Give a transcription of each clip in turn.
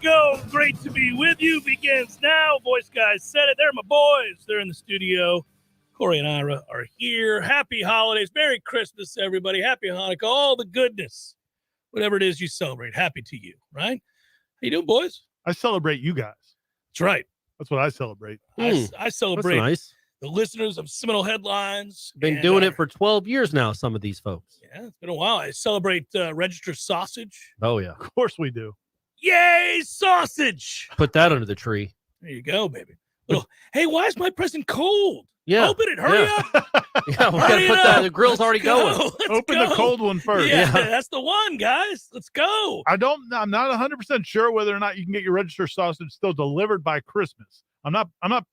Go. Great to be with you. Begins now. Voice guys said it. They're my boys. They're in the studio. Corey and Ira are here. Happy holidays. Merry Christmas, everybody. Happy Hanukkah. All the goodness. Whatever it is you celebrate. Happy to you, right? How you doing, boys? I celebrate you guys. That's right. That's what I celebrate. I celebrate nice. The listeners of Seminole Headlines. Been doing it for 12 years now, some of these folks. Yeah, it's been a while. I celebrate Register Sausage. Oh, yeah. Of course we do. Yay, sausage! Put that under the tree. There you go, baby. Little, hey, why is my present cold? Yeah. Open it. Hurry up. Yeah, we got to put that. The grill's already going. Open the cold one first. Yeah, that's the one, guys. Let's go. I'm not 100% sure whether or not you can get your register sausage still delivered by Christmas. I'm not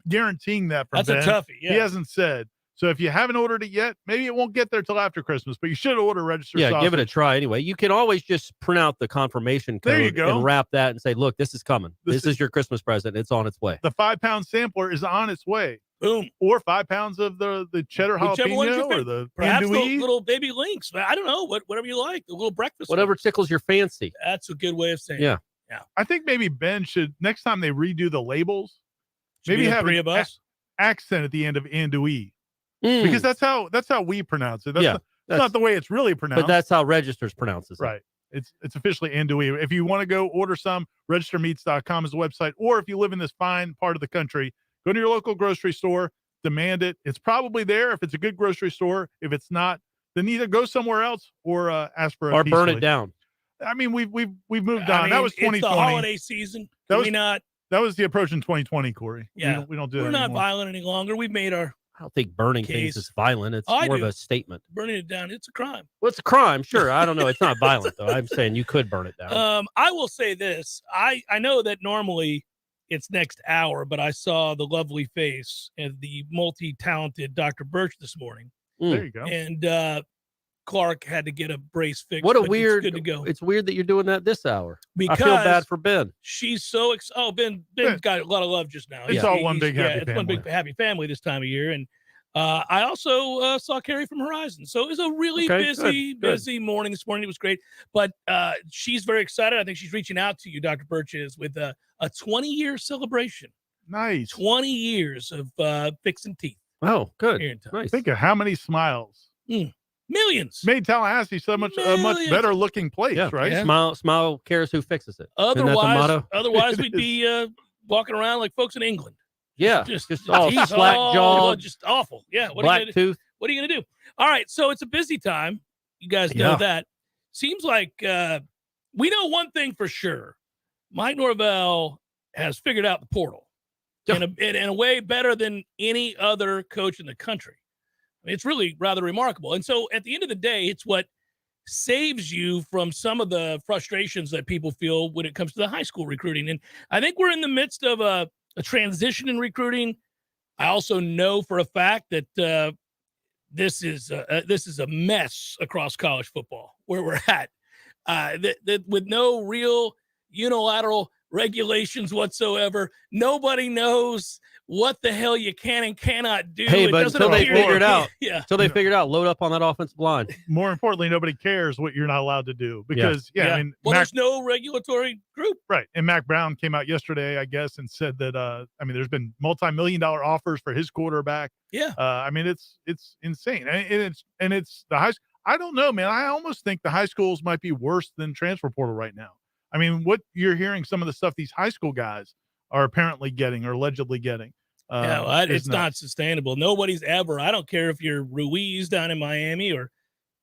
guaranteeing that from That's Ben. a toughie. Yeah. He hasn't said. So if you haven't ordered it yet, maybe it won't get there till after Christmas, but you should order register sausage. Yeah, give it a try anyway. You can always just print out the confirmation code There you go. and wrap that and say, look, this is coming. This is your Christmas present. It's on its way. The 5-pound sampler is on its way. Boom. Or 5 pounds of the cheddar jalapeno or the perhaps the andouille. little baby links. I don't know. Whatever you like. The little breakfast. Whatever ones. tickles your fancy. That's a good way of saying Yeah. it. I think maybe Ben should, next time they redo the labels, Should maybe be the have three an of us. accent at the end of andouille. Because that's how we pronounce it. That's not the way it's really pronounced. But that's how registers pronounces it. Right. It's officially andouille. If you want to go order some, registermeats.com is the website. Or if you live in this fine part of the country, go to your local grocery store, demand it. It's probably there if it's a good grocery store. If it's not, then either go somewhere else or ask for a Or piece burn of it down. I mean, we've moved I on. mean, That was 2020. It's the holiday season. Can we not? That was the approach in 2020, Corey. Yeah. We don't do We're that not anymore. violent any longer. We've made our I don't think burning Case. things is violent. It's I more do. of a statement. burning it down. It's a crime. Well, it's a crime. Sure. I don't know. It's not violent, though. I'm saying you could burn it down. I will say this. I know that normally it's next hour, but I saw the lovely face of the multi-talented Dr. Birch this morning. There you go. And Clark had to get a brace fixed. What a but weird. It's good to go. It's weird that you're doing that this hour. Because I feel bad for Ben. she's so Ben's got a lot of love just now. It's all one big happy It's one family. big happy family this time of year. And I also saw Carrie from Horizon. So it was a really Okay, good. busy morning this morning. It was great. But she's very excited. I think she's reaching out to you, Dr. Birch, is with a 20-year celebration. Nice. 20 years of fixing teeth Oh, good. here in town. Nice. Think of how many smiles Millions. made Tallahassee so much a much Millions. better looking place, Yeah. right? Yeah. Smile cares who fixes it. Isn't that the motto? Otherwise we'd be walking around like folks in England. Yeah. Just all teeth slack all- jawed, just awful. Yeah. black tooth. What are you gonna do? All right, so it's a busy time. You guys know Yeah. that. Seems like we know one thing for sure. Mike Norvell has figured out the portal in a way better than any other coach in the country. I mean, it's really rather remarkable. And so at the end of the day, it's what saves you from some of the frustrations that people feel when it comes to the high school recruiting. And I think we're in the midst of a transition in recruiting. I also know for a fact that this is a mess across college football where we're at, with no real unilateral regulations whatsoever. Nobody knows what the hell you can and cannot do. Hey, It but doesn't until they appear- figure it out, yeah. until they figured out, load up on that offensive line. More importantly, nobody cares what you're not allowed to do because, I mean, Well, Mac, there's no regulatory group. right. And Mac Brown came out yesterday, I guess, and said that, I mean, there's been multi-million-dollar offers for his quarterback. Yeah. I mean, it's insane. And it's the high. I don't know, man. I almost think the high schools might be worse than transfer portal right now. I mean, what you're hearing, some of the stuff these high school guys are apparently getting or allegedly getting. It's not sustainable. Nobody's ever. I don't care if you're Ruiz down in Miami or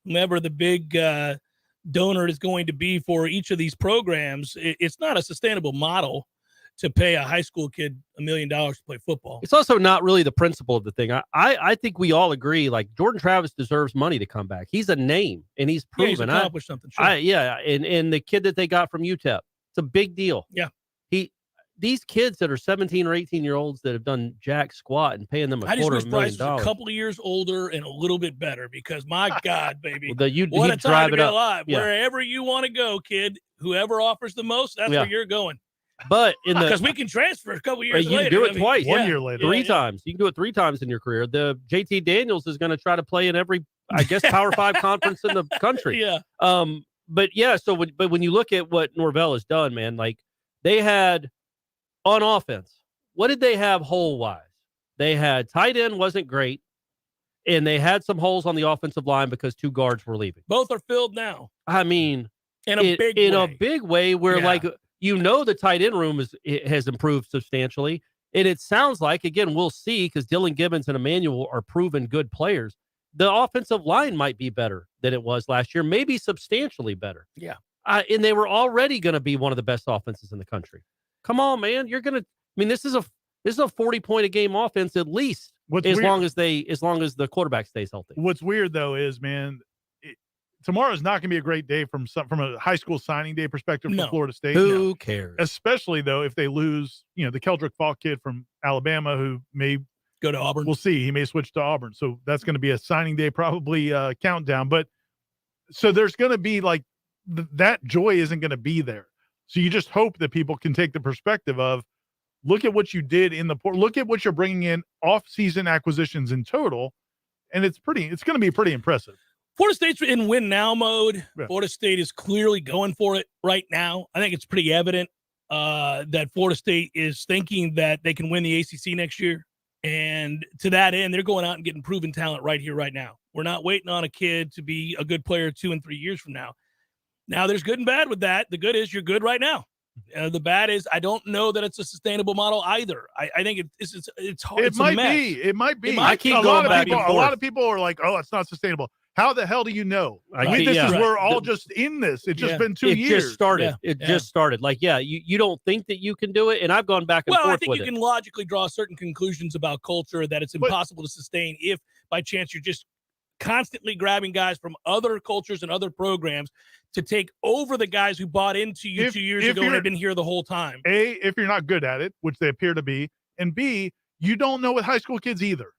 whomever the big donor is going to be for each of these programs. It's not a sustainable model to pay a high school kid $1 million to play football. It's also not really the principle of the thing. I think we all agree, like, Jordan Travis deserves money to come back. He's a name, and he's Yeah, he's proven. accomplished something. Sure. And the kid that they got from UTEP, it's a big deal. Yeah. These kids that are 17 or 18-year-olds that have done jack squat and paying them I just wish Bryce was $250,000. a couple of years older and a little bit better because, my God, baby, Well, what a he'd time drive to it be up. alive. Yeah. Wherever you want to go, kid, whoever offers the most, that's where you're going. But in Because we can transfer a couple of years you later. can do it twice. 1 year later. Three times. You can do it 3 times in your career. The JT Daniels is going to try to play in every, I guess, Power 5 conference in the country. Yeah. But when you look at what Norvell has done, man, like, They had on offense. What did they have hole-wise? They had tight end wasn't great, and they had some holes on the offensive line because 2 guards were leaving. Both are filled now. I mean, in a big way where, like, the tight end room has improved substantially. And it sounds like, again, we'll see, because Dylan Gibbons and Emmanuel are proven good players. The offensive line might be better than it was last year, maybe substantially better. Yeah. And they were already going to be one of the best offenses in the country. Come on, man. You're going to, I mean, this is a 40-point a game offense at least, as long as the quarterback stays healthy. What's weird though is, man, tomorrow is not going to be a great day from a high school signing day perspective for Florida State. Who cares? Especially though if they lose, the Keldrick Falk kid from Alabama who may go to Auburn. We'll see. He may switch to Auburn, so that's going to be a signing day probably countdown. But so there's going to be like that joy isn't going to be there. So you just hope that people can take the perspective of, look at what you did in the port. Look at what you're bringing in off-season acquisitions in total, and it's going to be pretty impressive. Florida State's in win now mode. Yeah. Florida State is clearly going for it right now. I think it's pretty evident that Florida State is thinking that they can win the ACC next year. And to that end, they're going out and getting proven talent right here, right now. We're not waiting on a kid to be a good player 2 and 3 years from now. Now, there's good and bad with that. The good is you're good right now. The bad is I don't know that it's a sustainable model either. I think it's hard. It might be. It might be. I keep going back and forth. A lot of people are like, "Oh, it's not sustainable." How the hell do you know? We're all just in this. It's just been 2 years. It just started. It just started. Like, you don't think that you can do it, and I've gone back and forth with it. Well, I think you can logically draw certain conclusions about culture that it's impossible to sustain if, by chance, you're just constantly grabbing guys from other cultures and other programs to take over the guys who bought into you 2 years ago and have been here the whole time. A, if you're not good at it, which they appear to be, and B, you don't know with high school kids either.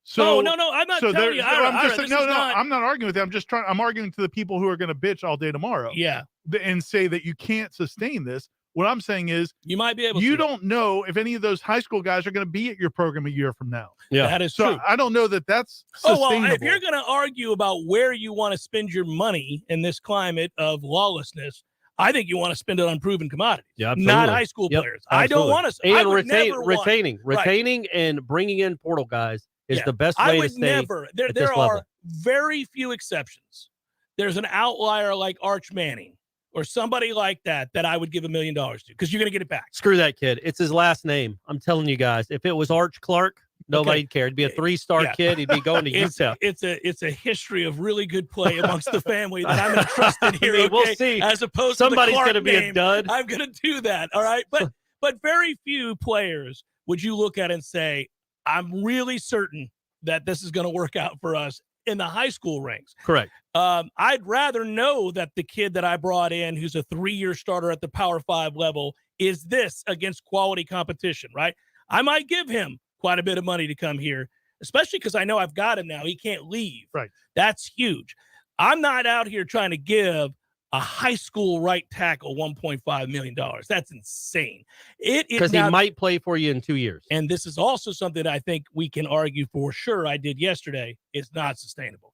So no, I'm not telling you. I'm not arguing with them. I'm arguing to the people who are going to bitch all day tomorrow. Yeah. And say that you can't sustain this. What I'm saying is you might be able to. You don't know if any of those high school guys are going to be at your program a year from now. Yeah. That is so true. I don't know that that's sustainable. Oh, well, if you're going to argue about where you want to spend your money in this climate of lawlessness, I think you want to spend it on proven commodities, not high school players. Absolutely. I don't want to. And retaining and bringing in portal guys is the best way to stay. There are very few exceptions. There's an outlier like Arch Manning or somebody like that I would give $1 million to because you're going to get it back. Screw that kid. It's his last name. I'm telling you guys. If it was Arch Clark, nobody'd care. It'd be a 3-star kid. He'd be going to Utah. It's a history of really good play amongst the family that I'm going to trust in here. We'll see. As opposed somebody's to the going to be a dud. I'm going to do that. All right. But very few players would you look at and say, I'm really certain that this is going to work out for us in the high school ranks. Correct. I'd rather know that the kid that I brought in, who's a 3-year starter at the Power 5 level, is this against quality competition, right? I might give him quite a bit of money to come here, especially because I know I've got him now. He can't leave. Right. That's huge. I'm not out here trying to give a high school right tackle $1.5 million. That's insane. Because he might play for you in 2 years. And this is also something I think we can argue for sure. I did yesterday. It's not sustainable.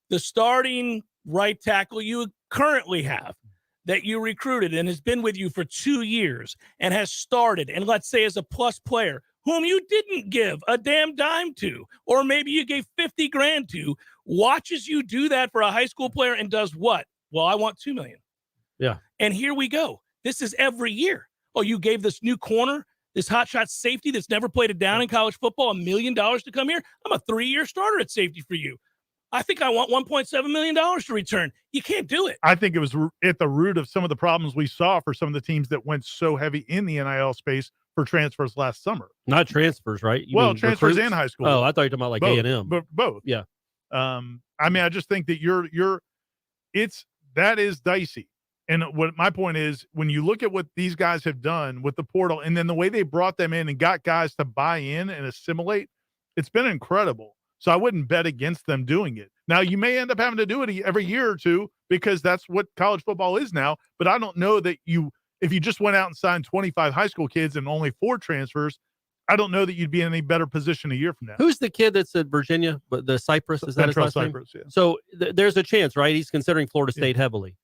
The starting right tackle you currently have that you recruited and has been with you for 2 years and has started, and let's say as a plus player, whom you didn't give a damn dime to, or maybe you gave $50,000 to, watches you do that for a high school player and does what? Well, I want $2 million. Yeah. And here we go. This is every year. Oh, you gave this new corner, this hotshot safety that's never played it down in college football, $1 million to come here. I'm a 3-year starter at safety for you. I think I want $1.7 million to return. You can't do it. I think it was at the root of some of the problems we saw for some of the teams that went so heavy in the NIL space for transfers last summer. Not transfers, right? Transfers recruits? and high school. Oh, I thought you were talking about like A&M. But both. Yeah. I mean, I just think that that is dicey. And what my point is, when you look at what these guys have done with the portal and then the way they brought them in and got guys to buy in and assimilate, it's been incredible. So I wouldn't bet against them doing it. Now, you may end up having to do it every year or two because that's what college football is now. But I don't know that if you just went out and signed 25 high school kids and only 4 transfers, I don't know that you'd be in any better position a year from now. Who's the kid that's at Virginia? The Cypress? Is that his last name? Yeah. So there's a chance, right? He's considering Florida State heavily.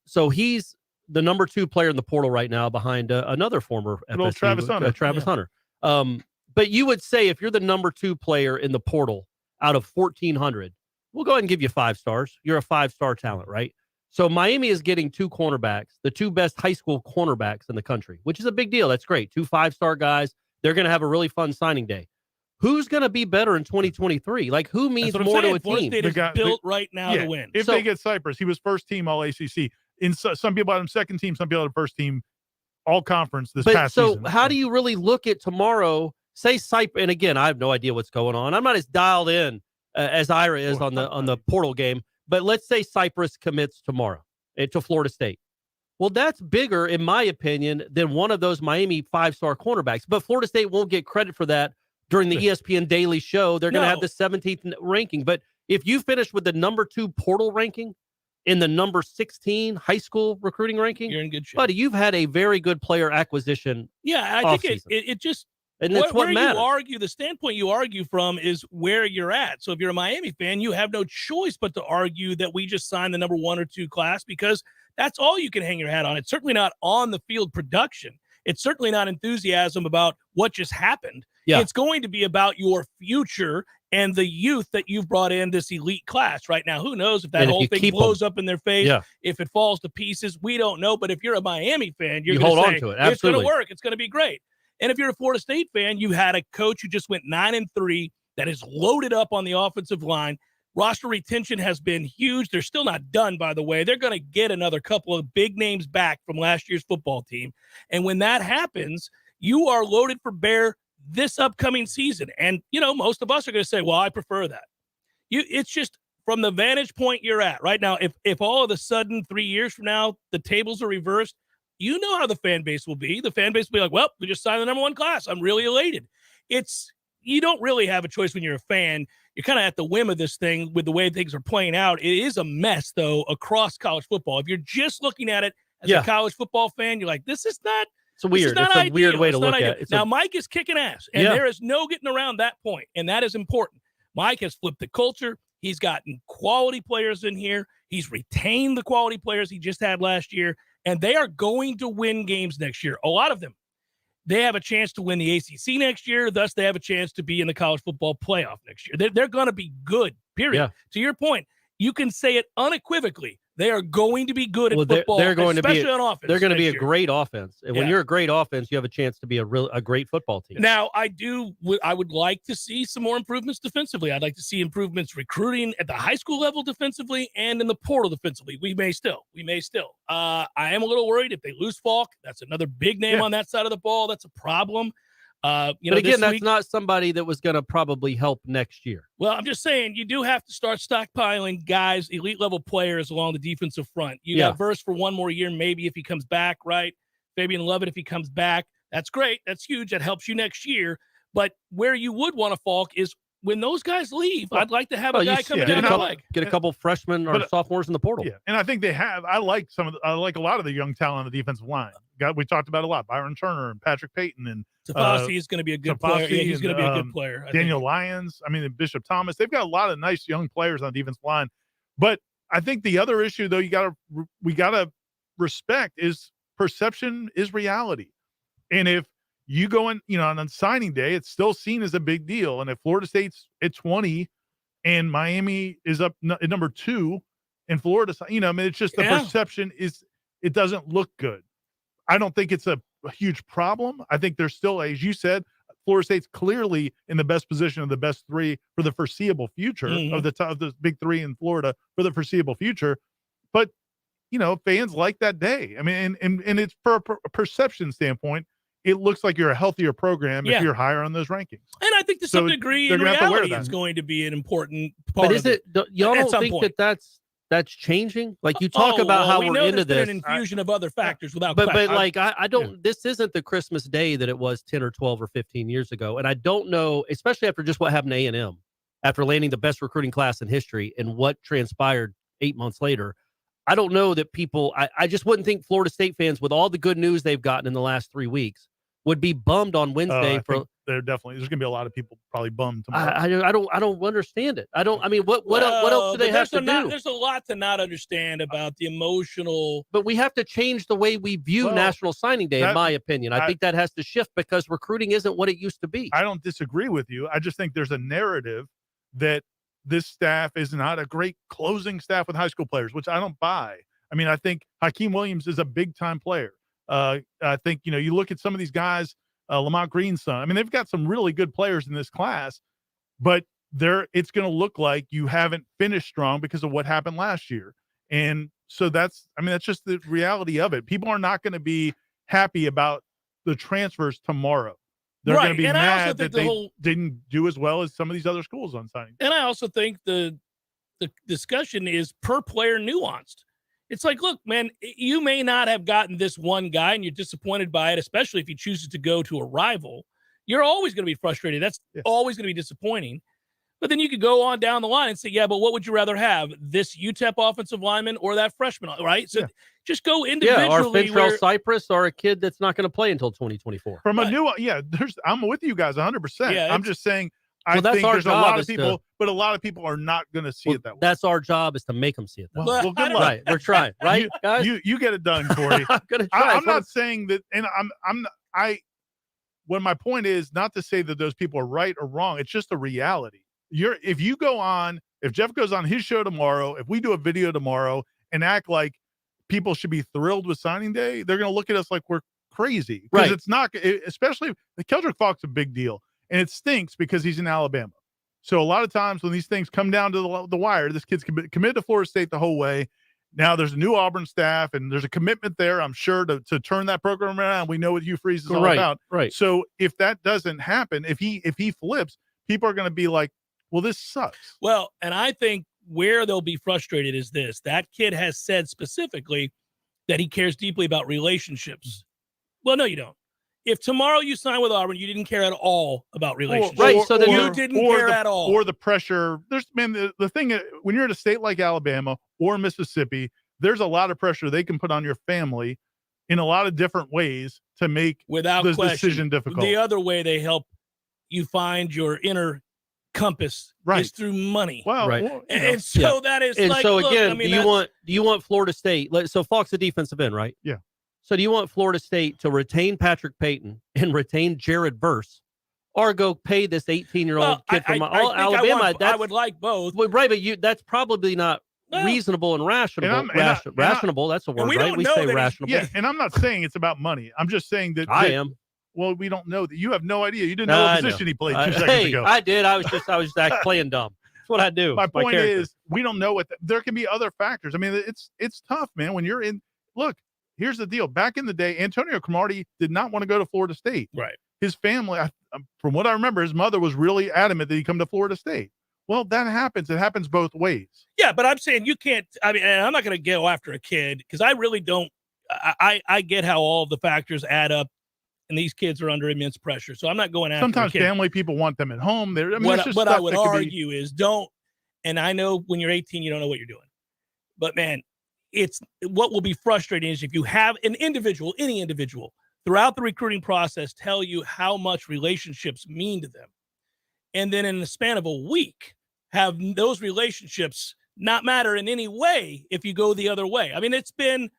So he's the number 2 player in the portal right now behind another former FSU, Travis Hunter. Travis Hunter. But you would say if you're the number 2 player in the portal out of 1,400, we'll go ahead and give you 5 stars. You're a 5-star talent, right? So Miami is getting 2 cornerbacks, the 2 best high school cornerbacks in the country, which is a big deal. That's great. 2 5-star guys. They're going to have a really fun signing day. Who's going to be better in 2023? Like, who means more to a team? Florida State is built right now to win. If they get Cypress, he was first team all ACC. Some people had him second team, some people had him first team all conference this past season. So how do you really look at tomorrow? Say Cypress, and again, I have no idea what's going on. I'm not as dialed in as Ira is on the portal game. But let's say Cypress commits tomorrow to Florida State. Well, that's bigger, in my opinion, than one of those Miami 5-star cornerbacks. But Florida State won't get credit for that during the ESPN Daily Show. They're going to have the 17th ranking. But if you finish with the number 2 portal ranking in the number 16 high school recruiting ranking, you're in good shape. Buddy, you've had a very good player acquisition. Yeah, I think it just and that's what matters. You argue, the standpoint you argue from is where you're at. So if you're a Miami fan, you have no choice but to argue that we just signed the number 1 or 2 class because that's all you can hang your hat on. It's certainly not on the field production. It's certainly not enthusiasm about what just happened. Yeah. It's going to be about your future and the youth that you've brought in this elite class right now. Who knows if that whole thing blows up in their face, if it falls to pieces, we don't know. But if you're a Miami fan, you're going to say, to it. It's going to work. It's going to be great. And if you're a Florida State fan, you had a coach who just went 9-3 that is loaded up on the offensive line. Roster retention has been huge. They're still not done, by the way. They're going to get another couple of big names back from last year's football team. And when that happens, you are loaded for bear this upcoming season. And, most of us are going to say, well, I prefer that. It's just from the vantage point you're at right now. If all of a sudden 3 years from now, the tables are reversed, you know how the fan base will be. The fan base will be like, well, we just signed the number 1 class. I'm really elated. You don't really have a choice when you're a fan. You're kind of at the whim of this thing with the way things are playing out. It is a mess, though, across college football. If you're just looking at it as a college football fan, you're like, this is not It's weird. It's a weird way to look at it. Now, Mike is kicking ass, and there is no getting around that point, and that is important. Mike has flipped the culture. He's gotten quality players in here. He's retained the quality players he just had last year, and they are going to win games next year. A lot of them. They have a chance to win the ACC next year. Thus, they have a chance to be in the college football playoff next year. They're going to be good, period. Yeah. To your point, you can say it unequivocally. They are going to be good at football, they're going especially to be on offense. They're going to be a great offense. And when you're a great offense, you have a chance to be a great football team. Now, I would like to see some more improvements defensively. I'd like to see improvements recruiting at the high school level defensively and in the portal defensively. We may still. I am a little worried if they lose Falk. That's another big name on that side of the ball. That's a problem. But again, that's not somebody that was going to probably help next year. Well, I'm just saying you do have to start stockpiling guys, elite level players along the defensive front. You got Verse for one more year, maybe if he comes back, right? Fabian Lovett, if he comes back, that's great. That's huge. That helps you next year. But where you would want to Falk is when those guys leave. I'd like to have a guy come in and get a couple freshmen or sophomores in the portal. Yeah, and I think they have. I like a lot of the young talent on the defensive line. We talked about a lot. Byron Turner and Patrick Payton and Tafasi is going to be a good player. Yeah, he's going to be a good player. Daniel Lyons. And Bishop Thomas. They've got a lot of nice young players on the defensive line. But I think the other issue, though, we gotta respect is perception is reality. And if you go in, on signing day, it's still seen as a big deal. And if Florida State's at 20 and Miami is up at number 2 in Florida, it's just the perception is it doesn't look good. I don't think it's a huge problem. I think there's still, as you said, Florida State's clearly in the best position of the best 3 for the foreseeable future of the big 3 in Florida for the foreseeable future. But, fans like that day. And it's for a perception standpoint, it looks like you're a healthier program if you're higher on those rankings. And I think to some degree in reality it's going to be an important part of it. Y'all don't think that's changing? Like you talk about how we're into this. An infusion of other factors without but I don't this isn't the Christmas day that it was 10 or 12 or 15 years ago. And I don't know, especially after just what happened to A&M, after landing the best recruiting class in history and what transpired 8 months later. I don't know that people I just wouldn't think Florida State fans with all the good news they've gotten in the last 3 weeks would be bummed on Wednesday there's going to be a lot of people probably bummed tomorrow. I don't understand it. I mean, what else do they have to do? There's a lot to not understand about the emotional. But we have to change the way we view National Signing Day, in my opinion. I think that has to shift because recruiting isn't what it used to be. I don't disagree with you. I just think there's a narrative that this staff is not a great closing staff with high school players, which I don't buy. I mean, I think Hakeem Williams is a big-time player. I think, you look at some of these guys, Lamont Green's son. I mean, they've got some really good players in this class, but it's going to look like you haven't finished strong because of what happened last year. And so that's just the reality of it. People are not going to be happy about the transfers tomorrow. They're going to be mad that they didn't do as well as some of these other schools on signing. And I also think the discussion is per player nuanced. It's like, look, man, you may not have gotten this one guy and you're disappointed by it, especially if he chooses to go to a rival. You're always going to be frustrated. That's always going to be disappointing. But then you could go on down the line and say, yeah, but what would you rather have, this UTEP offensive lineman or that freshman, right? So just go individually. Yeah, or Fintrell Cypress or a kid that's not going to play until 2024. From a new, I'm with you guys 100%. Yeah, I'm just saying, I think there's a lot of people, but a lot of people are not going to see it that way. That's our job, is to make them see it that way. Well, good luck. Right, we're trying, right, guys? You get it done, Corey. I'm going to try. I'm not saying that, and when my point is not to say that those people are right or wrong. It's just a reality. If Jeff goes on his show tomorrow, if we do a video tomorrow and act like people should be thrilled with signing day, they're going to look at us like we're crazy. Because it's not, especially Keldrick Faulk's a big deal. And it stinks because he's in Alabama. So a lot of times when these things come down to the wire, this kid's committed to Florida State the whole way. Now there's a new Auburn staff, and there's a commitment there, I'm sure, to turn that program around. We know what Hugh Freeze is all about. Right. So if that doesn't happen, if he flips, people are going to be like, well, this sucks. Well, and I think where they'll be frustrated is this. That kid has said specifically that he cares deeply about relationships. Well, no, you don't. If tomorrow you sign with Auburn, you didn't care at all about relationships. So then you didn't care at all. Or the pressure. The thing, when you're in a state like Alabama or Mississippi, there's a lot of pressure they can put on your family in a lot of different ways to make this decision difficult. The other way they help you find your inner compass is through money. Well, and so that is and like, so look, again, do you want Florida State? So Faulk's a defensive end, right? Yeah. So do you want Florida State to retain Patrick Payton and retain Jared Verse, or go pay this 18-year-old kid from Alabama? I would like both. Right, but that's probably not reasonable and rational. Rational, that's a word, right? We say rational. Yeah, and I'm not saying it's about money. I'm just saying that I am. Well, we don't know that. You have no idea. You didn't know what position he played 2 seconds ago. I did. I was just playing dumb. That's what I do. My point is, we don't know there can be other factors. I mean, it's tough, man. When you're in, look, here's the deal. Back in the day, Antonio Cromartie did not want to go to Florida State. Right. His family, from what I remember, his mother was really adamant that he come to Florida State. Well, that happens. It happens both ways. Yeah, but I'm saying you can't. I mean, and I'm not going to go after a kid because I really don't. I get how all of the factors add up, and these kids are under immense pressure. So I'm not going after. Sometimes family people want them at home. What I would argue is don't. And I know when you're 18, you don't know what you're doing. But man, it's what will be frustrating is if you have any individual throughout the recruiting process tell you how much relationships mean to them, and then in the span of a week have those relationships not matter in any way if you go the other way. I mean, it's been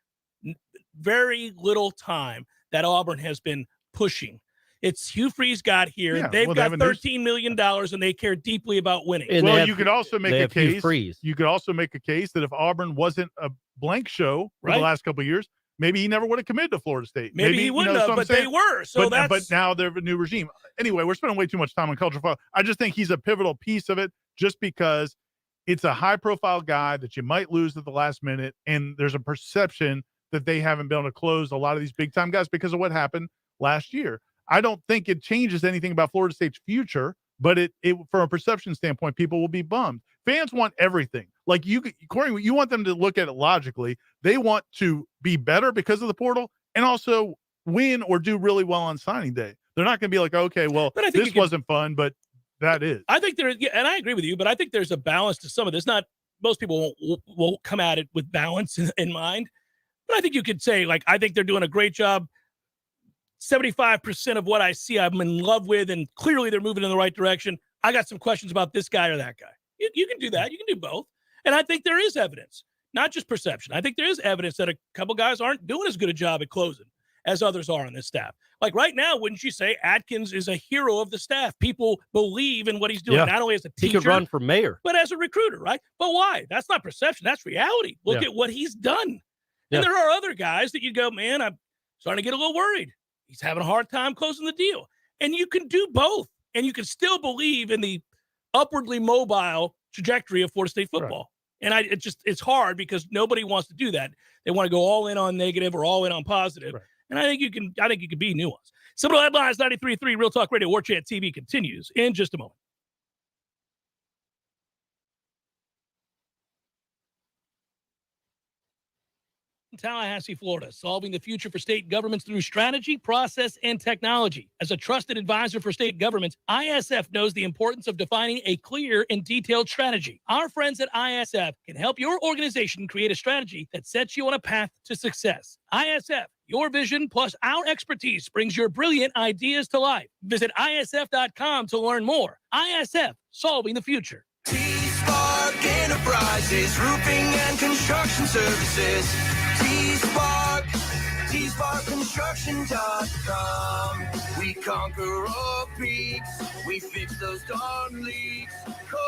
very little time that Auburn has been pushing. It's Hugh Freeze got here. Yeah, they've got $13 million and they care deeply about winning. And you could also make a case. You could also make a case that if Auburn wasn't a blank show for the last couple of years, maybe he never would have committed to Florida State. Maybe he wouldn't have, but they were. So but now they're a new regime. Anyway, we're spending way too much time on culture football. I just think he's a pivotal piece of it just because it's a high-profile guy that you might lose at the last minute, and there's a perception that they haven't been able to close a lot of these big-time guys because of what happened last year. I don't think it changes anything about Florida State's future, but it from a perception standpoint, people will be bummed. Fans want everything. Like Corey, you want them to look at it logically. They want to be better because of the portal and also win or do really well on signing day. They're not going to be like, okay, well, this wasn't fun, but that is. I think there is, and I agree with you, but I think there's a balance to some of this. Not most people won't come at it with balance in mind, but I think you could say, like, I think they're doing a great job 75% of what I see I'm in love with, and clearly they're moving in the right direction. I got some questions about this guy or that guy. You can do that. You can do both. And I think there is evidence, not just perception. I think there is evidence that a couple guys aren't doing as good a job at closing as others are on this staff. Like right now, wouldn't you say Atkins is a hero of the staff? People believe in what he's doing, not only as a teacher. He could run for mayor. But as a recruiter, right? But why? That's not perception. That's reality. Look at what he's done. And there are other guys that you go, man, I'm starting to get a little worried. He's having a hard time closing the deal. And you can do both. And you can still believe in the upwardly mobile trajectory of Florida State football. Right. And it's hard because nobody wants to do that. They want to go all in on negative or all in on positive. Right. And I think you can be nuanced. Seminole Headlines 93.3 Real Talk Radio Warchant TV continues in just a moment. Tallahassee, Florida, solving the future for state governments through strategy, process, and technology. As a trusted advisor for state governments, ISF knows the importance of defining a clear and detailed strategy. Our friends at ISF can help your organization create a strategy that sets you on a path to success. ISF, your vision plus our expertise brings your brilliant ideas to life. Visit ISF.com to learn more. ISF, solving the future. T-Spark Enterprises, roofing and construction services. T-SparkConstruction.com. We conquer all peaks. We fix those darn leaks. Call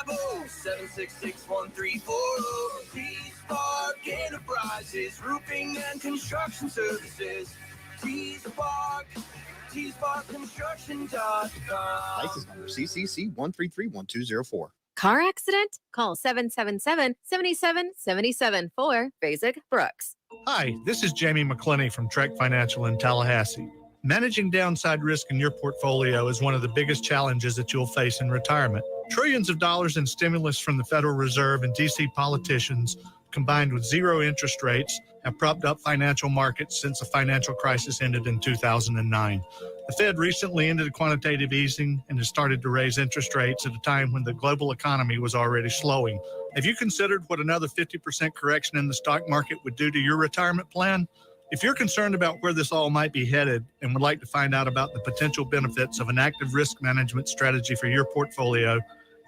850-766-1340. T-Spark Enterprises, roofing and construction services. TSparkConstruction.com. License number CCC 1331204. Car accident? Call 777-7777 for Basic Brooks. Hi, this is Jamie McClenny from Trek Financial in Tallahassee. Managing downside risk in your portfolio is one of the biggest challenges that you'll face in retirement. Trillions of dollars in stimulus from the Federal Reserve and D.C. politicians, combined with zero interest rates, have propped up financial markets since the financial crisis ended in 2009. The Fed recently ended quantitative easing and has started to raise interest rates at a time when the global economy was already slowing. Have you considered what another 50% correction in the stock market would do to your retirement plan? If you're concerned about where this all might be headed and would like to find out about the potential benefits of an active risk management strategy for your portfolio,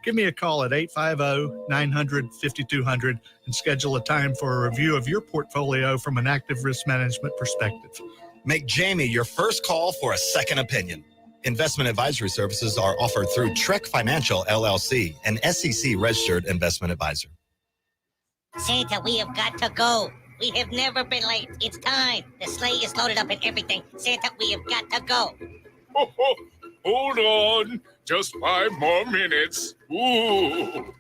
give me a call at 850-900-5200 and schedule a time for a review of your portfolio from an active risk management perspective. Make Jamie your first call for a second opinion. Investment advisory services are offered through Trek Financial, LLC, an SEC-registered investment advisor. Santa, we have got to go. We have never been late. It's time. The sleigh is loaded up and everything. Santa, we have got to go. Oh, hold on. Just 5 more minutes. Ooh.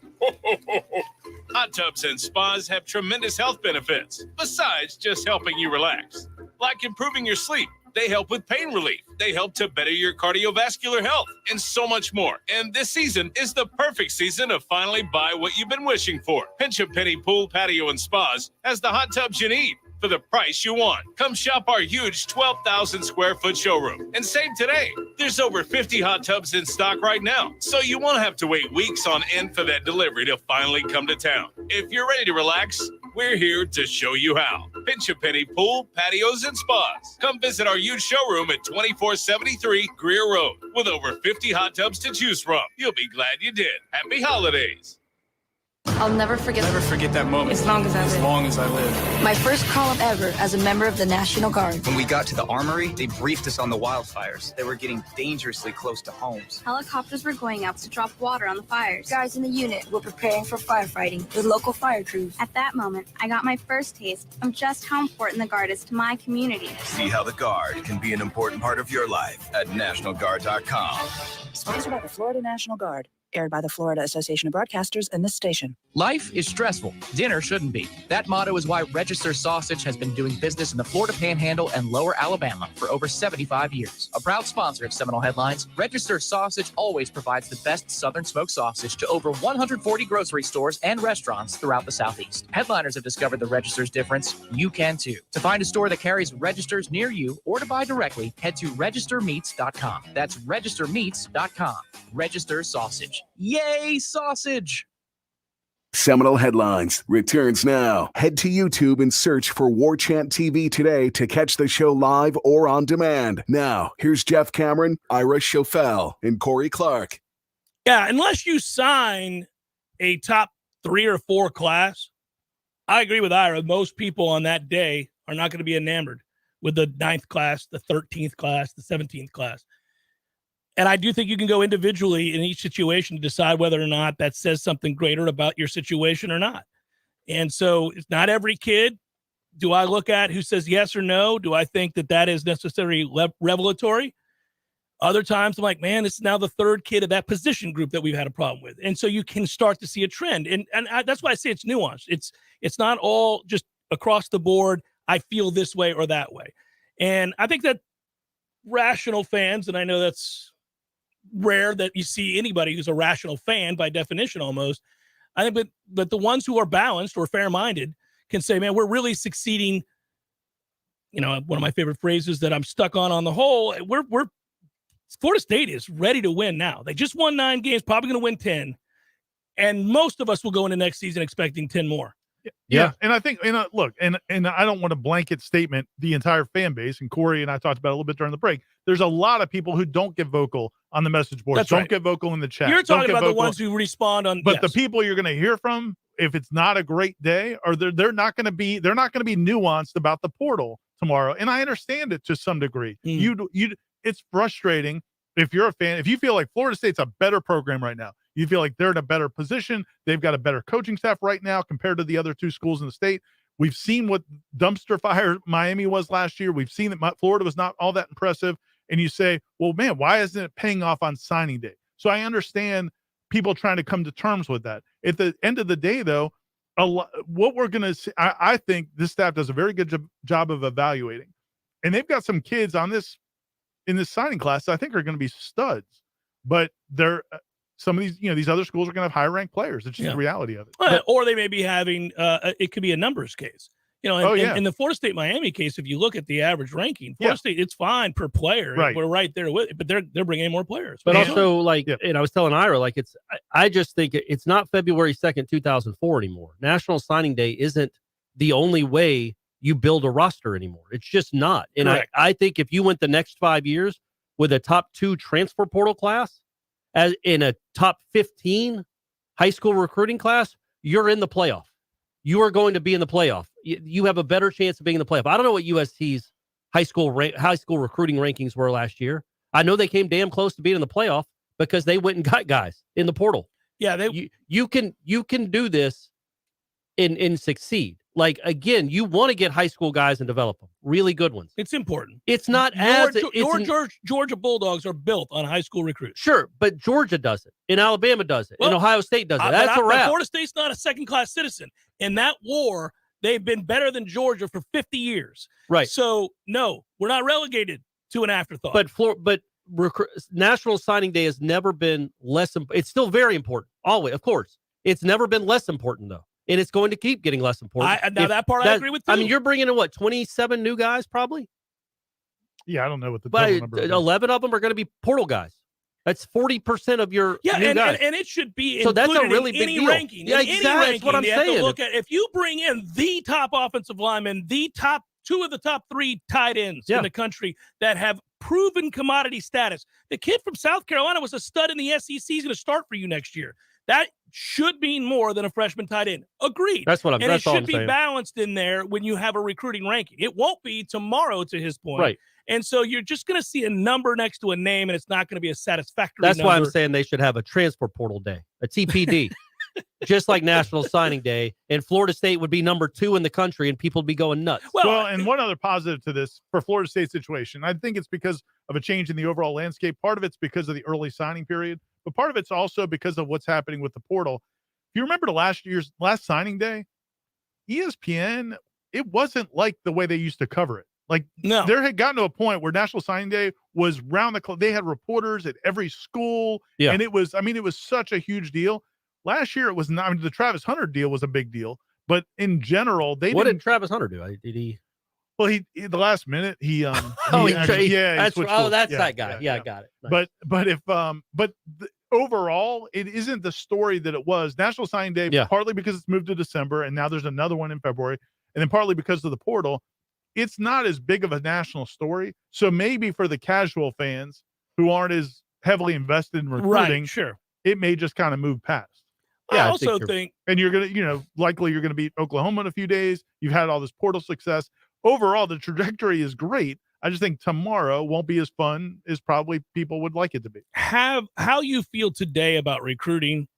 Hot tubs and spas have tremendous health benefits, besides just helping you relax. Like improving your sleep. They help with pain relief. They help to better your cardiovascular health and so much more. And this season is the perfect season to finally buy what you've been wishing for. Pinch a Penny Pool, Patio, and Spas has the hot tubs you need for the price you want. Come shop our huge 12,000 square foot showroom and save today. There's over 50 hot tubs in stock right now, so you won't have to wait weeks on end for that delivery to finally come to town. If you're ready to relax, we're here to show you how. Pinch a Penny Pool, Patios, and Spas. Come visit our huge showroom at 2473 Greer Road with over 50 hot tubs to choose from. You'll be glad you did. Happy holidays. I'll never forget that moment. As long as I live. My first call ever as a member of the National Guard. When we got to the armory, they briefed us on the wildfires. They were getting dangerously close to homes. Helicopters were going out to drop water on the fires. Guys in the unit were preparing for firefighting with local fire crews. At that moment, I got my first taste of just how important the Guard is to my community. See how the Guard can be an important part of your life at NationalGuard.com. Sponsored by the Florida National Guard. Aired by the Florida Association of Broadcasters and this station. Life is stressful. Dinner shouldn't be. That motto is why Register Sausage has been doing business in the Florida Panhandle and Lower Alabama for over 75 years. A proud sponsor of Seminole Headlines, Register Sausage always provides the best Southern smoked sausage to over 140 grocery stores and restaurants throughout the Southeast. Headliners have discovered the Register's difference. You can too. To find a store that carries Registers near you or to buy directly, head to registermeats.com. That's registermeats.com. Register Sausage. Yay, sausage! Seminole Headlines returns now. Head to YouTube and search for Warchant TV today to catch the show live or on demand. Now, here's Jeff Cameron, Ira Schofel, and Corey Clark. Yeah, unless you sign a top 3 or 4 class, I agree with Ira. Most people on that day are not going to be enamored with the 9th class, the 13th class, the 17th class. And I do think you can go individually in each situation to decide whether or not that says something greater about your situation or not. And so it's not every kid do I look at who says yes or no. Do I think that that is necessarily revelatory? Other times I'm like, man, this is now the 3rd kid of that position group that we've had a problem with. And so you can start to see a trend. And that's why I say it's nuanced. It's not all just across the board. I feel this way or that way. And I think that rational fans, and I know that's rare that you see anybody who's a rational fan by definition almost. I think but the ones who are balanced or fair-minded can say, man, we're really succeeding. You know, one of my favorite phrases that I'm stuck on the whole, we're Florida State is ready to win now. They just won 9 games, probably going to win 10. And most of us will go into next season expecting 10 more. Yeah. And I think, look, and I don't want a blanket statement, the entire fan base, and Corey and I talked about it a little bit during the break. There's a lot of people who don't get vocal on the message boards. Don't get vocal in the chat. You're talking about the ones who respond on. But the people you're going to hear from, if it's not a great day, or they're not going to be nuanced about the portal tomorrow. And I understand it to some degree. It's frustrating if you're a fan, if you feel like Florida State's a better program right now. You feel like they're in a better position. They've got a better coaching staff right now compared to the other 2 schools in the state. We've seen what dumpster fire Miami was last year. We've seen that Florida was not all that impressive. And you say, well, man, why isn't it paying off on signing day? So I understand people trying to come to terms with that. At the end of the day, though, what we're going to see, I think this staff does a very good job of evaluating. And they've got some kids in this signing class that I think are going to be studs. But they're some of these other schools are going to have higher ranked players. It's just the reality of it. Well, or they may be having, it could be a numbers case. In the Florida State Miami case, if you look at the average ranking, Florida State, it's fine per player. Right. We're right there with it, but they're bringing in more players. But also, and I was telling Ira, I just think it's not February 2nd, 2004 anymore. National Signing Day isn't the only way you build a roster anymore. It's just not. And I think if you went the next 5 years with a top 2 transfer portal class, as in a top 15 high school recruiting class, you're in the playoff. You are going to be in the playoff. You have a better chance of being in the playoff. I don't know what UST's high school recruiting rankings were last year. I know they came damn close to being in the playoff because they went and got guys in the portal. Yeah, you can do this and succeed. Like, again, you want to get high school guys and develop them. Really good ones. It's important. It's not Georgia Bulldogs are built on high school recruits. Sure, but Georgia does it. And Alabama does it. And Ohio State does it. That's a wrap. Florida State's not a second-class citizen. In that war, they've been better than Georgia for 50 years. Right. So, no, we're not relegated to an afterthought. But National Signing Day has never been less important. It's still very important. Always, of course. It's never been less important, though. And it's going to keep getting less important. I agree with you. I mean, you're bringing in, 27 new guys, probably? Yeah, I don't know what the total number is. 11 of them are going to be portal guys. That's 40% of your new guys. And it should be so that's a really in big any deal. ranking. Yeah, in exactly. any ranking, That's what I'm saying. Look at, if you bring in the top offensive linemen, the top 2 of the top 3 tight ends in the country that have proven commodity status. The kid from South Carolina was a stud in the SEC. He's going to start for you next year. That should mean more than a freshman tight end. Agreed. That's what I'm saying. And it should be balanced in there when you have a recruiting ranking. It won't be tomorrow, to his point. Right. And so you're just going to see a number next to a name, and it's not going to be a satisfactory That's number. why I'm saying they should have a transfer portal day, a TPD, just like National Signing Day. And Florida State would be number 2 in the country, and people would be going nuts. Well, and one other positive to this for Florida State's situation, I think it's because of a change in the overall landscape. Part of it's because of the early signing period, but part of it's also because of what's happening with the portal. If you remember last signing day, ESPN, it wasn't like the way they used to cover it. Like, no, there had gotten to a point where National Signing Day was round the clock. They had reporters at every school. Yeah. And it was such a huge deal. Last year, it was not. I mean, the Travis Hunter deal was a big deal. But in general, what did Travis Hunter do? Did he? Well, he the last minute, he that's switched that guy. Yeah, I got it. Nice. But overall, it isn't the story that it was. National Signing Day, partly because it's moved to December, and now there's another one in February, and then partly because of the portal. It's not as big of a national story. So maybe for the casual fans who aren't as heavily invested in recruiting, it may just kind of move past. I also think, and you're going to, likely you're going to beat Oklahoma in a few days. You've had all this portal success. Overall, the trajectory is great. I just think tomorrow won't be as fun as probably people would like it to be. How you feel today about recruiting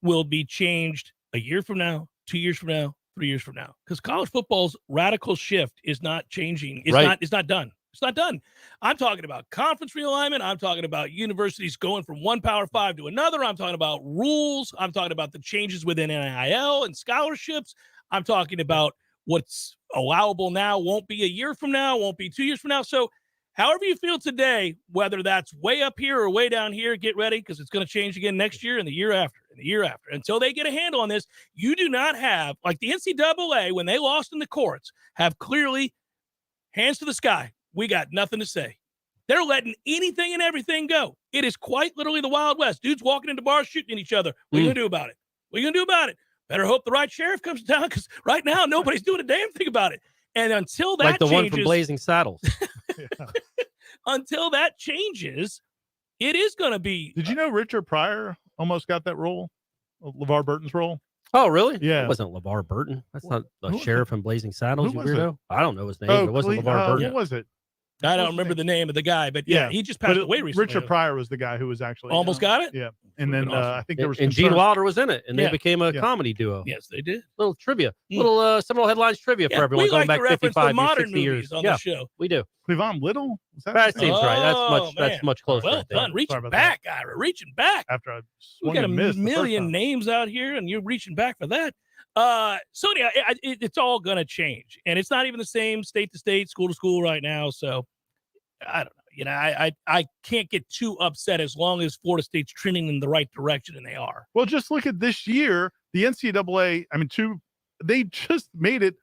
will be changed a year from now, 2 years from now, 3 years from now, because college football's radical shift is not changing. It's not done. It's not done. I'm talking about conference realignment. I'm talking about universities going from one Power 5 to another. I'm talking about rules. I'm talking about the changes within NIL and scholarships. I'm talking about what's allowable now won't be a year from now, won't be 2 years from now. So however you feel today, whether that's way up here or way down here, get ready, because it's going to change again next year and the year after and the year after. Until they get a handle on this, you do not have, like the NCAA, when they lost in the courts, have clearly hands to the sky. We got nothing to say. They're letting anything and everything go. It is quite literally the Wild West. Dudes walking into bars shooting at each other. What are you going to do about it? What are you going to do about it? Better hope the right sheriff comes down, because right now nobody's doing a damn thing about it. And until that like the changes, one from Blazing Saddles. Until that changes, it is going to be. Did you know Richard Pryor almost got that role? LeVar Burton's role? Oh, really? Yeah. It wasn't LeVar Burton. That's not the sheriff in Blazing Saddles, you was weirdo. it? I don't know his name. Oh, It wasn't LeVar Burton. Who was it? I don't remember the name of the guy, but he just passed away recently. Richard Pryor was the guy who was actually almost got it. Yeah, and then I think there was and Gene concern. Wilder was in it, and they became a comedy duo. Yes, they did. Little trivia, little Seminole Headlines trivia for everyone we going like back to 55 the modern 60 years. movies on the show. We do. Cleavon Little? Was That seems right. Oh, That's much closer. Well right there. done. Reaching back, Ira. Reaching back. After I We got a missed the first million time. names out here, and you're reaching back for that. So anyhow, it's all going to change, and it's not even the same state to state, school to school right now. So I don't know. You know, I can't get too upset as long as Florida State's trending in the right direction, and they are. Well, just look at this year. The NCAA, they just made it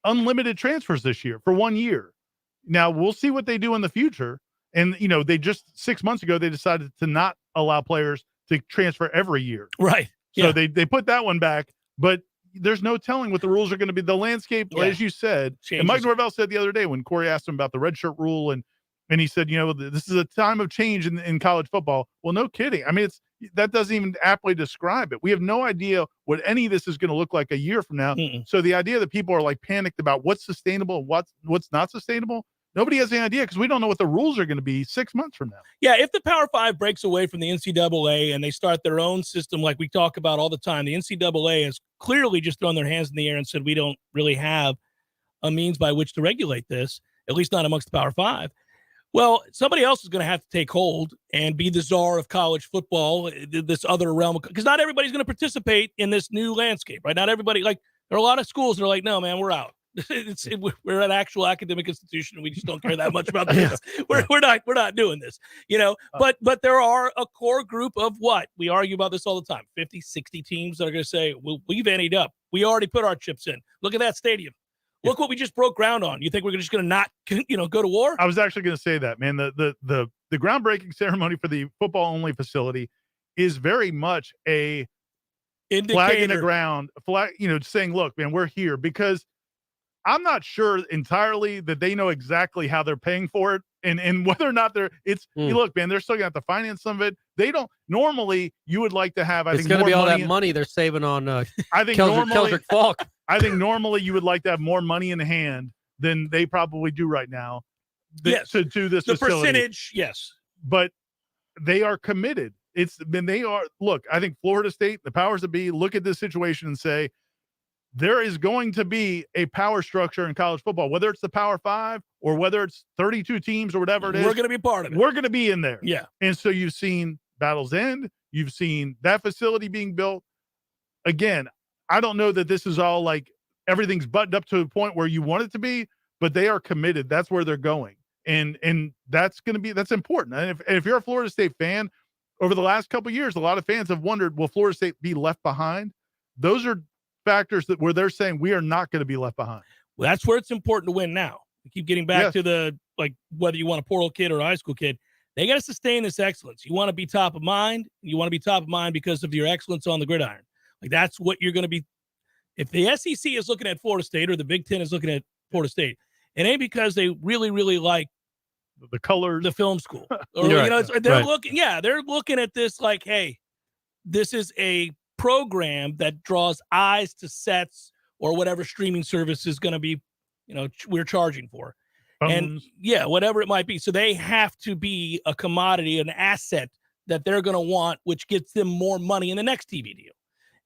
unlimited transfers this year for 1 year. Now we'll see what they do in the future. And, they just 6 months ago, they decided to not allow players to transfer every year. Right. So they put that one back, but there's no telling what the rules are going to be. The landscape, as you said, Changes. and Mike Norvell said the other day when Corey asked him about the redshirt rule, and he said, this is a time of change in college football. Well, no kidding. That doesn't even aptly describe it. We have no idea what any of this is going to look like a year from now. So the idea that people are like panicked about what's sustainable and what's not sustainable, nobody has any idea, because we don't know what the rules are going to be 6 months from now. Yeah, if the Power 5 breaks away from the NCAA and they start their own system like we talk about all the time, the NCAA has clearly just thrown their hands in the air and said we don't really have a means by which to regulate this, at least not amongst the Power 5. Well, somebody else is going to have to take hold and be the czar of college football, this other realm, because not everybody's going to participate in this new landscape, right? Not everybody, like, there are a lot of schools that are like, no, man, we're out. We're an actual academic institution, and we just don't care that much about this. We're not doing this, but there are a core group of what we argue about this all the time, 50, 60 teams that are going to say, we've anteed up. We already put our chips in. Look at that stadium. Look what we just broke ground on. You think we're just going to not, go to war? I was actually going to say that, man. The groundbreaking ceremony for the football only facility is very much a indicator. Flag in the ground, saying, look, man, we're here, because I'm not sure entirely that they know exactly how they're paying for it, and whether or not look, man, they're still gonna have to finance some of it. They don't normally. You would like to have, it's going to be all that money they're saving on. I think Keldrick Falk. I think normally you would like to have more money in hand than they probably do right now. Yes, to do this. The facility. percentage, yes, but they are committed. Look, I think Florida State, the powers that be, look at this situation and say, there is going to be a power structure in college football, whether it's the Power 5 or whether it's 32 teams or whatever it is. We're going to be part of it. We're going to be in there. Yeah. And so you've seen Battle's End. You've seen that facility being built. Again, I don't know that this is all like everything's buttoned up to a point where you want it to be, but they are committed. That's where they're going. And that's important. And if you're a Florida State fan, over the last couple of years, a lot of fans have wondered, will Florida State be left behind? Those are factors where they're saying we are not going to be left behind. Well, that's where it's important to win now. We keep getting back to whether you want a portal kid or a high school kid. They got to sustain this excellence. You want to be top of mind. You want to be top of mind because of your excellence on the gridiron. Like, that's what you're going to be. If the SEC is looking at Florida State or the Big Ten is looking at Florida State, it ain't because they really, really like the colors, the film school. Or, they're looking at this like, hey, this is a program that draws eyes to sets or whatever streaming service is going to be, we're charging for. And whatever it might be. So they have to be a commodity, an asset that they're going to want, which gets them more money in the next TV deal.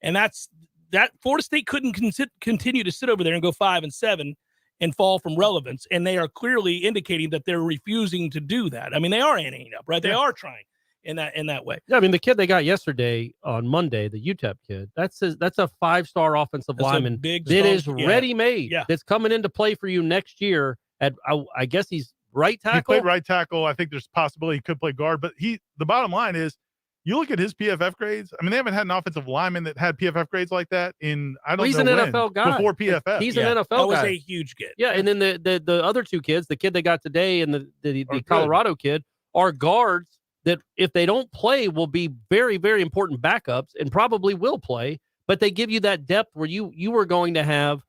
And that Florida State couldn't continue to sit over there and go 5-7 and fall from relevance. And they are clearly indicating that they're refusing to do that. I mean, they are anting up, right? They are trying in that way. Yeah, I mean, the kid they got yesterday on Monday, the UTEP kid, that's a 5-star offensive lineman that is ready-made. Yeah. That's coming into play for you next year. I guess he's right tackle. He played right tackle. I think there's a possibility he could play guard. But the bottom line is, you look at his PFF grades. I mean, they haven't had an offensive lineman that had PFF grades like that in he's an NFL guy before PFF. He's an NFL guy. That was a huge get. Yeah, and then the other two kids, the kid they got today and the Colorado kid, are guards that if they don't play will be very, very important backups and probably will play. But they give you that depth where you are going to have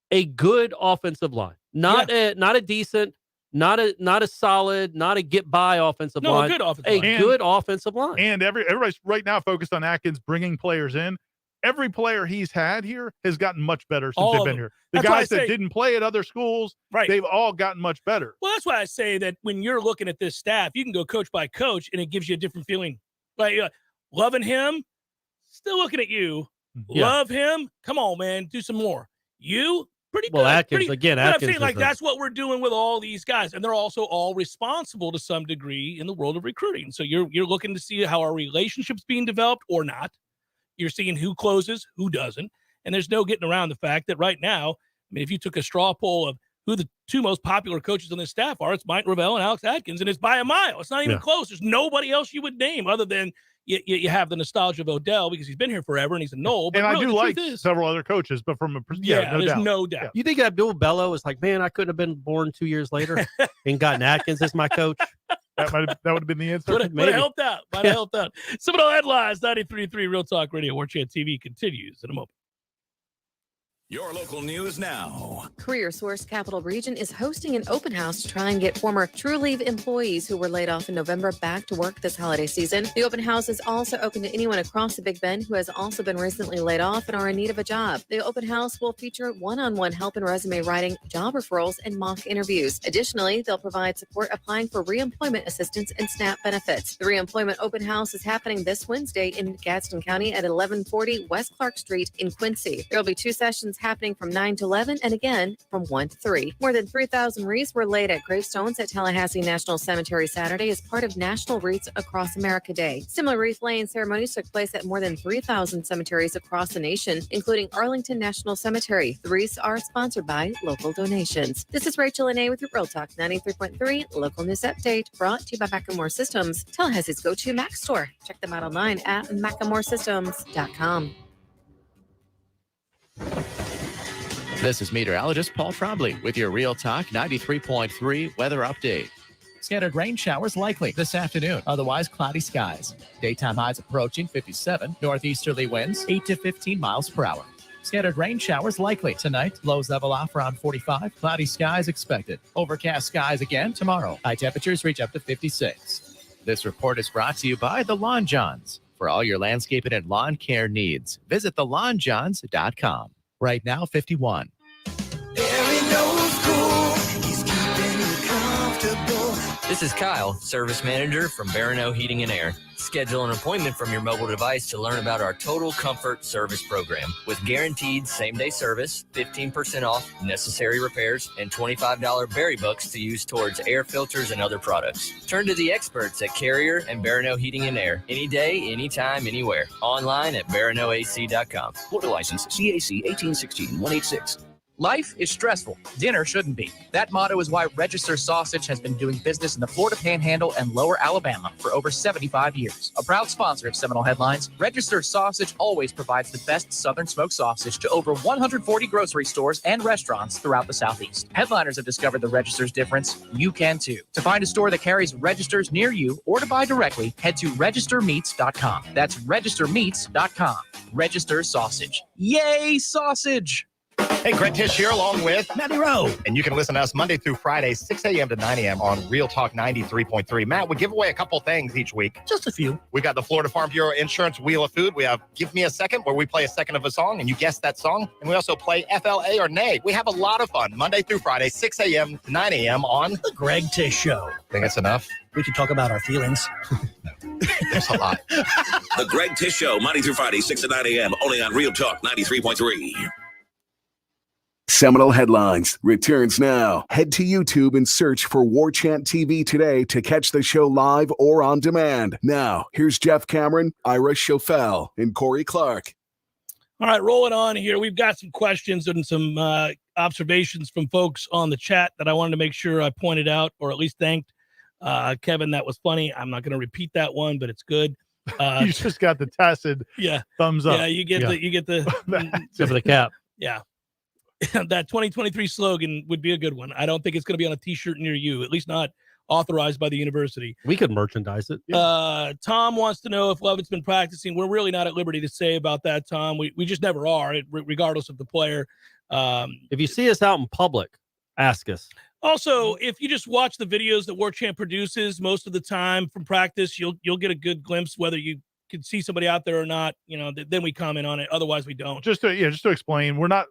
a good offensive line. Not a decent, not a solid, not a get by offensive line. A good offensive line. Good offensive line. And everybody's right now focused on Atkins bringing players in. Every player he's had here has gotten much better since they've been here. The guys that didn't play at other schools, they've all gotten much better. Well, that's why I say that when you're looking at this staff, you can go coach by coach, and it gives you a different feeling. Like loving him, still looking at you. Yeah. Love him. Come on, man, do some more. You. Pretty good. Well, Atkins, but Atkins I'm saying, like, that's what we're doing with all these guys. And they're also all responsible to some degree in the world of recruiting. So you're looking to see how our relationship's being developed or not. You're seeing who closes, who doesn't. And there's no getting around the fact that right now, I mean, if you took a straw poll of who the two most popular coaches on this staff are, it's Mike Norvell and Alex Atkins, and it's by a mile. It's not even close. There's nobody else you would name other than you have the nostalgia of Odell because he's been here forever and he's a Nole. But and really, I do like several other coaches, but from no doubt. You think that Bill Bello is like, man, I couldn't have been born 2 years later and gotten Atkins as my coach? That would have been the answer. Would have helped out. Might have helped out. Seminole Headlines, 93.3 Real Talk Radio. Warchant TV continues in a moment. Your local news now. Career Source Capital Region is hosting an open house to try and get former True Leave employees who were laid off in November back to work this holiday season. The open house is also open to anyone across the Big Bend who has also been recently laid off and are in need of a job. The open house will feature one-on-one help in resume writing, job referrals, and mock interviews. Additionally, they'll provide support applying for reemployment assistance and SNAP benefits. The reemployment open house is happening this Wednesday in Gadsden County at 1140 West Clark Street in Quincy. There will be 2 sessions happening from 9 to 11 and again from 1 to 3. More than 3,000 wreaths were laid at gravestones at Tallahassee National Cemetery Saturday as part of National Wreaths Across America Day. Similar wreath laying ceremonies took place at more than 3,000 cemeteries across the nation, including Arlington National Cemetery. The wreaths are sponsored by local donations. This is Rachel Anay with your Real Talk 93.3 Local News Update, brought to you by Macklemore Systems, Tallahassee's go-to Mac store. Check them out online at MaclemoreSystems.com. This is meteorologist Paul Trombley with your Real Talk 93.3 weather update. Scattered rain showers likely this afternoon, otherwise cloudy skies. Daytime highs approaching 57, northeasterly winds 8 to 15 miles per hour. Scattered rain showers likely tonight, lows level off around 45, cloudy skies expected. Overcast skies again tomorrow, high temperatures reach up to 56. This report is brought to you by the Lawn Johns. For all your landscaping and lawn care needs, visit thelawnjohns.com. Right now, 51. This is Kyle, Service Manager from Barano Heating and Air. Schedule an appointment from your mobile device to learn about our Total Comfort Service Program. With guaranteed same-day service, 15% off necessary repairs, and $25 berry bucks to use towards air filters and other products. Turn to the experts at Carrier and Barano Heating and Air. Any day, anytime, anywhere. Online at baranoac.com. Florida license CAC 1816-186. Life is stressful. Dinner shouldn't be. That motto is why Register Sausage has been doing business in the Florida Panhandle and Lower Alabama for over 75 years. A proud sponsor of Seminole Headlines, Register Sausage always provides the best Southern smoked sausage to over 140 grocery stores and restaurants throughout the Southeast. Headliners have discovered the Register's difference. You can too. To find a store that carries Registers near you or to buy directly, head to registermeats.com. That's registermeats.com. Register Sausage. Yay, sausage! Hey, Greg Tish here along with Matty Rowe. And you can listen to us Monday through Friday, 6 a.m. to 9 a.m. on Real Talk 93.3. Matt, we give away a couple things each week. Just a few. We got the Florida Farm Bureau Insurance Wheel of Food. We have Give Me a Second, where we play a second of a song and you guess that song. And we also play FLA or Nay. We have a lot of fun Monday through Friday, 6 a.m. to 9 a.m. on The Greg Tish Show. Think that's enough? We could talk about our feelings. There's a lot. The Greg Tish Show, Monday through Friday, 6 to 9 a.m. only on Real Talk 93.3. Seminole Headlines returns now. Head to YouTube and search for Warchant TV today to catch the show live or on demand. Now, here's Jeff Cameron, Ira Schofel, and Corey Clark. All right, rolling on here. We've got some questions and some observations from folks on the chat that I wanted to make sure I pointed out, or at least thanked. Kevin, that was funny. I'm not going to repeat that one, but it's good. You just got the tacit thumbs up. Yeah, you get the Tip of the cap. Yeah. That 2023 slogan would be a good one. I don't think it's going to be on a t-shirt near you, at least not authorized by the university. We could merchandise it. Tom wants to know if Lovett's been practicing. We're really not at liberty to say about that, Tom. We just never are, regardless of the player. If you see us out in public, ask us. Also, if you just watch the videos that Warchant produces most of the time from practice, you'll get a good glimpse whether you can see somebody out there or not. Then we comment on it. Otherwise, we don't. Just to explain, we're not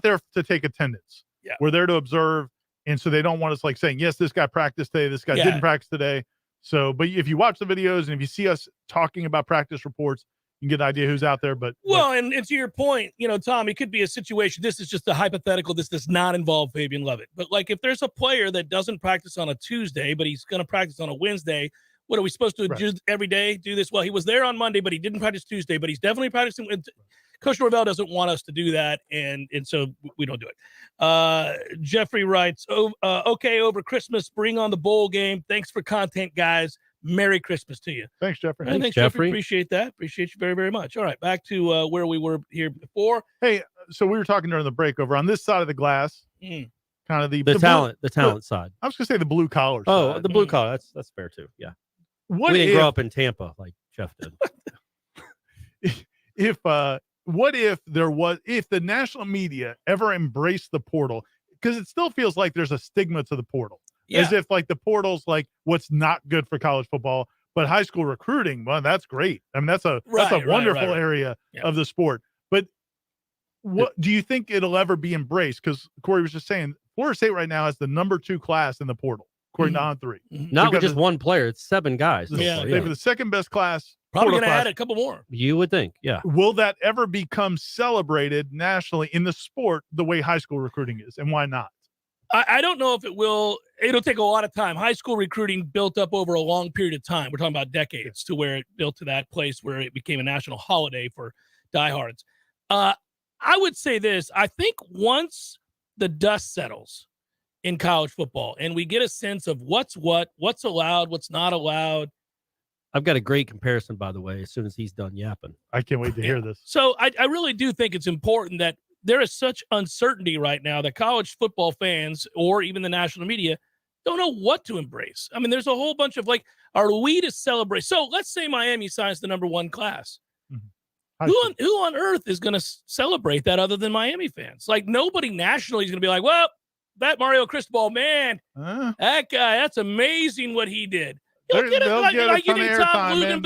there to take attendance. Yeah, we're there to observe, and so they don't want us like saying, yes, this guy practiced today, this guy didn't practice today. So, but if you watch the videos and if you see us talking about practice reports, you can get an idea who's out there. But and to your point, Tom, it could be a situation. This is just a hypothetical. This does not involve Fabian Lovett. But like, if there's a player that doesn't practice on a Tuesday, but he's going to practice on a Wednesday, what are we supposed to do every day? Do this? Well, he was there on Monday, but he didn't practice Tuesday, but he's definitely practicing. Coach Norvell doesn't want us to do that, and so we don't do it. Jeffrey writes, okay, over Christmas, bring on the bowl game. Thanks for content, guys. Merry Christmas to you. Thanks, Jeffrey. Thanks, Jeffrey. Appreciate that. Appreciate you very, very much. All right, back to where we were here before. Hey, so we were talking during the break over on this side of the glass, kind of the talent side. I was going to say the blue collar side. Oh, the blue collar. That's fair too. Yeah. We didn't grow up in Tampa like Jeff did. If the national media ever embraced the portal, because it still feels like there's a stigma to the portal, as if like the portal's like what's not good for college football, but high school recruiting, well, that's great. I mean, that's a wonderful area of the sport. But what do you think it'll ever be embraced? Because Corey was just saying, Florida State right now has the number 2 class in the portal, according to On3. Not with just one player; it's 7 guys. They have the second best class. Probably going to add a couple more. You would think, yeah. Will that ever become celebrated nationally in the sport the way high school recruiting is, and why not? I don't know if it will. It'll take a lot of time. High school recruiting built up over a long period of time. We're talking about decades to where it built to that place where it became a national holiday for diehards. I would say this. I think once the dust settles in college football and we get a sense of what's allowed, what's not allowed. I've got a great comparison, by the way, as soon as he's done yapping. I can't wait to hear this. So I really do think it's important that there is such uncertainty right now that college football fans or even the national media don't know what to embrace. I mean, there's a whole bunch of like, are we to celebrate? So let's say Miami signs the number 1 class. Who on earth is going to celebrate that other than Miami fans? Like nobody nationally is going to be like, well, that Mario Cristobal, man, that guy, that's amazing what he did. They'll get a ton of airtime.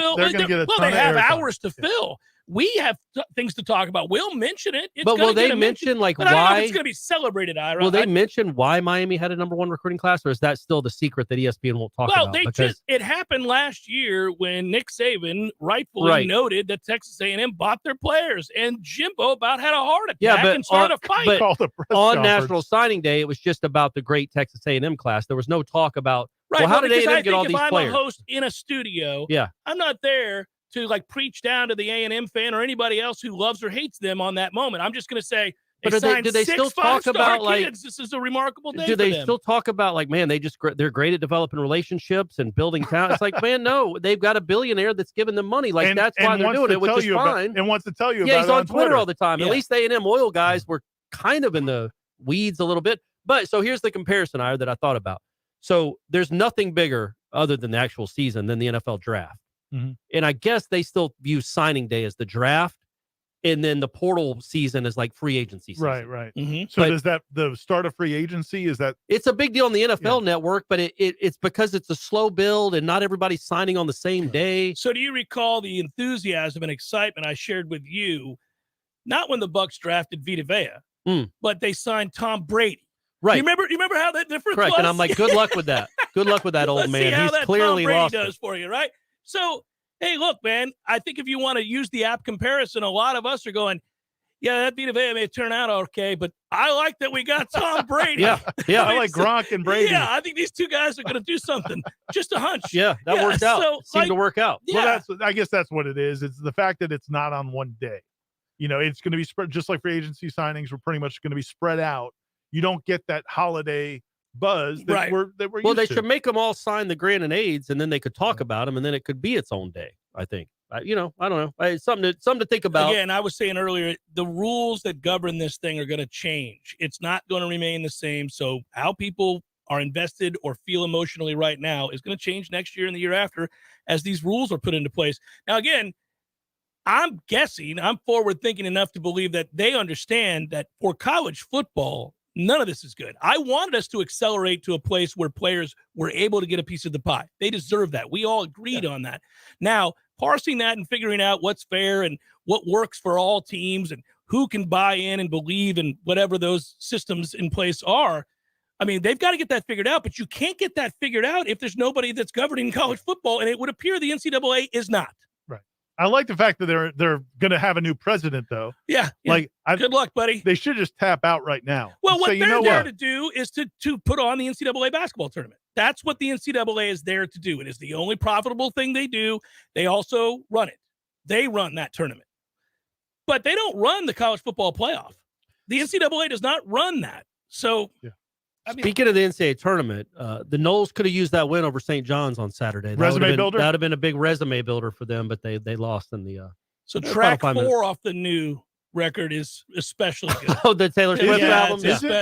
They have hours to fill. We have things to talk about. We'll mention it. But will they mention like why? I don't know if it's going to be celebrated, Ira. Will they mention why Miami had a number 1 recruiting class, or is that still the secret that ESPN won't talk about? Well, it happened last year when Nick Saban rightfully noted that Texas A&M bought their players, and Jimbo about had a heart attack and started a fight. But on National Signing Day, it was just about the great Texas A&M class. There was no talk about well, how did A&M get all these players? If I'm a host in a studio, I'm not there to like preach down to the A&M fan or anybody else who loves or hates them on that moment. I'm just going to say, But do they still talk about like kids. This is a remarkable day? Do they for them. still talk about like, man, they're great at developing relationships and building talent? It's like, man, no, they've got a billionaire that's giving them money. Like that's why they're doing it, which is fine. And wants to tell you. Yeah, about he's it on Twitter all the time. Yeah. At least the A&M oil guys were kind of in the weeds a little bit. But so here's the comparison that I thought about. So there's nothing bigger other than the actual season than the NFL draft. Mm-hmm. And I guess they still view signing day as the draft. And then the portal season is like free agency season. Right. Mm-hmm. So does that the start of free agency? Is that it's a big deal on the NFL network, but it's because it's a slow build and not everybody's signing on the same day. So do you recall the enthusiasm and excitement I shared with you? Not when the Bucs drafted Vita Vea, but they signed Tom Brady. Right. You remember how that difference Correct. was? And I'm like, good luck with that. Good luck with that old Let's man. see how He's that clearly Tom Brady lost does it. for you, right? So, hey, look, man, I think if you want to use the app comparison, a lot of us are going, yeah, that Vita Vea may turn out okay, but I like that we got Tom Brady. Yeah. I like Gronk and Brady. Yeah, I think these two guys are going to do something. Just a hunch. Yeah, that worked out. So, Seemed to work out. Yeah. Well, I guess that's what it is. It's the fact that it's not on one day. You know, it's going to be spread just like free agency signings. We're pretty much going to be spread out. You don't get that holiday buzz that we're well, used they to. should make them all sign the grant and aids, and then they could talk about them, and then it could be its own day. I think. I don't know. It's something to think about. Again, I was saying earlier, the rules that govern this thing are going to change. It's not going to remain the same. So how people are invested or feel emotionally right now is going to change next year and the year after as these rules are put into place. Now, again, I'm guessing, I'm forward thinking enough to believe that they understand that for college football, none of this is good. I wanted us to accelerate to a place where players were able to get a piece of the pie. They deserve that. We all agreed on that. Now, parsing that and figuring out what's fair and what works for all teams and who can buy in and believe in whatever those systems in place are. I mean, they've got to get that figured out, but you can't get that figured out if there's nobody that's governing college football, and it would appear the NCAA is not. Right. I like the fact that they're going to have a new president, though. Yeah. Like, good luck, buddy. They should just tap out right now. Well, what say, they're there to do is to put on the NCAA basketball tournament. That's what the NCAA is there to do. It is the only profitable thing they do. They also run it. They run that tournament. But they don't run the college football playoff. The NCAA does not run that. So, Speaking of the NCAA tournament, the Noles could have used that win over St. John's on Saturday. Resume builder? That would have been a big resume builder for them, but they lost in the So final track 5 4 minutes. off the new record is especially good. Oh, the Taylor Swift album?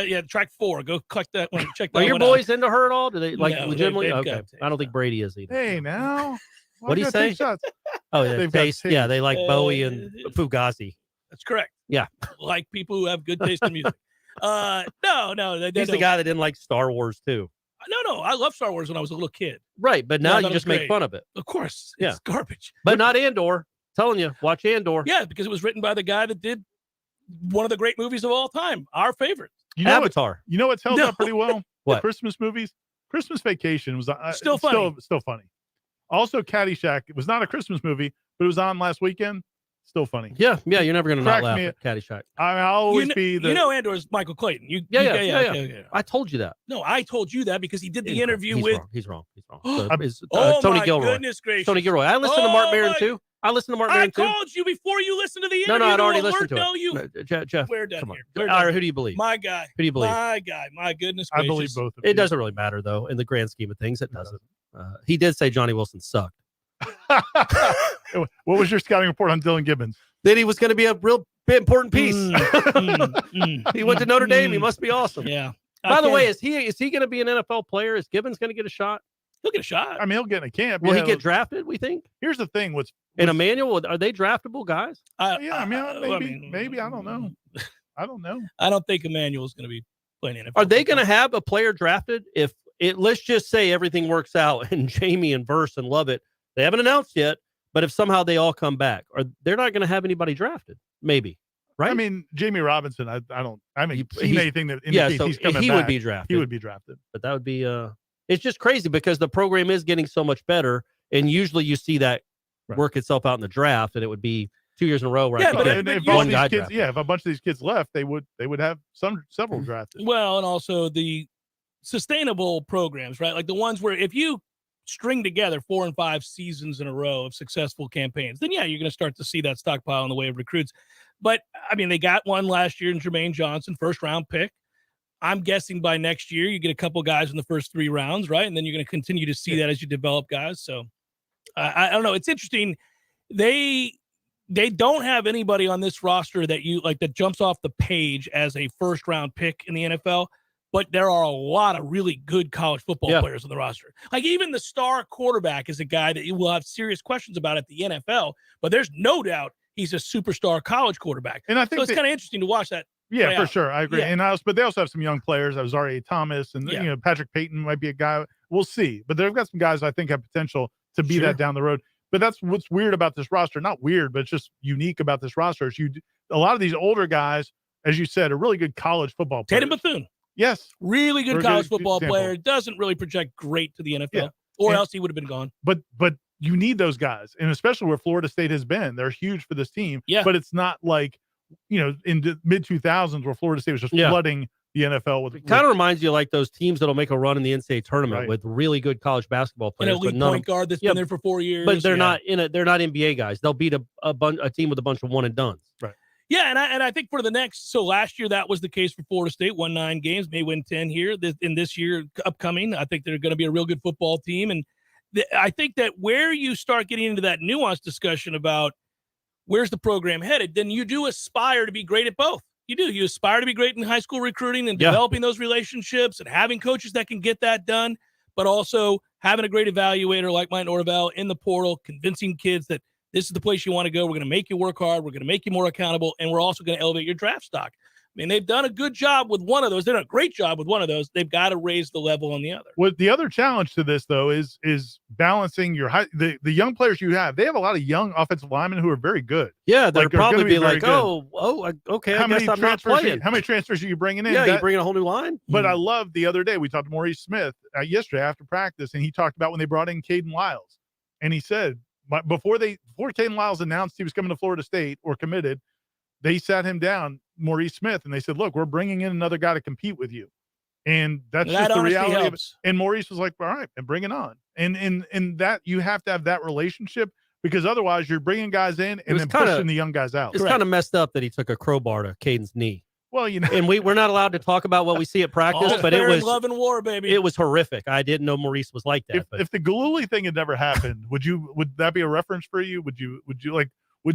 Yeah, track 4. Go click that one. Check that Are your one boys out. into her at all? Do they like No, legitimately? they've Okay. got I don't think Brady is either. Hey, now. What do you gotta say? take shots? Oh, yeah. They've got Taste. taste. Yeah, they like Bowie and Fugazi. That's correct. Yeah. Like people who have good taste in music. No. They He's the don't. guy that didn't like Star Wars too. No. I loved Star Wars when I was a little kid. Right, but now Yeah, you that was just make great. fun of it. Of course. Yeah. It's garbage. But not Andor. Telling you, watch Andor. Yeah, because it was written by the guy that did one of the great movies of all time, our favorite. You know Avatar. You know what's held up pretty well? What? Christmas movies? Christmas Vacation was Still funny. Still funny. Also, Caddyshack. It was not a Christmas movie, but it was on last weekend. Still funny. Yeah, you're never gonna not Crack laugh me- at Caddyshack. I'll always be the. You know Andor's Michael Clayton. Yeah. Okay. I told you that. No, I told you that because he did the He's interview wrong. with. He's wrong. So it's, Oh, Tony my Gilroy. goodness gracious. Tony Gilroy. I listened to Mark Oh, Maron my- too. I listened to Mark I Maron too. called you before you listened to the No, interview. I'd already to listened to know it. you. No, Jeff, We're done come on. here. We're All right, done. who do you believe? My guy. Who do you believe? My guy. My goodness I gracious. believe both of It doesn't really matter though, in the grand scheme of things. It doesn't. He did say Johnny Wilson sucked. What was your scouting report on Dylan Gibbons? That he was going to be a real important piece. He went to Notre Dame. He must be awesome. Yeah. By the way, is he going to be an NFL player? Is Gibbons going to get a shot? He'll get a shot. I mean, he'll get in a camp. Will yeah. he get drafted? We think. Here's the thing. And Emmanuel, are they draftable guys? Yeah, I mean, maybe I don't know. I don't know. I don't think Emmanuel's going to be playing NFL. Are they going to have a player drafted if it? Let's just say everything works out and Jamie and Verse and Lovett. They haven't announced yet, but if somehow they all come back, they're not going to have anybody drafted. Maybe. Right? I mean, Jamie Robinson, I haven't seen he's- anything that indicates so he's coming he back. would be drafted. He would be drafted. But that would be it's just crazy because the program is getting so much better, and usually you see that work itself out in the draft, and it would be 2 years in a row where I think if one these guy kids, drafted. if a bunch of these kids left, they would have several drafted. Well, and also the sustainable programs, right? Like the ones where if you string together 4 and 5 seasons in a row of successful campaigns, then yeah, you're going to start to see that stockpile in the way of recruits. But, I mean, they got one last year in Jermaine Johnson, first-round pick. I'm guessing by next year you get a couple guys in the first 3 rounds, right? And then you're going to continue to see that as you develop guys. So, I don't know. It's interesting. They don't have anybody on this roster that jumps off the page as a first-round pick in the NFL. But there are a lot of really good college football players on the roster. Like even the star quarterback is a guy that you will have serious questions about at the NFL, but there's no doubt he's a superstar college quarterback. And I think it's kind of interesting to watch that. Yeah, for sure. I agree. Yeah. And but they also have some young players. I was R.A. Thomas and Patrick Payton might be a guy. We'll see. But they've got some guys I think have potential to be that down the road. But that's what's weird about this roster. Not weird, but it's just unique about this roster. Is a lot of these older guys, as you said, are really good college football players. Tatum Bethune. Yes. Really good college football player. Doesn't really project great to the NFL, or else he would have been gone. But you need those guys, and especially where Florida State has been. They're huge for this team. Yeah. But it's not like, in the mid-2000s where Florida State was just flooding the NFL with. It kind of reminds you of like those teams that'll make a run in the NCAA tournament with really good college basketball players. An elite point guard that's been there for 4 years. But they're not NBA guys. They'll beat a team with a bunch of one and dones. Right. Yeah, and I think for the next, so last year that was the case for Florida State, won 9 games, may win 10 here. In this year upcoming, I think they're going to be a real good football team. And I think that where you start getting into that nuanced discussion about where's the program headed, then you do aspire to be great at both. You do. You aspire to be great in high school recruiting and developing those relationships and having coaches that can get that done, but also having a great evaluator like Mike Norvell in the portal, convincing kids that this is the place you want to go. We're going to make you work hard. We're going to make you more accountable, and we're also going to elevate your draft stock. I mean, they've done a good job with one of those. They've done a great job with one of those. They've got to raise the level on the other. Well, the other challenge to this, though, is balancing the young players you have. They have a lot of young offensive linemen who are very good. Yeah, they'll probably be like, okay, I guess I'm not playing. How many transfers are you bringing in? Yeah, you bring in a whole new line. But I love the other day, we talked to Maurice Smith yesterday after practice, and he talked about when they brought in Caden Lyles. And he said, before Caden Lyles announced he was coming to Florida State or committed, they sat him down, Maurice Smith, and they said, look, we're bringing in another guy to compete with you. And that's just the reality of it. And Maurice was like, all right, and bring it on. And that you have to have that relationship, because otherwise you're bringing guys in and then pushing the young guys out. It's kind of messed up that he took a crowbar to Caden's knee. Well, and we're not alled to talk about what we see at practice, but it was love and war, baby. It was horrific. I didn't know Maurice was like that. If the Galuli thing had never happened, would that be a reference for you? Would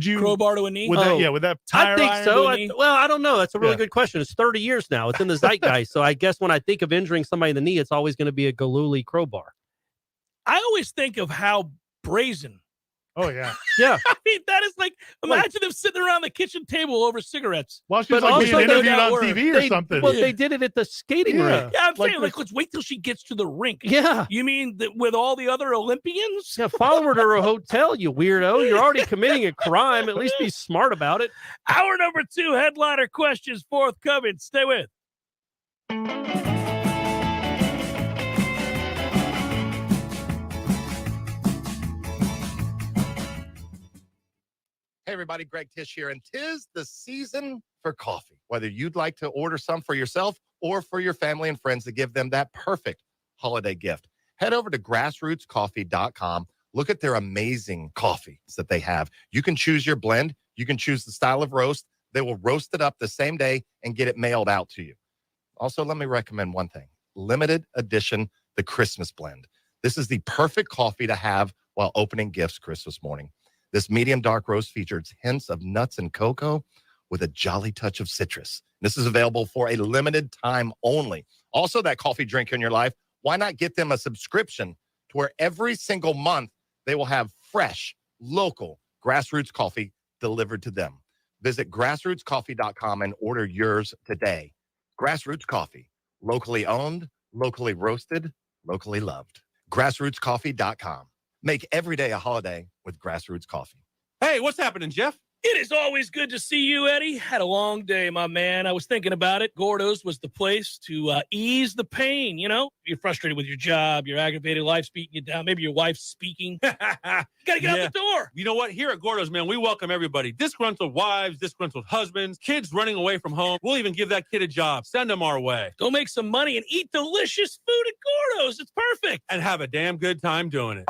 you crowbar to a knee? Would that I think so. I don't know. That's a really good question. It's 30 years now. It's in the zeitgeist. So I guess when I think of injuring somebody in the knee, it's always going to be a Galuli crowbar. I always think of how brazen. Oh, yeah. Yeah. I mean, that is like, imagine them sitting around the kitchen table over cigarettes. Well, she's like being interviewed on TV or something. Well, they did it at the skating rink. Yeah, I'm saying, let's wait till she gets to the rink. Yeah. You mean that with all the other Olympians? Yeah, follow her to her hotel, you weirdo. You're already committing a crime. At least be smart about it. Hour number 2, headliner questions forthcoming. Stay with. Hey, everybody, Greg Tish here, and 'tis the season for coffee. Whether you'd like to order some for yourself or for your family and friends to give them that perfect holiday gift, head over to grassrootscoffee.com. Look at their amazing coffees that they have. You can choose your blend. You can choose the style of roast. They will roast it up the same day and get it mailed out to you. Also, let me recommend one thing. Limited edition, the Christmas blend. This is the perfect coffee to have while opening gifts Christmas morning. This medium dark roast features hints of nuts and cocoa with a jolly touch of citrus. This is available for a limited time only. Also, that coffee drink in your life, why not get them a subscription to where every single month they will have fresh, local grassroots coffee delivered to them. Visit grassrootscoffee.com and order yours today. Grassroots Coffee, locally owned, locally roasted, locally loved. Grassrootscoffee.com. Make every day a holiday with Grassroots Coffee. Hey, what's happening, Jeff? It is always good to see you, Eddie. Had a long day, my man. I was thinking about it. Gordo's was the place to ease the pain, you know? You're frustrated with your job, your aggravated life beating you down. Maybe your wife's speaking. You got to get out the door. You know what? Here at Gordo's, man, we welcome everybody. Disgruntled wives, disgruntled husbands, kids running away from home. We'll even give that kid a job. Send them our way. Go make some money and eat delicious food at Gordo's. It's perfect. And have a damn good time doing it.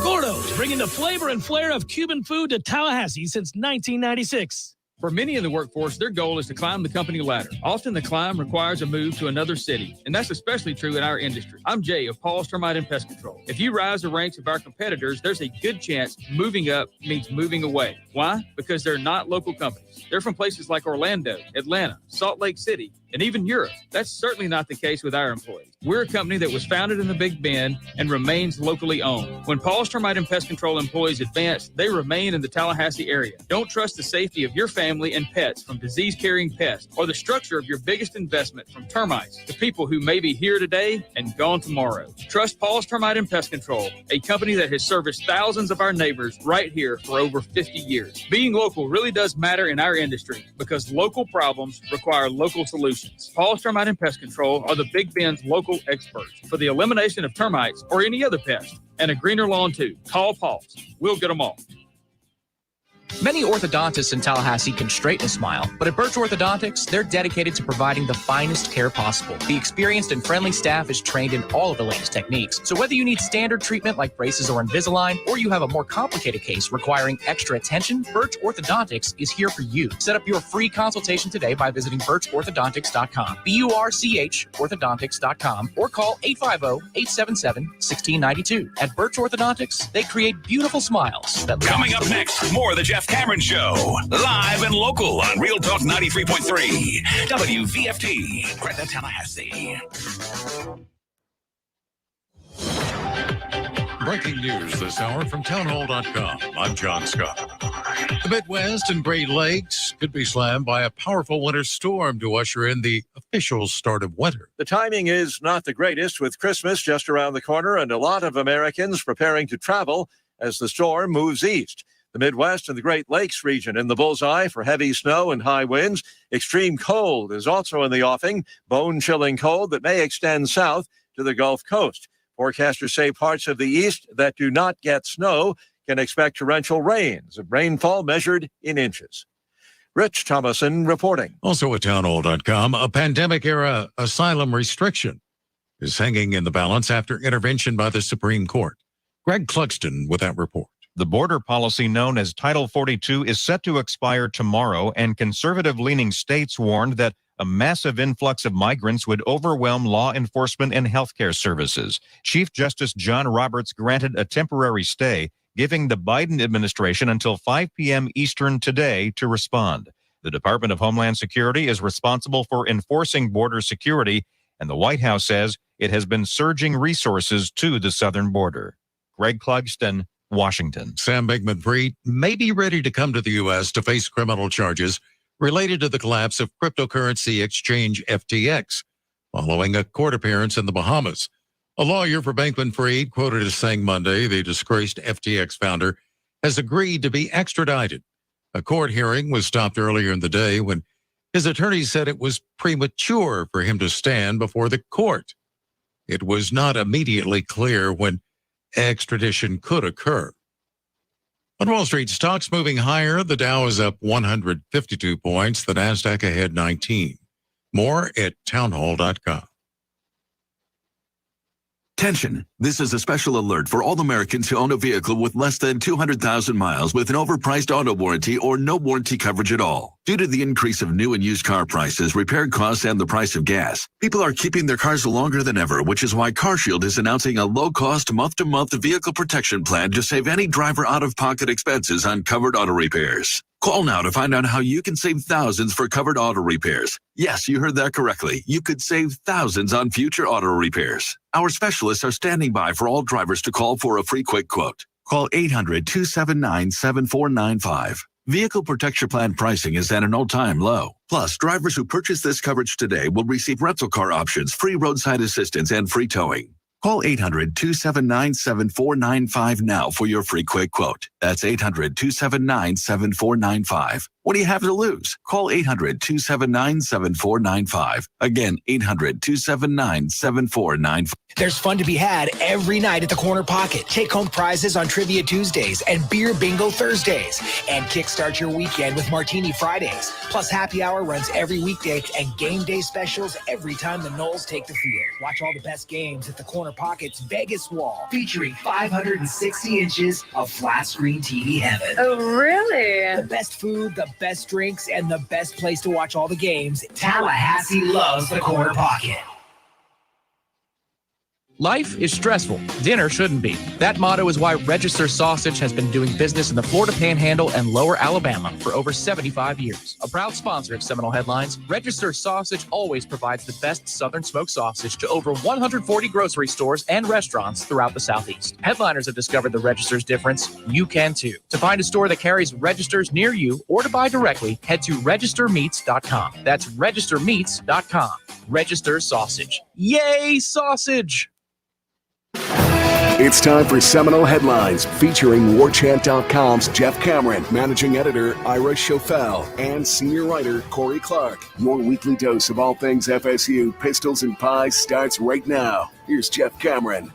Gordo's, bringing the flavor and flair of Cuban food to Tallahassee since 1996. For many in the workforce, their goal is to climb the company ladder. Often the climb requires a move to another city, and that's especially true in our industry. I'm Jay of Paul's Termite and Pest Control. If you rise the ranks of our competitors, there's a good chance moving up means moving away. Why? Because they're not local companies. They're from places like Orlando, Atlanta, Salt Lake City, and even Europe. That's certainly not the case with our employees. We're a company that was founded in the Big Bend and remains locally owned. When Paul's Termite and Pest Control employees advance, they remain in the Tallahassee area. Don't trust the safety of your family and pets from disease-carrying pests or the structure of your biggest investment from termites to people who may be here today and gone tomorrow. Trust Paul's Termite and Pest Control, a company that has serviced thousands of our neighbors right here for over 50 years. Being local really does matter in our industry because local problems require local solutions. Paul's Termite and Pest Control are the Big Bend's local experts for the elimination of termites or any other pest, and a greener lawn too. Call Paul's. We'll get them all. Many orthodontists in Tallahassee can straighten a smile, but at Birch Orthodontics, they're dedicated to providing the finest care possible. The experienced and friendly staff is trained in all of the latest techniques. So whether you need standard treatment like braces or Invisalign, or you have a more complicated case requiring extra attention, Birch Orthodontics is here for you. Set up your free consultation today by visiting birchorthodontics.com, BURCH orthodontics.com, or call 850-877-1692. At Birch Orthodontics, they create beautiful smiles that Coming up next, more of the Jeff Cameron Show, live and local on Real Talk 93.3 WVFT, Greta, Tallahassee. Breaking news this hour from townhall.com. I'm John Scott. The Midwest and Great Lakes could be slammed by a powerful winter storm to usher in the official start of winter. The timing is not the greatest, with Christmas just around the corner and a lot of Americans preparing to travel as the storm moves east. The Midwest and the Great Lakes region in the bullseye for heavy snow and high winds. Extreme cold is also in the offing, bone-chilling cold that may extend south to the Gulf Coast. Forecasters say parts of the east that do not get snow can expect torrential rains, rainfall measured in inches. Rich Thomason reporting. Also at townhall.com, a pandemic-era asylum restriction is hanging in the balance after intervention by the Supreme Court. Greg Cluxton with that report. The border policy known as Title 42 is set to expire tomorrow, and conservative-leaning states warned that a massive influx of migrants would overwhelm law enforcement and healthcare services. Chief Justice John Roberts granted a temporary stay, giving the Biden administration until 5 p.m. Eastern today to respond. The Department of Homeland Security is responsible for enforcing border security, and the White House says it has been surging resources to the southern border. Greg Clugston, Washington. Sam Bankman-Fried may be ready to come to the U.S. to face criminal charges related to the collapse of cryptocurrency exchange FTX, following a court appearance in the Bahamas. A lawyer for Bankman-Fried, quoted as saying Monday, the disgraced FTX founder has agreed to be extradited. A court hearing was stopped earlier in the day when his attorney said it was premature for him to stand before the court. It was not immediately clear when extradition could occur. On Wall Street, stocks moving higher. The Dow is up 152 points. The Nasdaq ahead 19. More at townhall.com. Attention! This is a special alert for all Americans who own a vehicle with less than 200,000 miles with an overpriced auto warranty or no warranty coverage at all. Due to the increase of new and used car prices, repair costs, and the price of gas, people are keeping their cars longer than ever, which is why CarShield is announcing a low-cost month-to-month vehicle protection plan to save any driver out-of-pocket expenses on covered auto repairs. Call now to find out how you can save thousands for covered auto repairs. Yes, you heard that correctly. You could save thousands on future auto repairs. Our specialists are standing by for all drivers to call for a free quick quote. Call 800-279-7495. Vehicle Protection Plan pricing is at an all-time low. Plus, drivers who purchase this coverage today will receive rental car options, free roadside assistance, and free towing. Call 800-279-7495 now for your free quick quote. That's 800-279-7495. What do you have to lose? Call 800-279-7495. Again, 800-279-7495. There's fun to be had every night at the Corner Pocket. Take home prizes on Trivia Tuesdays and Beer Bingo Thursdays. And kickstart your weekend with Martini Fridays. Plus, happy hour runs every weekday and game day specials every time the Noles take the field. Watch all the best games at the Corner Pocket's Vegas Wall, featuring 560 inches of flat screen green tea heaven. Oh, really? The best food, the best drinks, and the best place to watch all the games. Tallahassee loves the Corner Pocket. Life is stressful. Dinner shouldn't be. That motto is why Register Sausage has been doing business in the Florida Panhandle and Lower Alabama for over 75 years. A proud sponsor of Seminole Headlines, Register Sausage always provides the best Southern smoked sausage to over 140 grocery stores and restaurants throughout the Southeast. Headliners have discovered the Register's difference. You can too. To find a store that carries Registers near you or to buy directly, head to registermeats.com. That's registermeats.com. Register Sausage. Yay, sausage! It's time for Seminole Headlines, featuring Warchant.com's Jeff Cameron, managing editor Ira Schofel, and senior writer Corey Clark. Your weekly dose of all things FSU, pistols, and pies starts right now. Here's Jeff Cameron.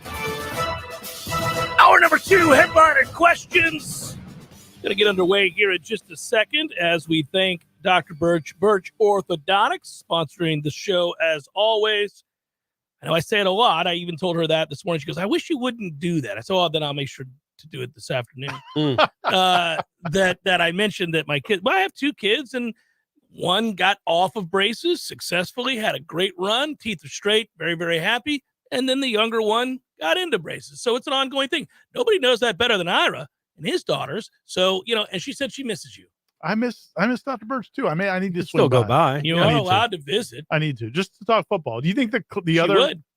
Hour number 2, headliner questions. Going to get underway here in just a second as we thank Dr. Birch Orthodontics, sponsoring the show as always. I know I say it a lot. I even told her that this morning. She goes, I wish you wouldn't do that. I said, oh, then I'll make sure to do it this afternoon. That I mentioned that my kids, well, I have 2 kids, and one got off of braces successfully, had a great run, teeth are straight, very, very happy. And then the younger one got into braces. So it's an ongoing thing. Nobody knows that better than Ira and his daughters. So, and she said she misses you. I miss Dr. Birch too. I need to still go by. You are allowed to visit. I need to just to talk football. Do you think the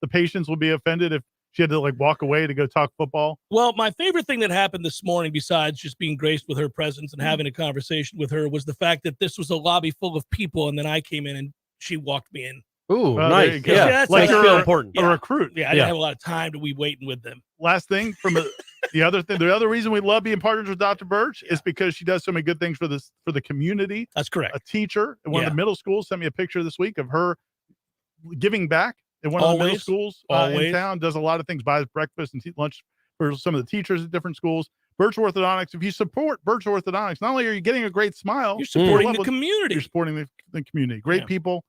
patients would be offended if she had to walk away to go talk football? Well, my favorite thing that happened this morning, besides just being graced with her presence and having a conversation with her, was the fact that this was a lobby full of people, and then I came in and she walked me in. Ooh, nice. Yeah, that's like feel important. A recruit. Yeah, I didn't have a lot of time to be waiting with them. Last thing from the other reason we love being partners with Dr. Birch is because she does so many good things for the community. That's correct. A teacher at one of the middle schools sent me a picture this week of her giving back at one of the middle schools in town. Does a lot of things, buys breakfast and lunch for some of the teachers at different schools. Birch Orthodontics. If you support Birch Orthodontics, not only are you getting a great smile, you're supporting the community. You're supporting the community. Great people.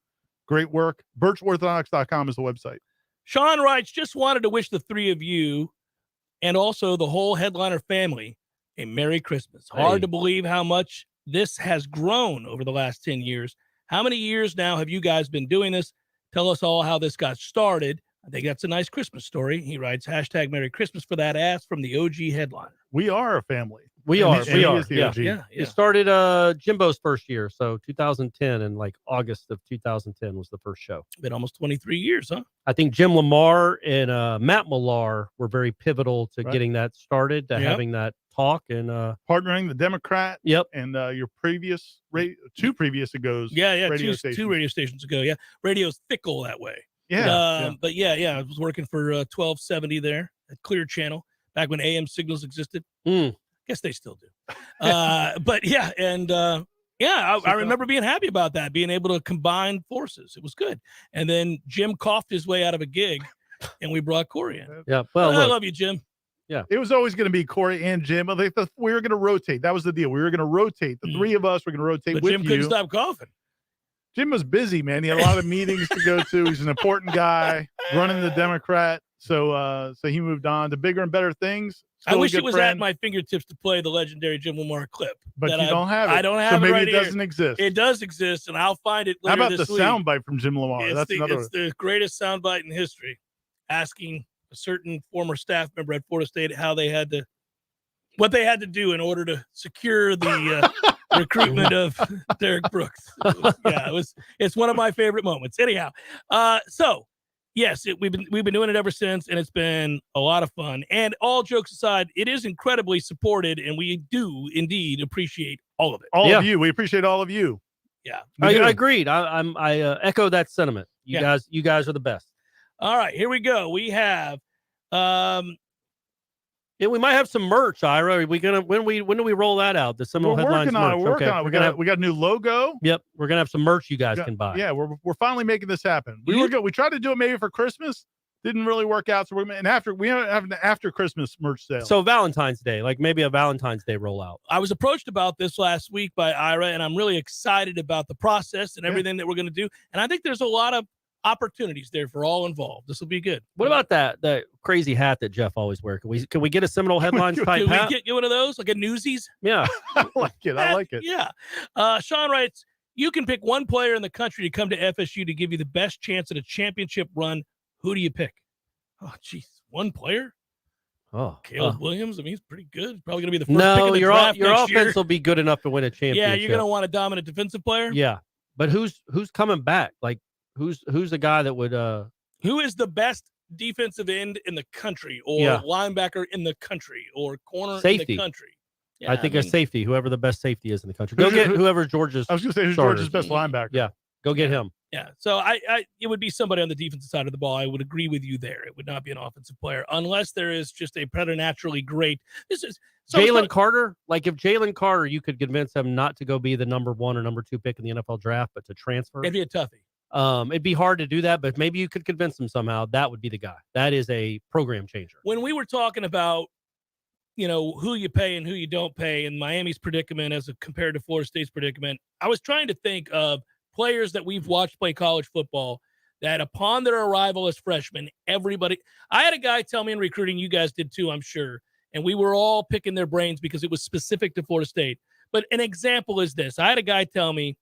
Great work. BirchOrthodontics.com is the website. Sean writes, just wanted to wish the 3 of you and also the whole Headliner family a Merry Christmas. Hard to believe how much this has grown over the last 10 years. How many years now have you guys been doing this? Tell us all how this got started. I think that's a nice Christmas story. He writes, hashtag Merry Christmas for that ass from the OG Headliner. We are a family. We are. Yeah. It started Jimbo's first year, so 2010, and August of 2010 was the first show. Been almost 23 years, huh? I think Jim Lamar and Matt Millar were very pivotal to getting that started, to having that talk and partnering the Democrat. Yep. And your previous 2 previous ago. Two radio stations ago. Yeah, radio's fickle that way. But I was working for 1270 there at Clear Channel back when AM signals existed. Guess they still do. I remember being happy about that, being able to combine forces. It was good. And then Jim coughed his way out of a gig, and we brought Corey in. Yeah, well, I love you, Jim. Yeah, it was always going to be Corey and Jim. We were going to rotate. That was the deal. We were going to rotate. The 3 of us were going to rotate. But with Jim you. couldn't stop coughing. Jim was busy, man. He had a lot of meetings to go to. He's an important guy running the Democrat. So he moved on to bigger and better things. I wish it was at my fingertips to play the legendary Jim Lamar clip. But you don't have it. I don't have it right here. Doesn't exist. It does exist, and I'll find it later. How about this the week. soundbite from Jim Lamar? It's the greatest soundbite in history, asking a certain former staff member at Florida State what they had to do in order to secure the recruitment of Derek Brooks. It's one of my favorite moments. Anyhow, yes, we've been doing it ever since, and it's been a lot of fun. And all jokes aside, it is incredibly supported, and we do indeed appreciate all of it. All of you, we appreciate all of you. Yeah, I agreed. I echo that sentiment. You guys are the best. All right, here we go. We have, we might have some merch. Ira, are we gonna when do we roll that out? The Seminole Headlines merch. We're working on it. We got a new logo. Yep, we're gonna have some merch you guys can buy. Yeah, we're finally making this happen. We tried to do it maybe for Christmas, didn't really work out. So we have an after Christmas merch sale. So Valentine's Day, maybe a Valentine's Day rollout. I was approached about this last week by Ira, and I'm really excited about the process and everything that we're going to do. And I think there's a lot of opportunities there for all involved. This will be good. What about that crazy hat that Jeff always wears? Can we get a Seminole Headlines type hat? Can we get one of those, like a Newsies? Yeah. I like it. Yeah. Sean writes, you can pick one player in the country to come to FSU to give you the best chance at a championship run. Who do you pick? Oh, geez. One player? Oh, Caleb Williams. I mean, he's pretty good. He's probably going to be the first pick in the draft your next offense year. will be good enough to win a championship. Yeah, you're going to want a dominant defensive player? Yeah. But who's coming back? Like, who's the guy that would who is the best defensive end in the country, or linebacker in the country, or corner in the country? Yeah, I think a safety, whoever the best safety is in the country. Go get whoever Georgia's. I was going to say who's Georgia's best linebacker. Yeah, go get him. Yeah, so it would be somebody on the defensive side of the ball. I would agree with you there. It would not be an offensive player unless there is just a preternaturally great. This is Jalen Carter. Like if Jalen Carter, you could convince him not to go be the number 1 or number 2 pick in the NFL draft, but to transfer. It'd be a toughie. It'd be hard to do that, but maybe you could convince him somehow. That would be the guy. That is a program changer. When we were talking about, who you pay and who you don't pay, and Miami's predicament as compared to Florida State's predicament, I was trying to think of players that we've watched play college football that upon their arrival as freshmen, I had a guy tell me in recruiting, you guys did too, I'm sure, and we were all picking their brains because it was specific to Florida State. But an example is this. I had a guy tell me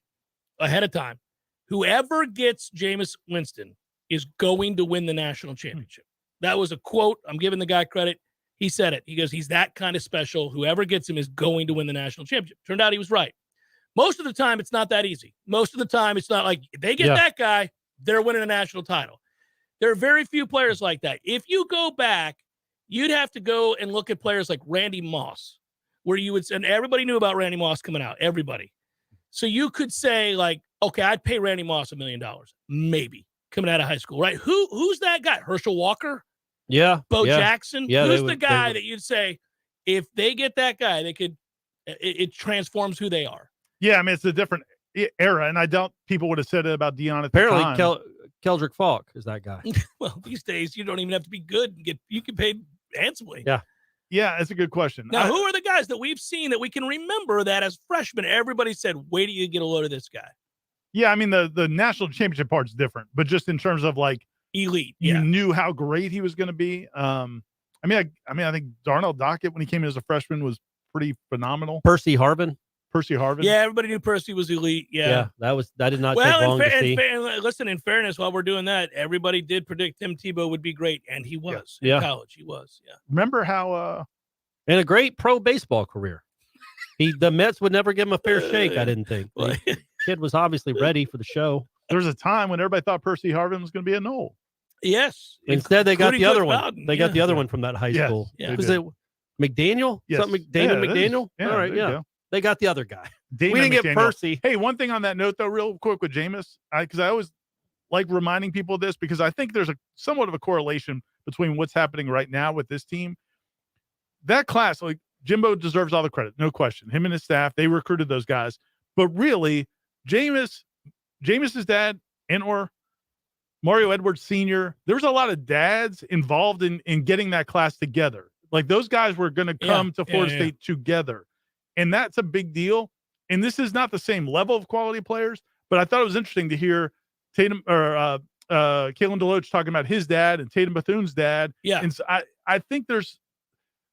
ahead of time, whoever gets Jameis Winston is going to win the national championship. That was a quote. I'm giving the guy credit. He said it. He goes, he's that kind of special. Whoever gets him is going to win the national championship. Turned out he was right. Most of the time, it's not that easy. Most of the time, it's not like they get that guy, they're winning a national title. There are very few players like that. If you go back, you'd have to go and look at players like Randy Moss, where you would, and everybody knew about Randy Moss coming out, everybody. So you could say like, okay, I'd pay Randy Moss $1 million, maybe coming out of high school, right? Who's that guy? Herschel Walker? Yeah. Bo Jackson? Yeah, who's the guy that you'd say, if they get that guy, they could, it transforms who they are. Yeah, I mean, it's a different era, and I doubt people would have said it about Deion at Apparently, the time. Keldrick Falk is that guy. Well, these days, you don't even have to be good. You can pay handsomely. Yeah. Yeah, that's a good question. Now, who are the guys that we've seen that we can remember that as freshmen, everybody said, wait till you get a load of this guy? Yeah, I mean, the national championship part's different, but just in terms of like elite, you knew how great he was going to be. I think Darnell Dockett, when he came in as a freshman, was pretty phenomenal. Percy Harvin. Yeah, everybody knew Percy was elite. Yeah, that did not take long to see. Listen, in fairness, while we're doing that, everybody did predict Tim Tebow would be great, and he was in college. He was. Yeah. Remember how? And a great pro baseball career. The Mets would never give him a fair shake. I didn't think. The kid was obviously ready for the show. There was a time when everybody thought Percy Harvin was going to be a Nole. Yes. Instead, they got the other one. Bowden. They got the other one from that high school. Yeah. Was it McDaniel? Yes. Damon McDaniel? Yeah, all right. Yeah. They got the other guy. Damon we didn't McDaniel. get Percy. Hey, one thing on that note, though, real quick with Jameis, because I always like reminding people of this because I think there's a somewhat of a correlation between what's happening right now with this team. That class, like Jimbo deserves all the credit, no question. Him and his staff, they recruited those guys. But really, Jameis's dad and/or Mario Edwards Sr., there was a lot of dads involved in getting that class together. Like those guys were going to come to Florida State together. And that's a big deal. And this is not the same level of quality players, but I thought it was interesting to hear Tatum or Kalen DeLoach talking about his dad and Tatum Bethune's dad. Yeah. And so I think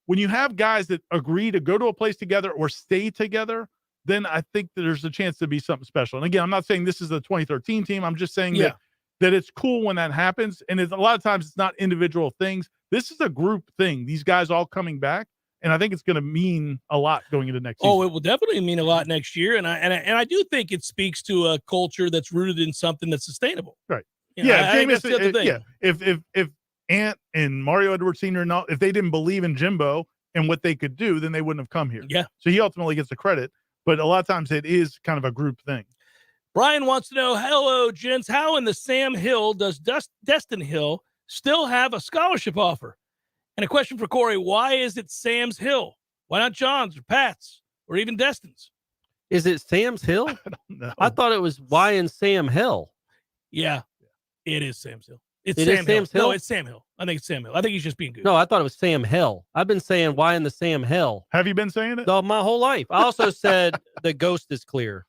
when you have guys that agree to go to a place together or stay together, then I think that there's a chance to be something special. And again, I'm not saying this is the 2013 team. I'm just saying that it's cool when that happens. And a lot of times it's not individual things. This is a group thing. These guys all coming back. And I think it's going to mean a lot going into next season. Oh, it will definitely mean a lot next year. And I do think it speaks to a culture that's rooted in something that's sustainable. Right. Jameis, if Ant and Mario Edwards Sr. if they didn't believe in Jimbo and what they could do, then they wouldn't have come here. Yeah. So he ultimately gets the credit. But a lot of times it is kind of a group thing. Brian wants to know, hello, gents. How in the Sam Hill does Destin Hill still have a scholarship offer? And a question for Corey, why is it Sam's Hill? Why not John's or Pat's or even Destin's? Is it Sam's Hill? I don't know. I thought it was Y and Sam Hill. Yeah, it is Sam's Hill. It is Sam's Hill? No, it's Sam Hill. I think it's Sam Hill. I think he's just being good. No, I thought it was Sam Hill. I've been saying why in the Sam Hill. Have you been saying it? No, my whole life. I also said the ghost is clear.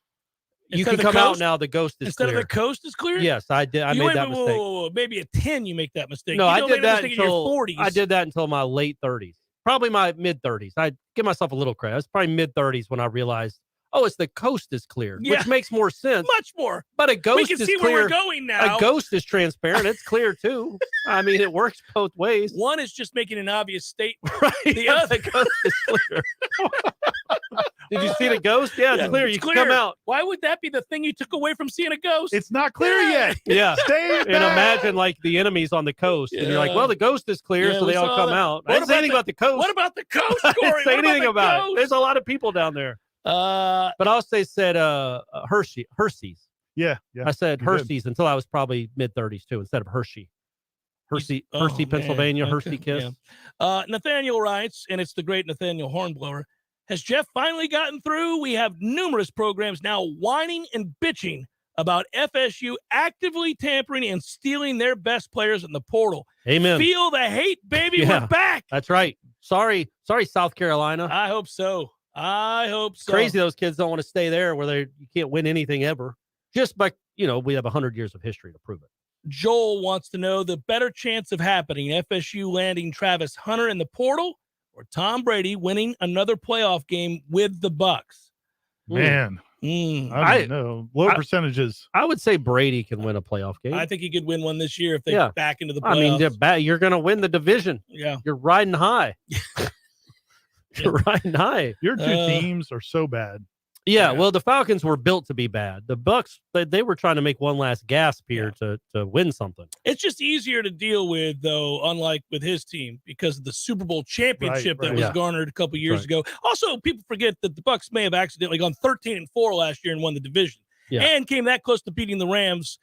You can come out now. The ghost is instead clear. of the coast is clear. Yes, I did. I made that mistake. Whoa. Maybe at 10, you make that mistake. No, you I don't did make that mistake in your until 40s. I did that until my late 30s, probably my mid 30s. I give myself a little credit. It's probably mid 30s when I realized, oh, it's the coast is clear, Yeah. which makes more sense. Much more. But a ghost We can is see clear. where we're going now. A ghost is transparent. It's clear too. I mean, it works both ways. One is just making an obvious statement. Right. The other ghost is clear. Did you see the ghost? Yeah, it's clear. You can come out. Why would that be the thing you took away from seeing a ghost? It's not clear yet. Yeah. Stay And back. imagine like the enemies on the coast. And you're like, well, the ghost is clear, Yeah, so we they all saw come that. out. What I didn't say about anything the- about the coast. What about the coast, I Corey? didn't say What about anything the about it. ghost? There's a lot of people down there. But I also said Hershey's. Yeah. I said you did. Hershey's until I was probably mid 30s too, instead of Hershey. Hershey, Oh, man. Pennsylvania, Okay, Hershey Kiss. yeah. Nathaniel writes, and it's the great Nathaniel Hornblower. Has Jeff finally gotten through? We have numerous programs now whining and bitching about FSU actively tampering and stealing their best players in the portal. Amen. Feel the hate, baby. Yeah. We're back. That's right. Sorry, South Carolina. I hope so. Crazy those kids don't want to stay there where you can't win anything ever. Just by, we have 100 years of history to prove it. Joel wants to know the better chance of happening, FSU landing Travis Hunter in the portal or Tom Brady winning another playoff game with the Bucks. Man, I don't know. Low percentages. I would say Brady can win a playoff game. I think he could win one this year if they Yeah. back into the playoffs. I mean, you're going to win the division. Yeah. You're riding high. You're riding high. Your two teams are so bad. Yeah, well, the Falcons were built to be bad. The Bucks, they were trying to make one last gasp here to win something. It's just easier to deal with, though, unlike with his team, because of the Super Bowl championship Right. that was Yeah. garnered a couple years ago. Also, people forget that the Bucks may have accidentally gone 13-4 last year and won the division, and came that close to beating the Rams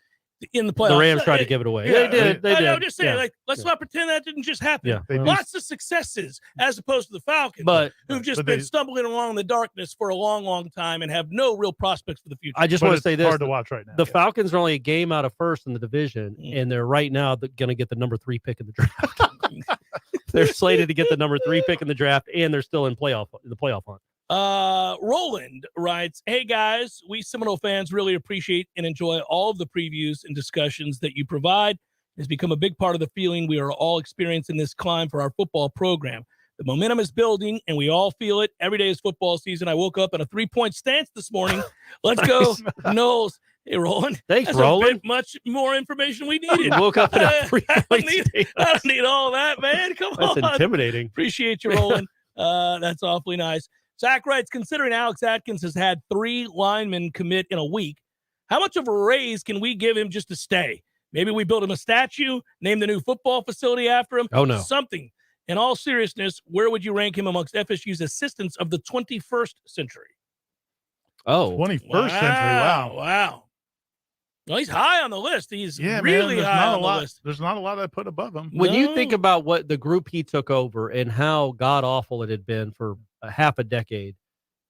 in the playoffs. The Rams tried to give it away. Yeah, They did. I'm just saying, let's not pretend that didn't just happen. Yeah. They Lots of successes as opposed to the Falcons, who've just been stumbling along in the darkness for a long, long time and have no real prospects for the future. I just want to say this. Hard to watch right now. The Falcons are only a game out of first in the division, and they're right now going to get the number 3 pick in the draft. They're slated to get the number 3 pick in the draft, and they're still in the playoff hunt. Roland writes, hey guys, we Seminole fans really appreciate and enjoy all of the previews and discussions that you provide. It has become a big part of the feeling we are all experiencing this climb for our football program. The momentum is building and we all feel it. Every day is football season. I woke up in a 3-point stance this morning. Let's go, Noles. Hey, Roland. Thanks, That's Roland. a bit much more information we needed. You woke up in a I 3-point stance. don't need all that, man. Come on. That's intimidating. Appreciate you, Roland. That's awfully nice. Zach writes, considering Alex Atkins has had 3 linemen commit in a week, how much of a raise can we give him just to stay? Maybe we build him a statue, name the new football facility after him. Oh, no. Something. In all seriousness, where would you rank him amongst FSU's assistants of the 21st century? Oh. 21st century. Wow. Wow. Well, he's high on the list. He's Yeah, really man, high on the list. There's not a lot I put above him. When you think about what the group he took over and how god awful it had been for half a decade,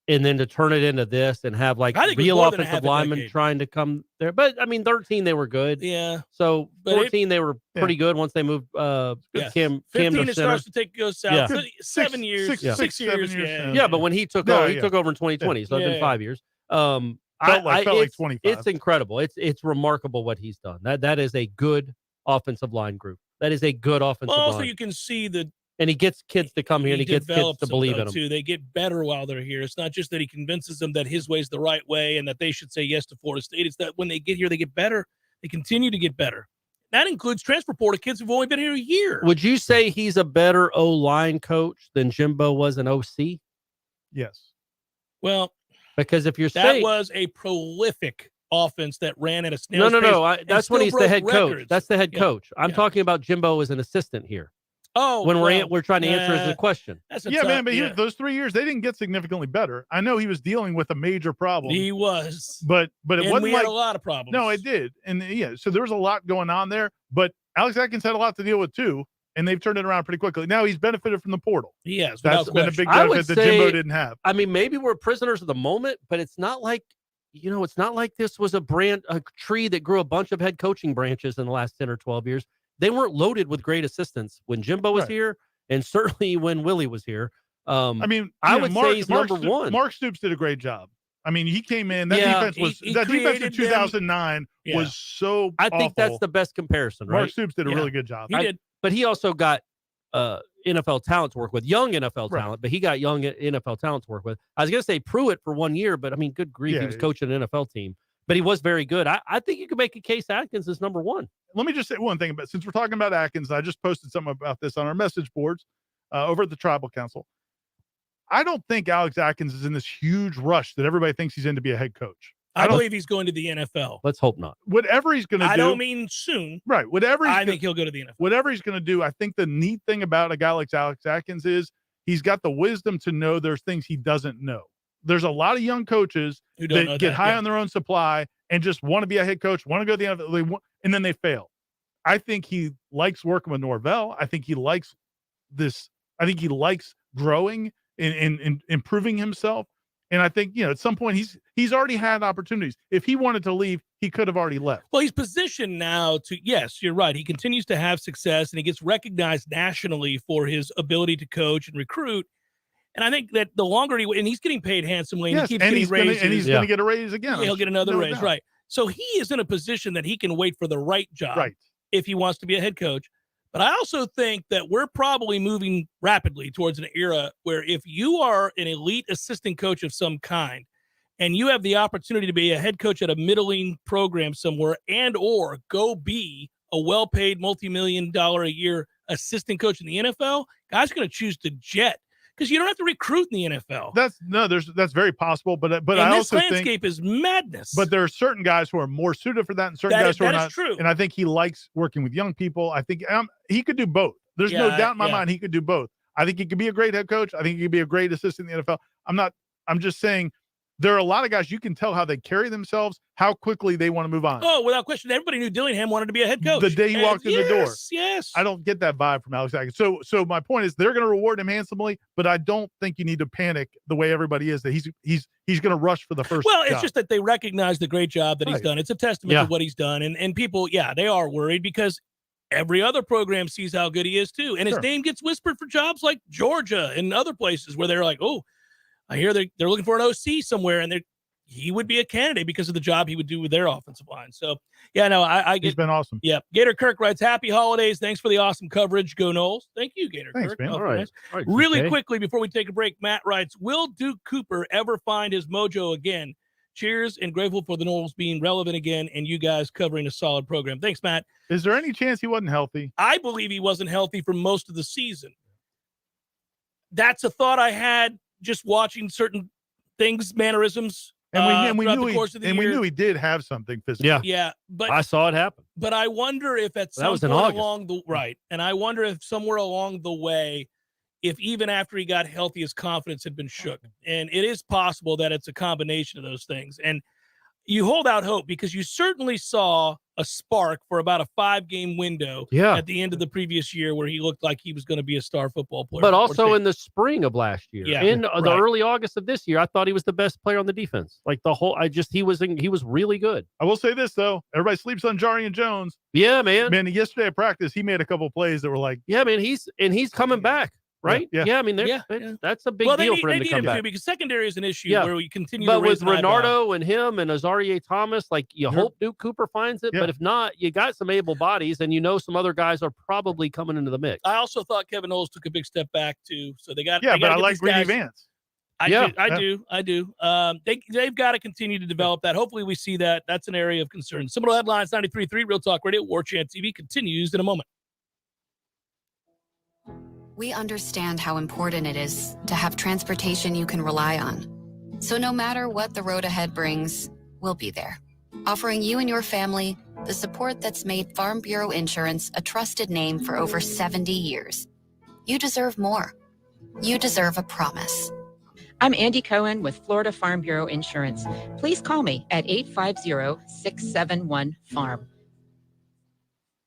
and then to turn it into this and have like I think it was real more than a offensive half a linemen decade. trying to come there. But I mean, 13 they were good. Yeah. So But 14 they were pretty good once they moved Yeah. Cam 15 to it center. starts to go south. Yeah. 7 years. 6 6, 7 years. years, Yeah. Yeah, but when he took No, over, he yeah. took over in 2020, so it's Yeah. been 5 years. Felt like it's, 25. It's incredible. It's remarkable what he's done. That is a good offensive line group. That is a good offensive Well, also, line. you can see that And he gets kids to come here, and he gets kids develops to them, believe though, in him. too. They get better while they're here. It's not just that he convinces them that his way is the right way and that they should say yes to Florida State. It's that when they get here, they get better. They continue to get better. That includes transfer portal kids who've only been here a year. Would you say he's a better O-line coach than Jimbo was an OC? Yes. Well, because if you're that saying was a prolific offense that ran at a snail's no, pace and that's when still he's the broke head coach. records. That's the head Yeah. coach. I'm Yeah. talking about Jimbo as an assistant here. Oh, when well, we're trying to answer his question. That's a Yeah, tough- man, but yeah. those 3 years, they didn't get significantly better. I know he was dealing with a major problem. He was. But it And wasn't we like had a lot of problems. No, it did. And yeah, so there was a lot going on there, but Alex Atkins had a lot to deal with too, and they've turned it around pretty quickly. Now he's benefited from the portal. He has. That's without been a question. big I would benefit that Jimbo say- didn't have. I mean, maybe we're prisoners of the moment, but it's not like, it's not like this was a tree that grew a bunch of head coaching branches in the last 10 or 12 years. They weren't loaded with great assistants when Jimbo was Right. here, and certainly when Willie was here. I mean, I you know, would Mark, say he's Mark number Sto- one. Mark Stoops did a great job. I mean, he came in. That Yeah, defense was he that defense in created 2009 Yeah. was so. I think that's awful. the best comparison, right? Mark Stoops did a Yeah. really good job. He did. But he also got NFL talent to work with, young NFL Right. talent, but he got young NFL talent to work with. I was going to say Pruitt for 1 year, but I mean, good grief, Yeah. he was coaching an NFL team, but he was very good. I think you could make a case Atkins is number one. Let me just say one thing about, since we're talking about Atkins, I just posted something about this on our message boards over at the Tribal Council. I don't think Alex Atkins is in this huge rush that everybody thinks he's in to be a head coach. I believe he's going to the NFL. Let's hope not. Whatever he's going to do. I don't mean soon. Right. I think he'll go to the NFL. Whatever he's going to do, I think the neat thing about a guy like Alex Atkins is he's got the wisdom to know there's things he doesn't know. There's a lot of young coaches Who don't know that get that, high yeah. on their own supply and just want to be a head coach, want to go to the NFL, and then they fail. I think he likes working with Norvell. I think he likes this. I think he likes growing and improving himself. And I think, at some point he's already had opportunities. If he wanted to leave, he could have already left. Well, he's positioned now to, yes, you're right. He continues to have success and he gets recognized nationally for his ability to coach and recruit. And I think that the longer and he's getting paid handsomely and Yes, he keeps and getting he's gonna, raises. and he's going to get a raise again. He'll get another No raise, doubt. right. So he is in a position that he can wait for the right job Right. if he wants to be a head coach. But I also think that we're probably moving rapidly towards an era where if you are an elite assistant coach of some kind and you have the opportunity to be a head coach at a middling program somewhere and or go be a well-paid multi-million-dollar a year assistant coach in the NFL, guys are going to choose to jet because you don't have to recruit in the NFL. That's very possible, but and I this also landscape think, is madness. but there are certain guys who are more suited for that, and certain guys who are that is not. true. And I think he likes working with young people. I think he could do both. There's no doubt in my mind he could do both. I think he could be a great head coach. I think he could be a great assistant in the NFL. I'm just saying there are a lot of guys you can tell how they carry themselves, how quickly they want to move on. Oh, without question, everybody knew Dillingham wanted to be a head coach The day he walked in the door. Yes. I don't get that vibe from Alex Atkins. So my point is they're going to reward him handsomely, but I don't think you need to panic the way everybody is that he's going to rush for the first Well, it's job. just that they recognize the great job that he's Right. done. It's a testament to what he's done. And people, they are worried because every other program sees how good he is too. And his Sure. name gets whispered for jobs like Georgia and other places where they're like, oh, I hear they're looking for an OC somewhere and he would be a candidate because of the job he would do with their offensive line. So, I get. He's been awesome. Yeah. Gator Kirk writes, happy holidays. Thanks for the awesome coverage. Go Noles. Thank you, Gator Thanks, Kirk. man. Oh, All right. nice. All right, Really TK. quickly before we take a break, Matt writes, will Duke Cooper ever find his mojo again? Cheers and grateful for the Noles being relevant again and you guys covering a solid program. Thanks, Matt. Is there any chance he wasn't healthy? I believe he wasn't healthy for most of the season. That's a thought I had just watching certain things, mannerisms. And we throughout knew the course of the we year. knew he did have something physically. Yeah, but I saw it happen. But I wonder if at That some was in point August. along the right, and I wonder if somewhere along the way, if even after he got healthy, his confidence had been shook. And it is possible that it's a combination of those things. And you hold out hope because you certainly saw a spark for about a 5-game window at the end of the previous year where he looked like he was going to be a star football player. But also in the spring of last year, Yeah, in the right. early August of this year, I thought he was the best player on the defense. Like he was really good. I will say this though, everybody sleeps on Jarian Jones. Yeah, man. Man, yesterday at practice, he made a couple plays that were like, yeah, man, he's coming back, right? Yeah. I mean, that's a big deal for him to come back. Because secondary is an issue Yeah. where we continue But to raise with an eyebrow. Renardo and him and Azarie Thomas, like you hope Duke Cooper finds it. Yeah. But if not, you got some able bodies, and some other guys are probably coming into the mix. I also thought Kevin Knowles took a big step back too. So they got. yeah, they but gotta I get like these Greedy guys- Vance. I do. They've got to continue to develop that. Hopefully we see that. That's an area of concern. Seminole Headlines 93.3 Real Talk Radio, Warchant TV continues in a moment. We understand how important it is to have transportation you can rely on. So no matter what the road ahead brings, we'll be there, offering you and your family the support that's made Farm Bureau Insurance a trusted name for over 70 years. You deserve more. You deserve a promise. I'm Andy Cohen with Florida Farm Bureau Insurance. Please call me at 850-671-FARM.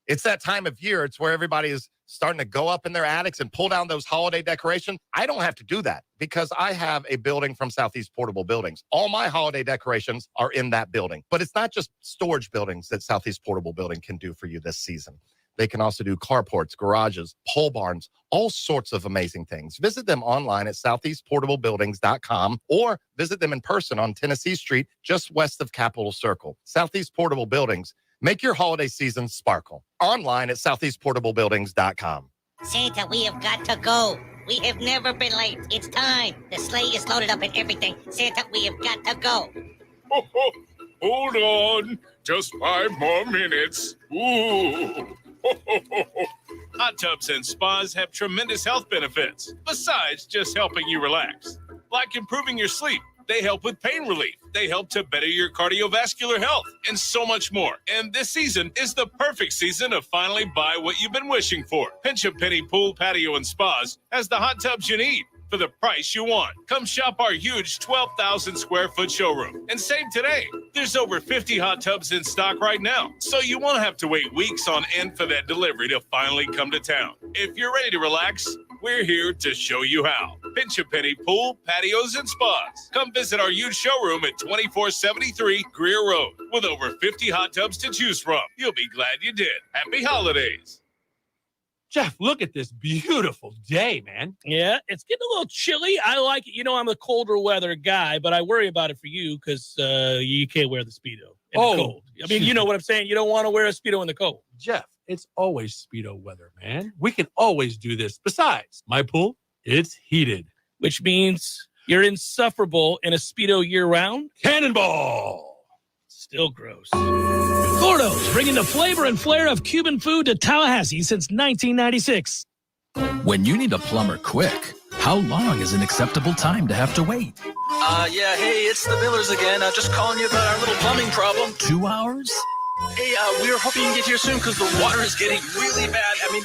It's that time of year. It's where everybody is starting to go up in their attics and pull down those holiday decorations. I don't have to do that because I have a building from Southeast Portable Buildings. All my holiday decorations are in that building. But it's not just storage buildings that Southeast Portable Building can do for you this season. They can also do carports, garages, pole barns, all sorts of amazing things. Visit them online at southeastportablebuildings.com or visit them in person on Tennessee Street, just west of Capitol Circle. Southeast Portable Buildings. Make your holiday season sparkle. Online at southeastportablebuildings.com. Santa, we have got to go. We have never been late. It's time. The sleigh is loaded up and everything. Santa, we have got to go. Ho, ho. Hold on. Just 5 more minutes. Ooh. Ho, ho, ho, ho. Hot tubs and spas have tremendous health benefits, besides just helping you relax. Like improving your sleep, they help with pain relief. They help to better your cardiovascular health, and so much more. And this season is the perfect season to finally buy what you've been wishing for. Pinch a Penny Pool, Patio, and Spas has the hot tubs you need for the price you want. Come shop our huge 12,000 square foot showroom and save today. There's over 50 hot tubs in stock right now, so you won't have to wait weeks on end for that delivery to finally come to town. If you're ready to relax, we're here to show you how. Pinch a Penny Pool, Patios, and Spas. Come visit our huge showroom at 2473 Greer Road with over 50 hot tubs to choose from. You'll be glad you did. Happy holidays. Jeff, look at this beautiful day, man. Yeah, it's getting a little chilly. I like it. You know, I'm a colder weather guy, but I worry about it for you because you can't wear the Speedo in the cold. I mean, you know what I'm saying? You don't want to wear a Speedo in the cold. Jeff, it's always Speedo weather, man. We can always do this. Besides, my pool, it's heated. Which means you're insufferable in a Speedo year-round? Cannonball! Still gross. Gordo's, bringing the flavor and flair of Cuban food to Tallahassee since 1996. When you need a plumber quick, how long is an acceptable time to have to wait? Yeah, hey, it's the Millers again. Just calling you about our little plumbing problem. 2 hours? Hey, we were hoping you can get here soon because the water is getting really bad. I mean,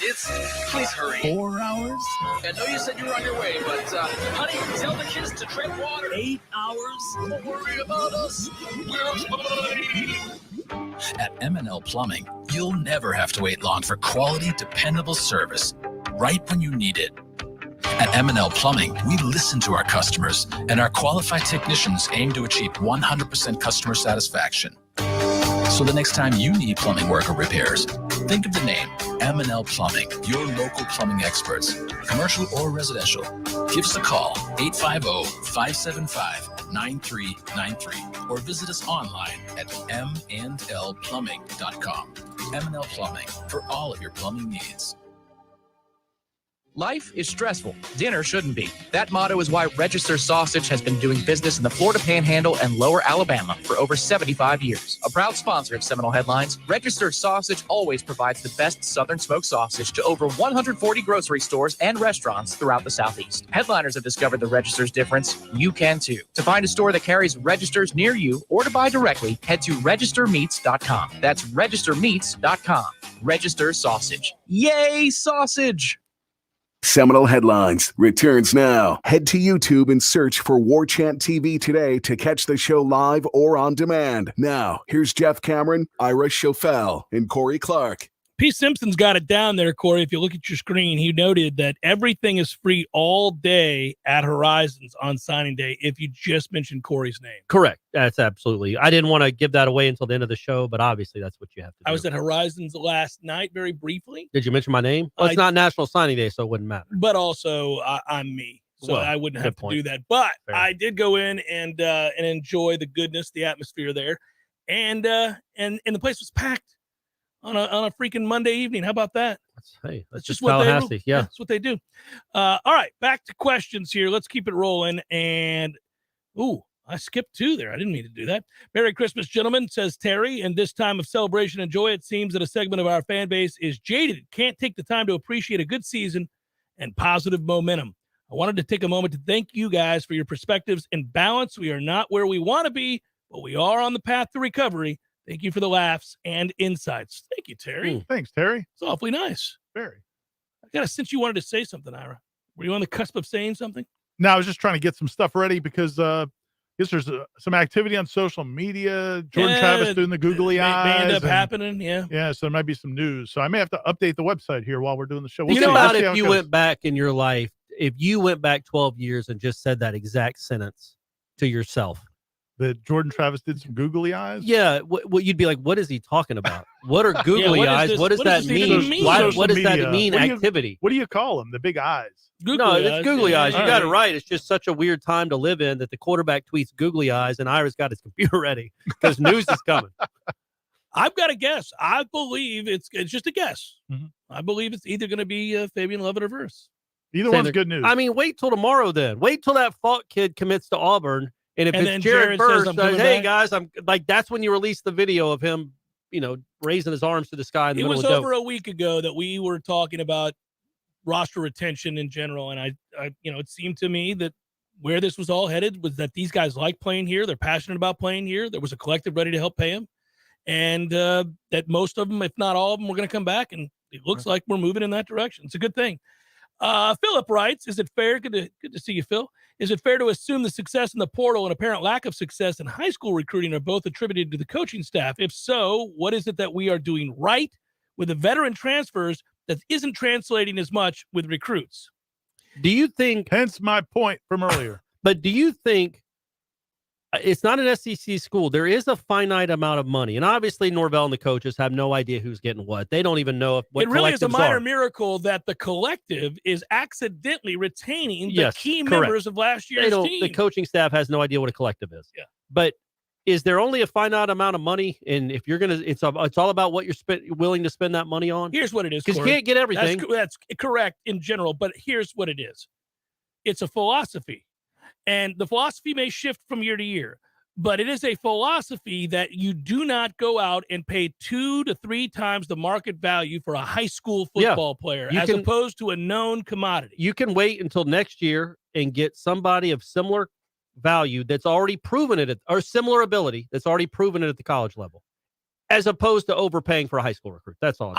please hurry. 4 hours? I know you said you were on your way, but, honey, tell the kids to tread water. 8 hours? Don't worry about us. We're fine. At M&L Plumbing, you'll never have to wait long for quality, dependable service right when you need it. At M&L Plumbing, we listen to our customers, and our qualified technicians aim to achieve 100% customer satisfaction. So the next time you need plumbing work or repairs, think of the name M&L Plumbing, your local plumbing experts, commercial or residential. Give us a call, 850-575-9393, or visit us online at mandlplumbing.com. M&L Plumbing, for all of your plumbing needs. Life is stressful. Dinner shouldn't be. That motto is why Register Sausage has been doing business in the Florida Panhandle and Lower Alabama for over 75 years. A proud sponsor of Seminole Headlines, Register Sausage always provides the best Southern smoked sausage to over 140 grocery stores and restaurants throughout the Southeast. Headliners have discovered the Register's difference. You can too. To find a store that carries Registers near you or to buy directly, head to registermeats.com. That's registermeats.com. Register Sausage. Yay, sausage! Seminole Headlines returns now. Head to YouTube and search for Warchant TV today to catch the show live or on demand. Now, here's Jeff Cameron, Ira Schofel, and Corey Clark. P. Simpson's got it down there, Corey. If you look at your screen, he noted that everything is free all day at Horizons on signing day if you just mention Corey's name. Correct. That's absolutely. I didn't want to give that away until the end of the show, but obviously that's what you have to do. I was at Horizons last night very briefly. Did you mention my name? Well, it's not National Signing Day, so it wouldn't matter. But also, I'm me. So I wouldn't have to do that. But I did go in and enjoy the goodness, the atmosphere there. And the place was packed. On a freaking Monday evening. How about that? That's just what Tallahassee. They do. Yeah, that's what they do. All right, back to questions here. Let's keep it rolling. And I skipped 2 there. I didn't mean to do that. Merry Christmas, gentlemen, says Terry. In this time of celebration and joy, it seems that a segment of our fan base is jaded. Can't take the time to appreciate a good season and positive momentum. I wanted to take a moment to thank you guys for your perspectives and balance. We are not where we want to be, but we are on the path to recovery. Thank you for the laughs and insights. Thank you, Terry. Thanks, Terry. It's awfully nice. Very. I got a sense you wanted to say something, Ira. Were you on the cusp of saying something? No, I was just trying to get some stuff ready because I guess there's some activity on social media. Jordan Travis doing the googly eyes. May end up happening, yeah. Yeah, so there might be some news. So I may have to update the website here while we're doing the show. Think about if you went back in your life, if you went back 12 years and just said that exact sentence to yourself, that Jordan Travis did some googly eyes? Yeah, what you'd be like, what is he talking about? What are googly eyes? What does that mean? What does that mean? Activity. What do you call them? The big eyes. It's googly eyes. You got it right. It's just such a weird time to live in that the quarterback tweets googly eyes and Ira's got his computer ready because news is coming. I've got a guess. I believe it's just a guess. Mm-hmm. I believe it's either going to be Fabian Lovett or Verse. Either one's good news. I mean, wait till tomorrow then. Wait till that Falk kid commits to Auburn. And if it's Jared Verse says, hey, guys, I'm like, that's when you release the video of him, raising his arms to the sky. In the middle of over a week ago that we were talking about roster retention in general. And I it seemed to me that where this was all headed was that these guys like playing here. They're passionate about playing here. There was a collective ready to help pay them. And that most of them, if not all of them, were going to come back. And it looks like we're moving in that direction. It's a good thing. Philip writes, is it fair? Good to see you, Phil. Is it fair to assume the success in the portal and apparent lack of success in high school recruiting are both attributed to the coaching staff? If so, what is it that we are doing right with the veteran transfers that isn't translating as much with recruits? Do you think... Hence my point from earlier. But do you think... It's not an SEC school. There is a finite amount of money. And obviously Norvell and the coaches have no idea who's getting what. They don't even know what it really is a minor miracle that the collective is accidentally retaining the key members of last year's team. The coaching staff has no idea what a collective is. Yeah. But is there only a finite amount of money? And if you're going to, it's all about what you're willing to spend that money on. Here's what it is. Because you can't get everything. That's correct in general. But here's what it is. It's a philosophy. And the philosophy may shift from year to year, but it is a philosophy that you do not go out and pay 2 to 3 times the market value for a high school football player opposed to a known commodity. You can wait until next year and get somebody of similar value that's already proven it or similar ability that's already proven it at the college level, as opposed to overpaying for a high school recruit. That's all.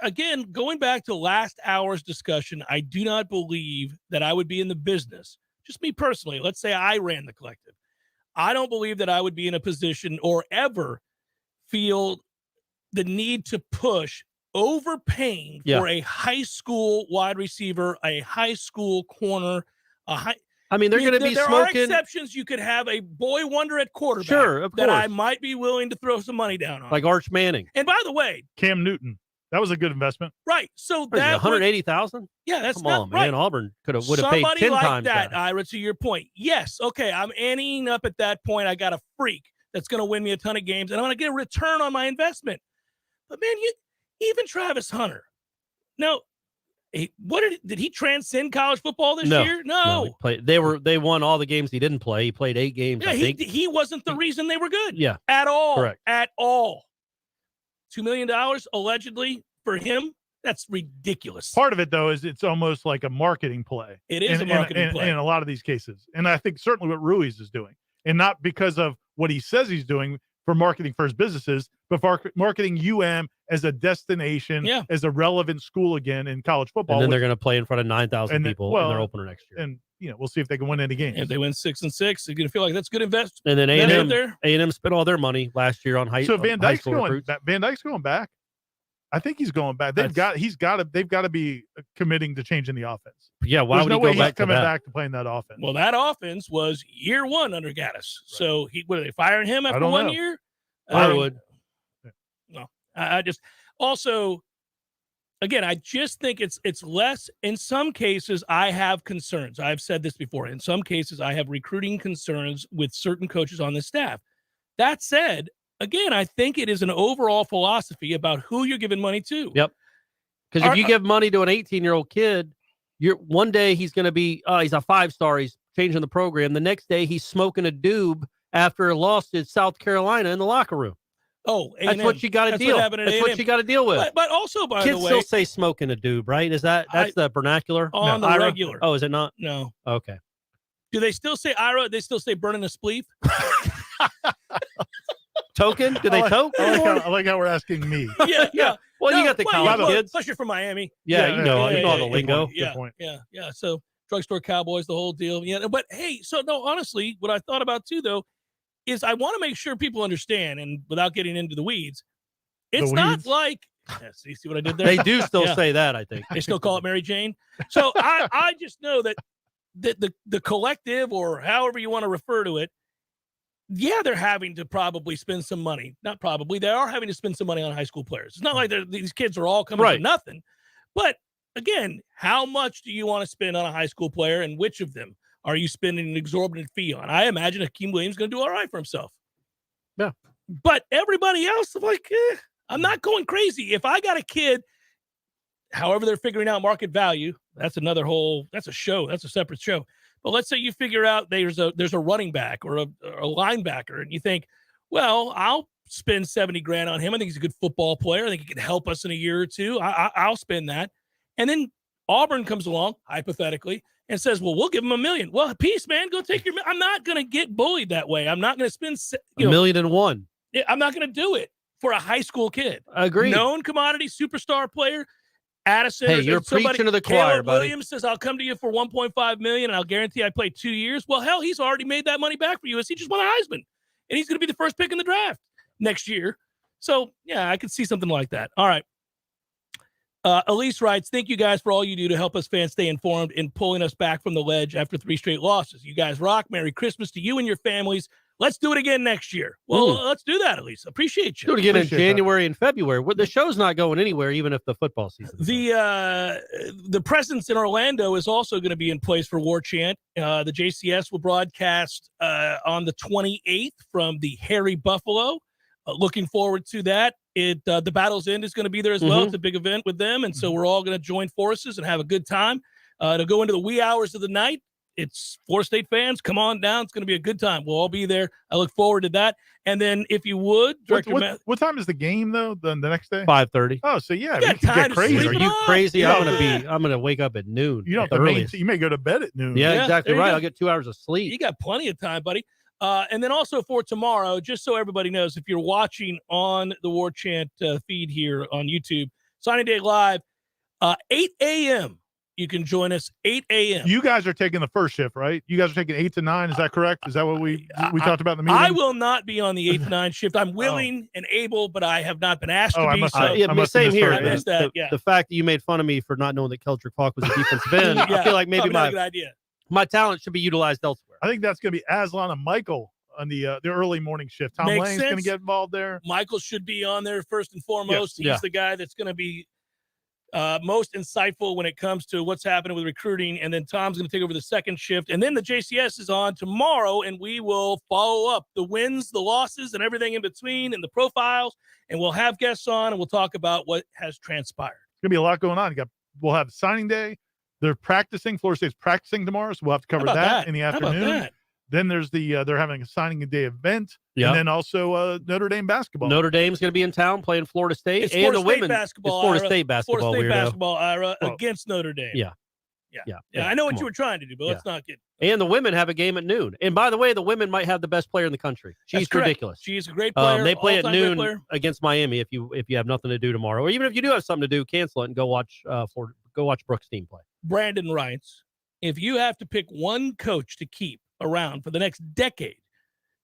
Again, going back to last hour's discussion, I do not believe that I would be in the business. Just me personally, let's say I ran the collective. I don't believe that I would be in a position or ever feel the need to push overpaying for a high school wide receiver, a high school corner, they're going to be there smoking. There are exceptions. You could have a boy wonder at quarterback sure, of that course. I might be willing to throw some money down on. Like Arch Manning. And by the way, Cam Newton. That was a good investment. Right. So that $180,000? Yeah, that's Come on, man. Right. Auburn would have paid 10 like times that. Ira, to your point. Yes. Okay. I'm anteing up at that point. I got a freak that's going to win me a ton of games, and I'm going to get a return on my investment. But man, even Travis Hunter. No, did he transcend college football this year? No. They won all the games he didn't play. He played 8 games. Yeah, I think. He wasn't the reason they were good. Yeah. At all. Correct. At all. $2 million allegedly for him. That's ridiculous. Part of it, though, is it's almost like a marketing play. It is a marketing play. In a lot of these cases. And I think certainly what Ruiz is doing. And not because of what he says he's doing for marketing for his businesses, but for marketing UM as a destination, as a relevant school again in college football. And then they're going to play in front of 9,000 people in their opener next year. And, we'll see if they can win any games. If they win 6-6, they're going to feel like that's good investment. And then A&M spent all their money last year on high school. So Van Dyke's going back. I think he's going back. They've got to be committing to changing the offense. Yeah, why would he go back to coming that? back to playing that offense? Well, that offense was year 1 under Gaddis. Right. So are they firing him after 1 year? I would. No, I just also, again, I just think it's less. In some cases, I have concerns. I've said this before. In some cases, I have recruiting concerns with certain coaches on the staff. That said, again, I think it is an overall philosophy about who you're giving money to. Yep. Because if you give money to an 18-year-old kid, one day he's going to be, he's a 5-star, he's changing the program. The next day he's smoking a doob after a loss to South Carolina in the locker room. Oh, that's what you got to deal. That's what you got to deal with. But also, by kids the way, still say smoking a doob, right? Is that's the vernacular on the regular? Oh, is it not? No. Okay. Do they still say Ira? They still say burning a spleef? Token? Do they toke? I like how we're asking me. Yeah. Well, you got the college kids. Plus, you're from Miami. Yeah, you know all the lingo. Good point. Yeah. So, drugstore cowboys, the whole deal. Yeah. But hey, honestly, what I thought about too, though, is I want to make sure people understand, and without getting into the weeds, it's not like. See what I did there? They do still say that. I think they still call it Mary Jane. So I just know that the collective, or however you want to refer to it, yeah, they're having to probably spend some money. Not probably. They are having to spend some money on high school players. It's not like these kids are all coming for nothing. But, again, how much do you want to spend on a high school player, and which of them are you spending an exorbitant fee on? I imagine Hakeem Williams is going to do all right for himself. Yeah. But everybody else, I'm not going crazy. If I got a kid, however they're figuring out market value, that's a show. That's a separate show. But let's say you figure out there's a running back or a linebacker, and you think, well, I'll spend $70,000 on him. I think he's a good football player. I think he can help us in a year or two. I'll spend that. And then Auburn comes along, hypothetically, and says, well, we'll give him $1 million. Well, peace, man. Go take your. I'm not going to get bullied that way. I'm not going to spend $1,000,001. I'm not going to do it for a high school kid. Agreed. Known commodity superstar player. Addison. Hey, you're preaching to the choir, Caleb buddy. Williams says, I'll come to you for $1.5 million, and I'll guarantee I play 2 years. Well, hell, he's already made that money back for you. He just won a Heisman, and he's going to be the first pick in the draft next year. So, yeah, I could see something like that. All right. Elise writes, thank you guys for all you do to help us fans stay informed and pulling us back from the ledge after 3 straight losses. You guys rock. Merry Christmas to you and your families. Let's do it again next year. Well, let's do that, Elise. Appreciate you. Do it again in January and February. The show's not going anywhere, even if the football season. The presence in Orlando is also going to be in place for Warchant. The JCS will broadcast on the 28th from the Hairy Buffalo. Looking forward to that. The Battle's End is going to be there as well. It's a big event with them, and so we're all going to join forces and have a good time. To go into the wee hours of the night. It's Florida State fans. Come on down. It's going to be a good time. We'll all be there. I look forward to that. And then, if you would, what time is the game though? The next day, 5:30. Oh, so yeah, you get crazy. Are you crazy? I'm gonna wake up at noon. You don't. You may go to bed at noon. Yeah, exactly right. I'll get 2 hours of sleep. You got plenty of time, buddy. And then also for tomorrow, just so everybody knows, if you're watching on the Warchant feed here on YouTube, Signing Day Live, 8 a.m. You can join us 8 a.m. You guys are taking the first shift, right? You guys are taking 8 to 9. Is that correct? Is that what we talked about in the meeting? I will not be on the 8 to 9 shift. I'm willing and able, but I have not been asked to be. Same here. I missed that. The fact that you made fun of me for not knowing that Keldrick Falk was a defensive end, I feel like maybe not a good idea. My talent should be utilized elsewhere. I think that's going to be Aslan and Michael on the early morning shift. Tom Makes Lane's going to get involved there. Michael should be on there first and foremost. Yeah. He's the guy that's going to be most insightful when it comes to what's happening with recruiting. And then Tom's going to take over the second shift. And then the JCS is on tomorrow, and we will follow up the wins, the losses, and everything in between, and the profiles. And we'll have guests on, and we'll talk about what has transpired. It's going to be a lot going on. We'll have signing day. They're practicing. Florida State's practicing tomorrow, so we'll have to cover that in the afternoon. Then there's they're having a signing day event. Yep. And then also Notre Dame basketball. Notre Dame's going to be in town playing Florida State. It's and Florida the State women. basketball. It's Florida State basketball. Florida State weirdo. basketball era against Notre Dame. Yeah. I know what you were trying to do, but let's not get. And the women have a game at noon. And by the way, the women might have the best player in the country. She's ridiculous. She's a great player. They play at noon against Miami. If you have nothing to do tomorrow, or even if you do have something to do, cancel it and go watch Brooks' team play. Brandon writes, if you have to pick one coach to keep around for the next decade,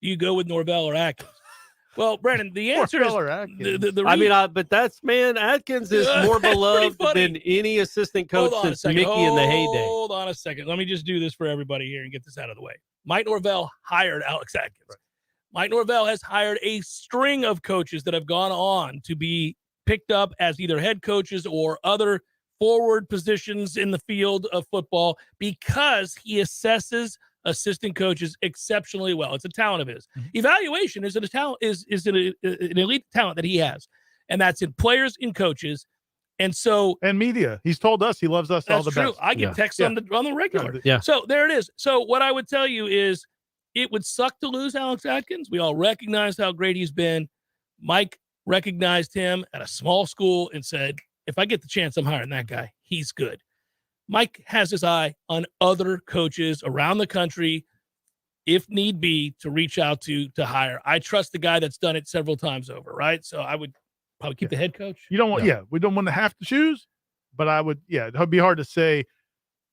you go with Norvell or Atkins. Well, Brandon, the answer is but that's Atkins is more beloved than any assistant coach since Mickey in the heyday. Hold on a second. Let me just do this for everybody here and get this out of the way. Mike Norvell hired Alex Atkins. Right. Mike Norvell has hired a string of coaches that have gone on to be picked up as either head coaches or other forward positions in the field of football because he assesses assistant coaches exceptionally well. It's a talent of his. Evaluation is an elite talent that he has, and that's in players and coaches. And media. He's told us he loves us all the true. best. I get texts on the regular. Yeah. So there it is. So what I would tell you is it would suck to lose Alex Atkins. We all recognize how great he's been. Mike recognized him at a small school and said, if I get the chance, I'm hiring that guy. He's good. Mike has his eye on other coaches around the country, if need be, to reach out to hire. I trust the guy that's done it several times over, right? So I would probably keep the head coach. You don't want, we don't want to have to choose, but I would, it'd be hard to say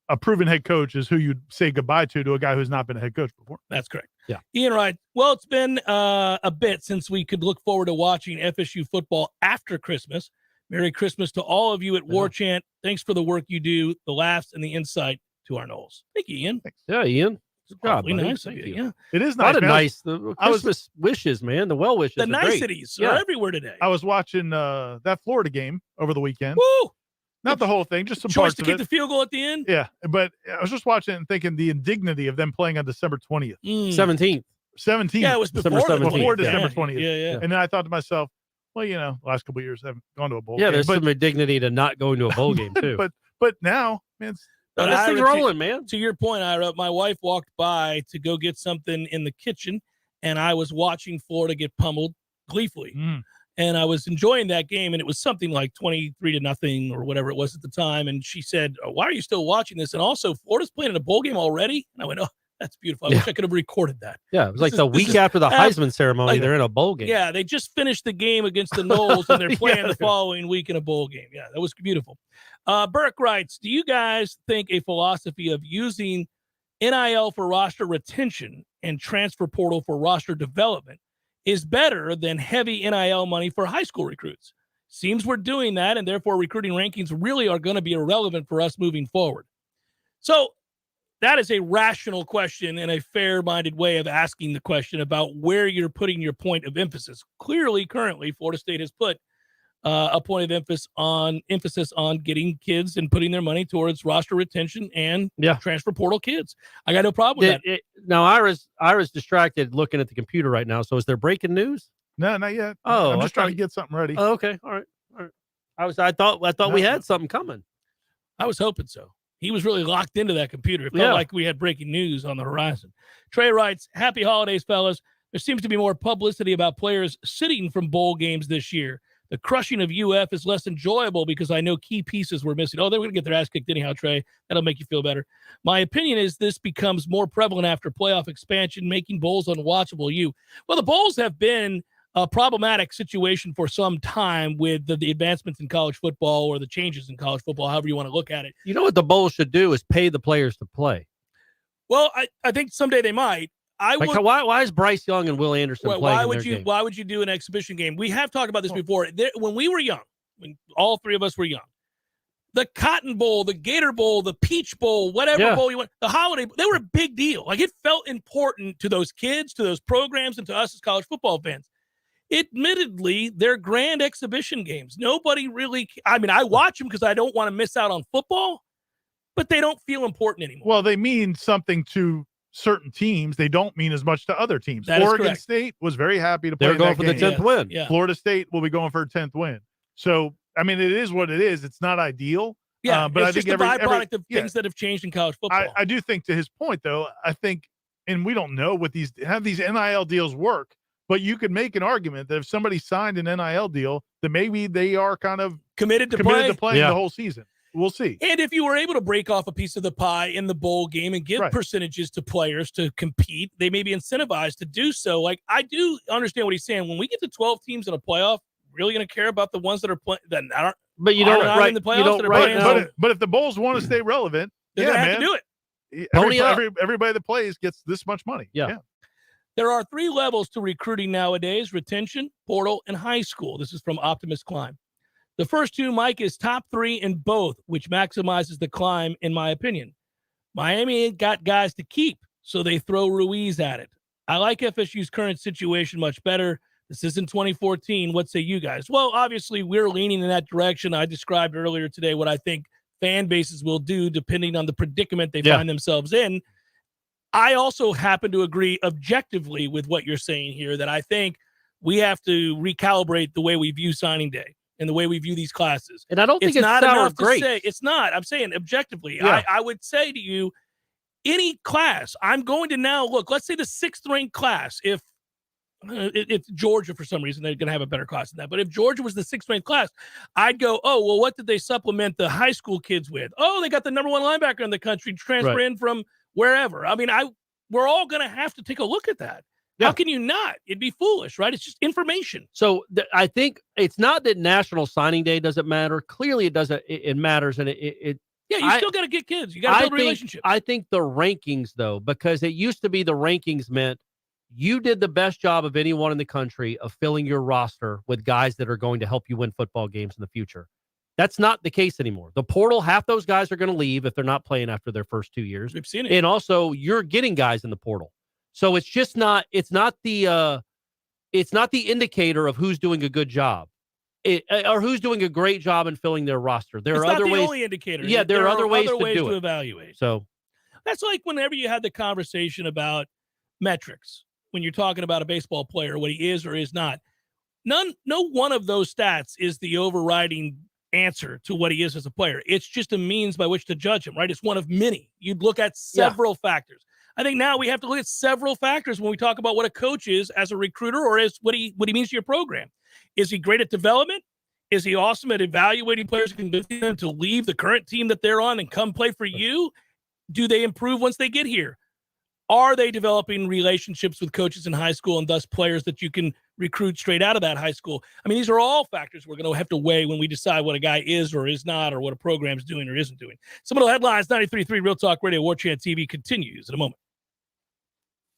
a proven head coach is who you'd say goodbye to a guy who's not been a head coach before. That's correct. Yeah. Ian Wright, well, it's been a bit since we could look forward to watching FSU football after Christmas. Merry Christmas to all of you at Warchant. Thanks for the work you do, the laughs, and the insight to our Noles. Thank you, Ian. Thanks. Yeah, Ian. Good job, Awfully buddy. nice of Thank you. you. Yeah. It is A lot nice. of man. nice the Christmas wishes, man. The well wishes. The are great. niceties Yeah. are everywhere today. I was watching that Florida game over the weekend. Woo! Not the whole thing, just some Choice parts to of kick it. the field goal at the end. Yeah, but I was just watching it and thinking the indignity of them playing on December 20th. 17th. 17th. Yeah, it was December before 17th. Before Yeah. December 20th. Yeah. And then I thought to myself, well, the last couple of years I haven't gone to a bowl Yeah, game. there's but, some indignity to not going to a bowl game too. but now, man, But this Ira, thing's rolling, man. To your point, Ira, my wife walked by to go get something in the kitchen, and I was watching Florida get pummeled gleefully. And I was enjoying that game, and it was something like 23-0 or whatever it was at the time. And she said, why are you still watching this? And also, Florida's playing in a bowl game already? And I went, oh, that's beautiful. I wish I could have recorded that. Yeah, it was like the week after the Heisman ceremony, they're in a bowl game. Yeah, they just finished the game against the Noles, and they're playing Yeah. the following week in a bowl game. Yeah, that was beautiful. Burke writes, do you guys think a philosophy of using NIL for roster retention and transfer portal for roster development is better than heavy NIL money for high school recruits? Seems we're doing that, and therefore recruiting rankings really are going to be irrelevant for us moving forward. So that is a rational question and a fair-minded way of asking the question about where you're putting your point of emphasis. Clearly, currently, Florida State has put a point of emphasis on getting kids and putting their money towards roster retention and transfer portal kids. I got no problem with that. Now, Ira's distracted looking at the computer right now. So is there breaking news? No, not yet. Oh, I'm just trying to get something ready. Oh, okay. All right. I thought we had something coming. I was hoping so. He was really locked into that computer. It felt like we had breaking news on the horizon. Trey writes, happy holidays, fellas. There seems to be more publicity about players sitting from bowl games this year. The crushing of UF is less enjoyable because I know key pieces were missing. Oh, they were going to get their ass kicked anyhow, Trey. That'll make you feel better. My opinion is this becomes more prevalent after playoff expansion, making bowls unwatchable. Well, the bowls have been a problematic situation for some time with the advancements in college football or the changes in college football, however you want to look at it. You know what the bowl should do is pay the players to play. Well, I think someday they might. Why is Bryce Young and Will Anderson playing why in would their you game? Why would you do an exhibition game? We have talked about this before. When we were young, when all three of us were young, the Cotton Bowl, the Gator Bowl, the Peach Bowl, whatever bowl you want, the holiday, they were a big deal. Like, it felt important to those kids, to those programs, and to us as college football fans. Admittedly, they're grand exhibition games. Nobody really, I watch them because I don't want to miss out on football, but they don't feel important anymore. Well, they mean something to certain teams. They don't mean as much to other teams. That is Oregon correct. State was very happy to play They're going that for game. the 10th win. Yeah. Florida State will be going for a 10th win. So, it is what it is. It's not ideal. Yeah, but it's I think just a byproduct of things that have changed in college football. I do think, to his point, though, I think, and we don't know what these NIL deals work, but you could make an argument that if somebody signed an NIL deal, that maybe they are kind of committed to playing play. the whole season. We'll see. And if you were able to break off a piece of the pie in the bowl game and give percentages to players to compete, they may be incentivized to do so. Like, I do understand what he's saying. When we get to 12 teams in a playoff, really going to care about the ones that are playing that aren't. But you don't in the playoffs. But if the bowls want to stay relevant, they're going to have to do it. Everybody that plays gets this much money. Yeah. There are 3 levels to recruiting nowadays: retention, portal, and high school. This is from Optimist Climb. The first 2, Mike, is top 3 in both, which maximizes the climb, in my opinion. Miami ain't got guys to keep, so they throw Ruiz at it. I like FSU's current situation much better. This isn't 2014. What say you guys? Well, obviously, we're leaning in that direction. I described earlier today what I think fan bases will do depending on the predicament they find themselves in. I also happen to agree objectively with what you're saying here, that I think we have to recalibrate the way we view signing day and the way we view these classes. And I don't think it's not sour enough grapes. to say. It's not. I'm saying objectively. Yeah. I would say to you, any class, I'm going to now look, let's say the 6th ranked class, if Georgia, for some reason, they're going to have a better class than that. But if Georgia was the 6th ranked class, I'd go, oh, well, what did they supplement the high school kids with? Oh, they got the number 1 linebacker in the country transfer in from wherever. We're all going to have to take a look at that. How can you not? It'd be foolish, right? It's just information. So I think it's not that National Signing Day doesn't matter. Clearly, it doesn't. It matters, and you still got to get kids. You got to build relationships. I think the rankings, though, because it used to be the rankings meant you did the best job of anyone in the country of filling your roster with guys that are going to help you win football games in the future. That's not the case anymore. The portal, half those guys are going to leave if they're not playing after their first 2 years. We've seen it. And also, you're getting guys in the portal. So it's just not. It's not the indicator of who's doing a good job, or who's doing a great job in filling their roster. There are other ways. Only indicator. Yeah, there are other ways to do it. Evaluate. So that's like whenever you had the conversation about metrics when you're talking about a baseball player, what he is or is not. No one of those stats is the overriding answer to what he is as a player. It's just a means by which to judge him, right? It's one of many. You'd look at several factors. I think now we have to look at several factors when we talk about what a coach is as a recruiter or as what he means to your program. Is he great at development? Is he awesome at evaluating players and convincing them to leave the current team that they're on and come play for you? Do they improve once they get here? Are they developing relationships with coaches in high school and thus players that you can recruit straight out of that high school? I mean, these are all factors we're going to have to weigh when we decide what a guy is or is not, or what a program's doing or isn't doing. Seminole Headlines, 93.3 Real Talk Radio, Warchant TV continues in a moment.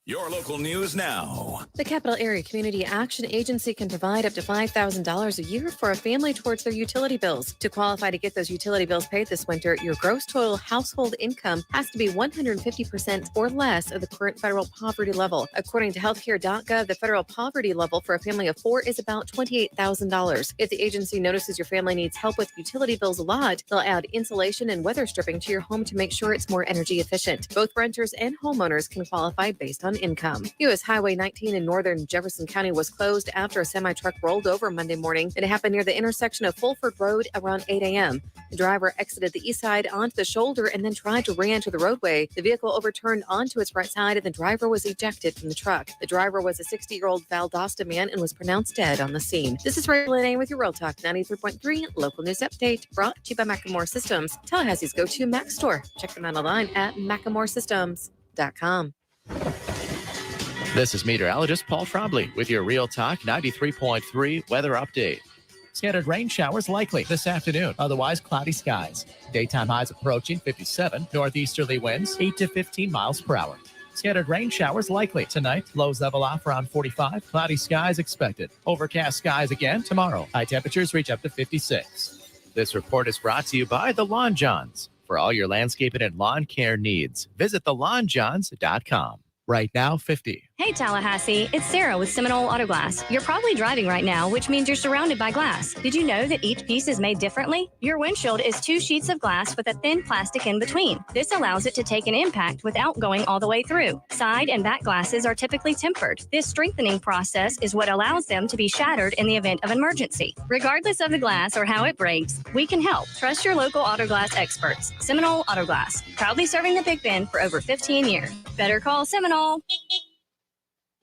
Your local news now. The Capital Area Community Action Agency can provide up to $5,000 a year for a family towards their utility bills. To qualify to get those utility bills paid this winter, your gross total household income has to be 150% or less of the current federal poverty level. According to healthcare.gov, the federal poverty level for a family of 4 is about $28,000. If the agency notices your family needs help with utility bills a lot, they'll add insulation and weather stripping to your home to make sure it's more energy efficient. Both renters and homeowners can qualify based on income. U.S. Highway 19 in northern Jefferson County was closed after a semi-truck rolled over Monday morning. It happened near the intersection of Fulford Road around 8 a.m. The driver exited the east side onto the shoulder and then tried to re-enter the roadway. The vehicle overturned onto its right side and the driver was ejected from the truck. The driver was a 60-year-old Valdosta man and was pronounced dead on the scene. This is Rachel Lene with your Real Talk 93.3 local news update, brought to you by Macklemore Systems, Tallahassee's go-to Mac store. Check them out online at MaclemoreSystems.com. This is meteorologist Paul Trombley with your Real Talk 93.3 weather update. Scattered rain showers likely this afternoon. Otherwise, cloudy skies. Daytime highs approaching 57. Northeasterly winds 8 to 15 miles per hour. Scattered rain showers likely tonight. Lows level off around 45. Cloudy skies expected. Overcast skies again tomorrow. High temperatures reach up to 56. This report is brought to you by the Lawn Johns. For all your landscaping and lawn care needs, visit thelawnjohns.com. Right now, 50. Hey Tallahassee, it's Sarah with Seminole Auto Glass. You're probably driving right now, which means you're surrounded by glass. Did you know that each piece is made differently? Your windshield is 2 sheets of glass with a thin plastic in between. This allows it to take an impact without going all the way through. Side and back glasses are typically tempered. This strengthening process is what allows them to be shattered in the event of emergency. Regardless of the glass or how it breaks, we can help. Trust your local auto glass experts. Seminole Auto Glass, proudly serving the Big Bend for over 15 years. Better call Seminole.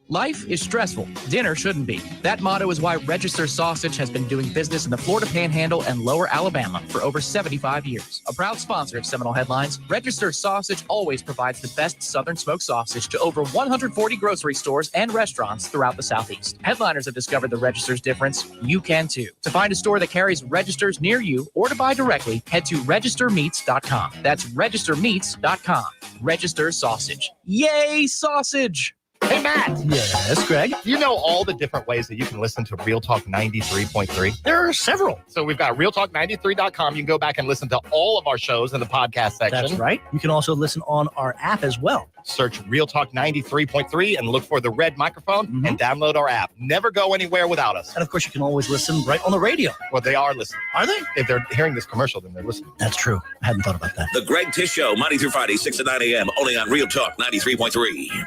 Life is stressful. Dinner shouldn't be. That motto is why Register Sausage has been doing business in the Florida Panhandle and Lower Alabama for over 75 years. A proud sponsor of Seminole Headlines, Register Sausage always provides the best Southern smoked sausage to over 140 grocery stores and restaurants throughout the Southeast. Headliners have discovered the Register's difference. You can too. To find a store that carries Registers near you or to buy directly, head to registermeats.com. That's registermeats.com. Register Sausage. Yay, sausage! Hey, Matt. Yes, Greg. You know all the different ways that you can listen to Real Talk 93.3? There are several. So we've got realtalk93.com. You can go back and listen to all of our shows in the podcast section. That's right. You can also listen on our app as well. Search Real Talk 93.3 and look for the red microphone and download our app. Never go anywhere without us. And of course, you can always listen right on the radio. Well, they are listening. Are they? If they're hearing this commercial, then they're listening. That's true. I hadn't thought about that. The Greg Tish Show, Monday through Friday, 6 to 9 a.m., only on Real Talk 93.3.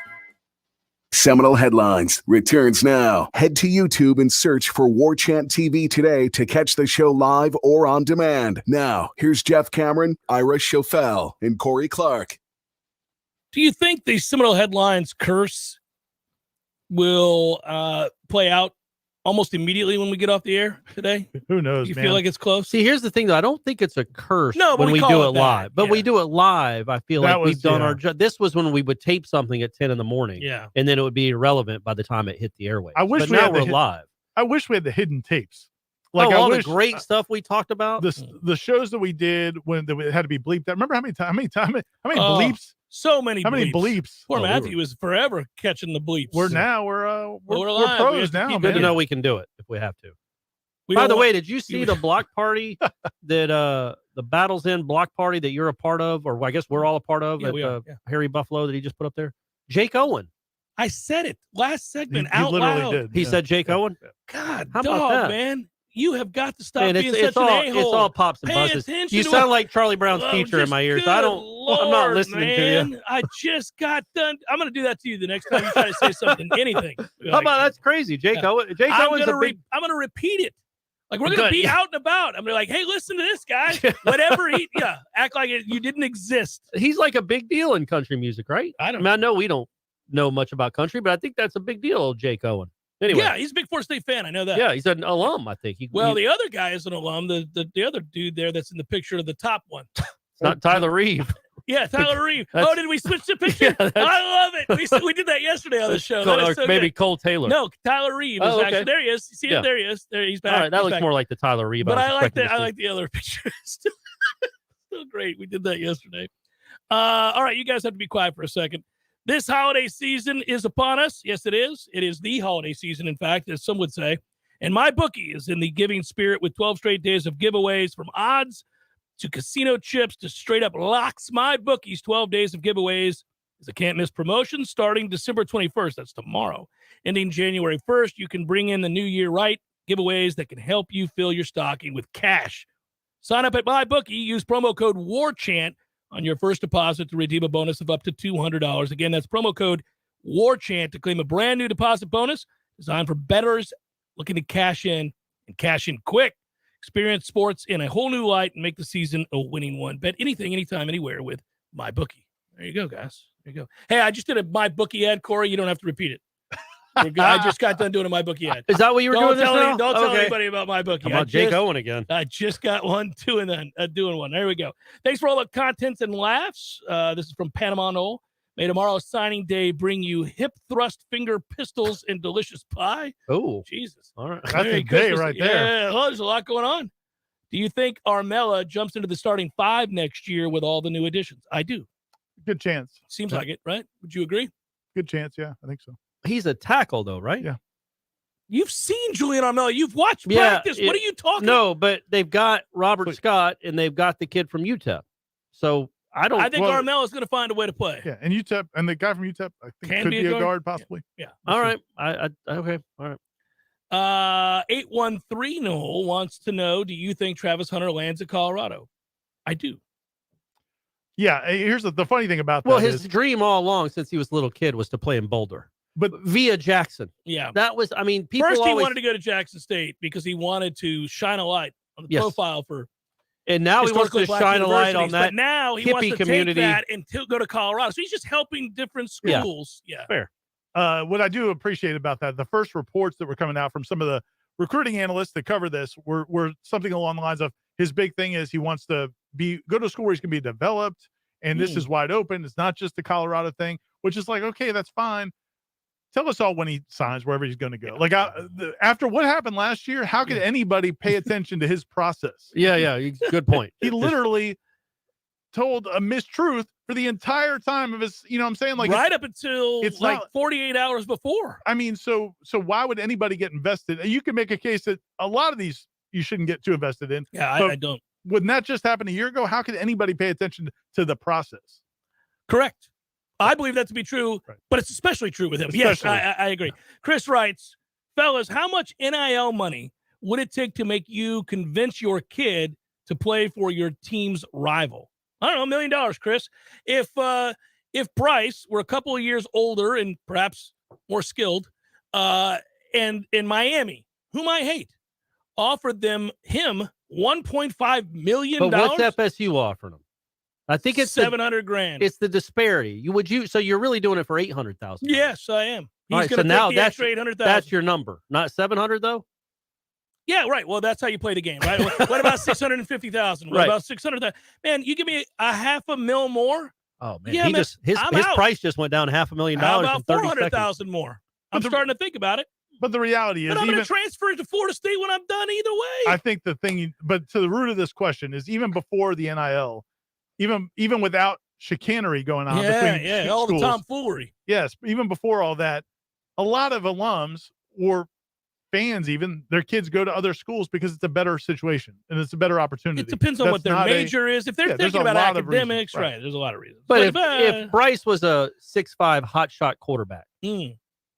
Seminole Headlines returns now. Head to YouTube and search for Warchant TV today to catch the show live or on demand. Now, here's Jeff Cameron, Ira Schofel, and Corey Clark. Do you think the Seminole Headlines curse will play out almost immediately when we get off the air today? Who knows, You man? feel like it's close? See, here's the thing, though. I don't think it's a curse No, but when we we call do it it that. live. But Yeah. we do it live. I feel That like we've was- done yeah. our job. This was when we would tape something at 10 in the morning. Yeah. And then it would be irrelevant by the time it hit the airwaves. I wish but we now had the we're hid- live. I wish we had the hidden tapes. Like I all wish, the great stuff we talked about. the shows that we did when it had to be bleeped out. Remember how many Oh, bleeps? So many. How many bleeps. bleeps? Poor Oh, we Matthew were- was forever catching the bleeps. We're alive. pros We have to now, keep Good man. to know we can do it if we have to. By the way, did you see the block party that the Battles End block party that you're a part of, or I guess we're all a part of at Harry Buffalo that he just put up there? Jake Owen. I said it last segment He out literally loud. did. He said Jake Owen? God, How about dog, that? man. You have got to stop Man, being it's such an a-hole. It's all pops and Pay buzzes. attention You to sound what- like Charlie Brown's teacher in my ears. I'm not listening to you. I just got done. I'm going to do that to you the next time you try to say something, anything. How about that's crazy? Jake Owen. Jake Owen's a big. I'm going to repeat it. Like, we're going to Good, be yeah. out and about. I'm gonna be like, hey, listen to this guy. Whatever he, act like you didn't exist. He's like a big deal in country music, right? I know we don't know much about country, but I think that's a big deal, Jake Owen. Anyway. Yeah, he's a big Florida State fan. I know that. Yeah, he's an alum, I think. The other guy is an alum. The other dude there that's in the picture of the top one. It's not Tyler Reeve. Yeah, Tyler Reeve. Oh, did we switch the picture? I love it. We did that yesterday on the show. Or maybe Cole Taylor. No, Tyler Reeve is actually there. He is. You see him? There he is. There he's back. All right, that He's looks back. more like the Tyler Reeve. But I like that. I like the other picture. Still great. We did that yesterday. All right, you guys have to be quiet for a second. This holiday season is upon us. Yes, it is. It is the holiday season, in fact, as some would say. And my bookie is in the giving spirit with 12 straight days of giveaways, from odds to casino chips to straight up locks. My bookie's 12 days of giveaways is a can't miss promotion starting December 21st. That's tomorrow. Ending January 1st. You can bring in the new year right. Giveaways that can help you fill your stocking with cash. Sign up at my bookie. Use promo code WARCHANT on your first deposit to redeem a bonus of up to $200. Again, that's promo code WARCHANT to claim a brand new deposit bonus designed for bettors looking to cash in and cash in quick. Experience sports in a whole new light and make the season a winning one. Bet anything, anytime, anywhere with MyBookie. There you go, guys. There you go. Hey, I just did a MyBookie ad, Corey. You don't have to repeat it. We're good. I just got done doing a MyBookie ad. Is that what you were doing this now? Don't tell anybody about MyBookie. How about Jake Owen again? I just got one doing one. There we go. Thanks for all the contents and laughs. This is from Panama Nole. May tomorrow's signing day bring you hip thrust finger pistols and delicious pie. Oh, Jesus. All right. That's a day right there. Yeah, well, there's a lot going on. Do you think Armella jumps into the starting five next year with all the new additions? I do. Good chance. Seems like it, right? Would you agree? Good chance. Yeah, I think so. He's a tackle, though, right? Yeah. You've seen Julian Armella. You've watched practice. What are you talking about? No, but they've got Robert Scott and they've got the kid from UTEP. So I think Armella is going to find a way to play. Yeah, and UTEP and the guy from UTEP, I think, could be a guard possibly. Yeah. All right. Okay. All right. 813 Noel wants to know, do you think Travis Hunter lands at Colorado? I do. Yeah, here's the funny thing about that. Well, his dream all along since he was a little kid was to play in Boulder. But via Jackson. Yeah. That was, I mean, people First he always, wanted to go to Jackson State because he wanted to shine a light on the profile for and now he wants to shine a light on that but now he wants to community. take that and go to Colorado. So he's just helping different schools. Yeah. Fair. What I do appreciate about that, the first reports that were coming out from some of the recruiting analysts that cover this were something along the lines of his big thing is he wants to go to a school where he's going to be developed, and this is wide open. It's not just the Colorado thing, which is like, okay, that's fine. Tell us all when he signs wherever he's going to go. Like after what happened last year, how could anybody pay attention to his process? Yeah, good point. He literally told a mistruth for the entire time of his, you know what I'm saying? Like right up until it's like not, 48 hours before. I mean, so why would anybody get invested? You can make a case that a lot of these you shouldn't get too invested in. Yeah, I don't. Wouldn't that just happen a year ago? How could anybody pay attention to the process? Correct. I believe that to be true, but it's especially true with him. Yes, I agree. Chris writes, fellas, how much NIL money would it take to make you convince your kid to play for your team's rival? I don't know, $1 million, Chris. If Bryce were a couple of years older and perhaps more skilled, and in Miami, whom I hate, offered him $1.5 million. But what's FSU offering him? I think it's $700,000. It's the disparity. So you're really doing it for $800,000. Yes, I am. He's going to now take the extra $800,000. That's your number, not 700 though. Yeah, right. Well, that's how you play the game, right? What about 650,000? What about 600,000? Man, you give me $500,000 more. Oh man, yeah, his price just went down $500,000. How about 400,000 more? I'm starting to think about it. But the reality is, but I'm going to transfer it to Florida State when I'm done either way. I think the thing, but to the root of this question is even before the NIL, even without chicanery going on between all schools, the tomfoolery. Yes, even before all that, a lot of alums or fans, even their kids go to other schools because it's a better situation and it's a better opportunity. It depends on what their major is. If they're thinking about academics, right? There's a lot of reasons. But if Bryce was a 6'5" hotshot quarterback,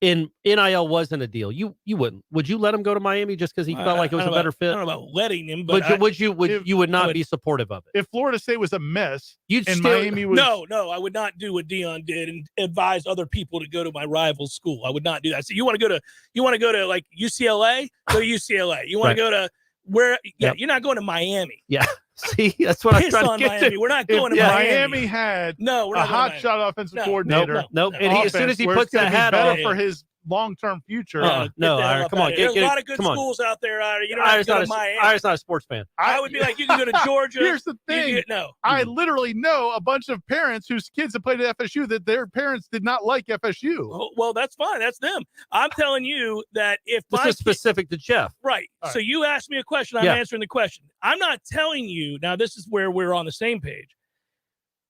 and NIL wasn't a deal, you wouldn't. Would you let him go to Miami just because he felt like it was a better fit? I don't know about letting him, but you would not be supportive of it? If Florida State was a mess, Miami was no, I would not do what Dion did and advise other people to go to my rival school. I would not do that. So you want to go to like UCLA? Go to UCLA. You want to go to where? Yeah, you're not going to Miami. Yeah. See, that's what I'm trying to get Miami. to. We're not going to Miami. Miami had we're a hotshot offensive coordinator. Nope. And as soon as he puts that hat on for his long-term future. Come on. There's a lot of good schools out there. You don't have to go to Miami. Ira's not a sports fan. I would be like, you can go to Georgia. Here's the thing. I literally know a bunch of parents whose kids have played at FSU that their parents did not like FSU. Oh, well, that's fine. That's them. I'm telling you that if this is specific to Jeff. Right. So you asked me a question. I'm answering the question. I'm not telling you. Now, this is where we're on the same page.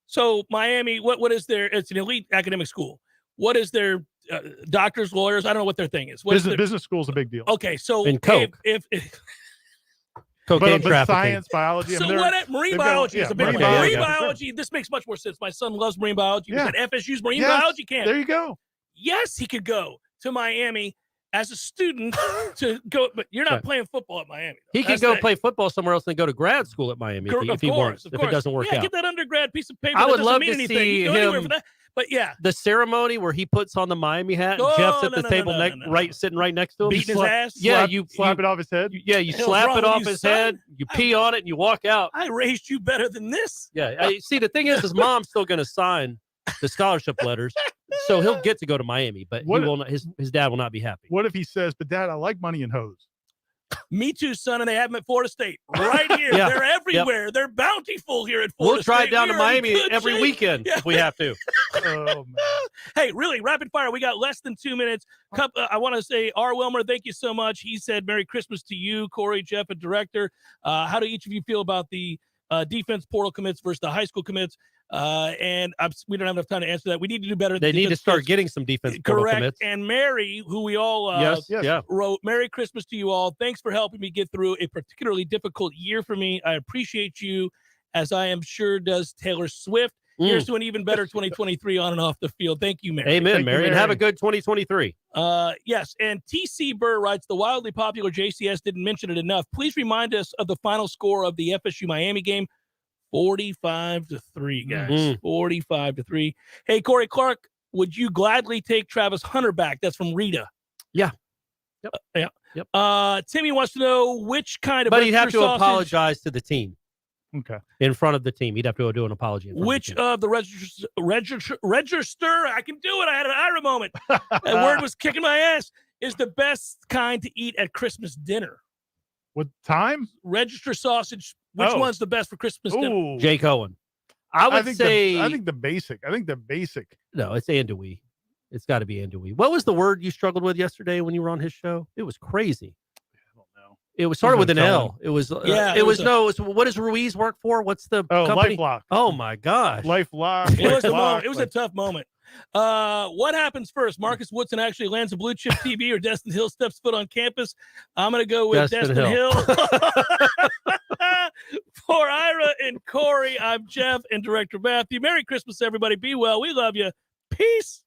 So Miami, what is their, it's an elite academic school. What is their doctors, lawyers? I don't know what their thing is. Business school is a big deal. Okay, so in Coke. If cocaine but science, biology. So marine biology is a big deal. Marine biology, this makes much more sense. My son loves marine biology. He's at FSU's marine biology camp. There you go. Yes, he could go to Miami as a student to go, but you're not playing football at Miami. He could go play football somewhere else and go to grad school at Miami if he wants. If it doesn't work out, get that undergrad piece of paper. I would love to see him. But the ceremony where he puts on the Miami hat, and Jeff's at the table sitting right next to him, beating his ass. Yeah, you slap it off his head. You slap it off his head. You pee on it, and you walk out. I raised you better than this. Yeah, see, the thing is, his mom's still going to sign the scholarship letters, so he'll get to go to Miami, but he will not, his dad will not be happy. What if he says, "But Dad, I like money and hoes"? Me too, son, and they have them at Florida State right here. They're everywhere. They're bountiful here at Florida State. We'll drive down to Miami every weekend if we have to. Oh, man. Hey, really, rapid fire. We got less than 2 minutes. I want to say, R. Wilmer, thank you so much. He said, Merry Christmas to you, Corey, Jeff, and Director. How do each of you feel about the defense portal commits versus the high school commits? And we don't have enough time to answer that. We need to do better. They need to start getting some defense portal commits. And Mary, who we all wrote, Merry Christmas to you all. Thanks for helping me get through a particularly difficult year for me. I appreciate you, as I am sure does Taylor Swift. Here's to an even better 2023 on and off the field. Thank you, Mary. Amen, Mary. And have a good 2023. Yes. And TC Burr writes, the wildly popular JCS didn't mention it enough. Please remind us of the final score of the FSU Miami game. 45-3, guys. 45-3. Hey, Corey Clark, would you gladly take Travis Hunter back? That's from Rita. Yeah. Yep. Timmy wants to know which kind of. But he'd have to apologize to the team. Okay. In front of the team, he'd have to do an apology. Which of the register? I can do it. I had an Ira moment. That word was kicking my ass. Is the best kind to eat at Christmas dinner? What time? Register sausage. Which one's the best for Christmas dinner? Jake Owen. I think the basic. No, it's andouille. It's got to be andouille. What was the word you struggled with yesterday when you were on his show? It was crazy. I don't know. It was started with an L. It was what does Ruiz work for? What's the company? LifeLock. Oh my gosh. LifeLock. It was a moment. It was a tough moment. What happens first? Marcus Woodson actually lands a blue chip TV, or Destin Hill steps foot on campus? I'm going to go with Destin Hill. For Ira and Corey, I'm Jeff and Director Matthew. Merry Christmas, everybody. Be well. We love you. Peace.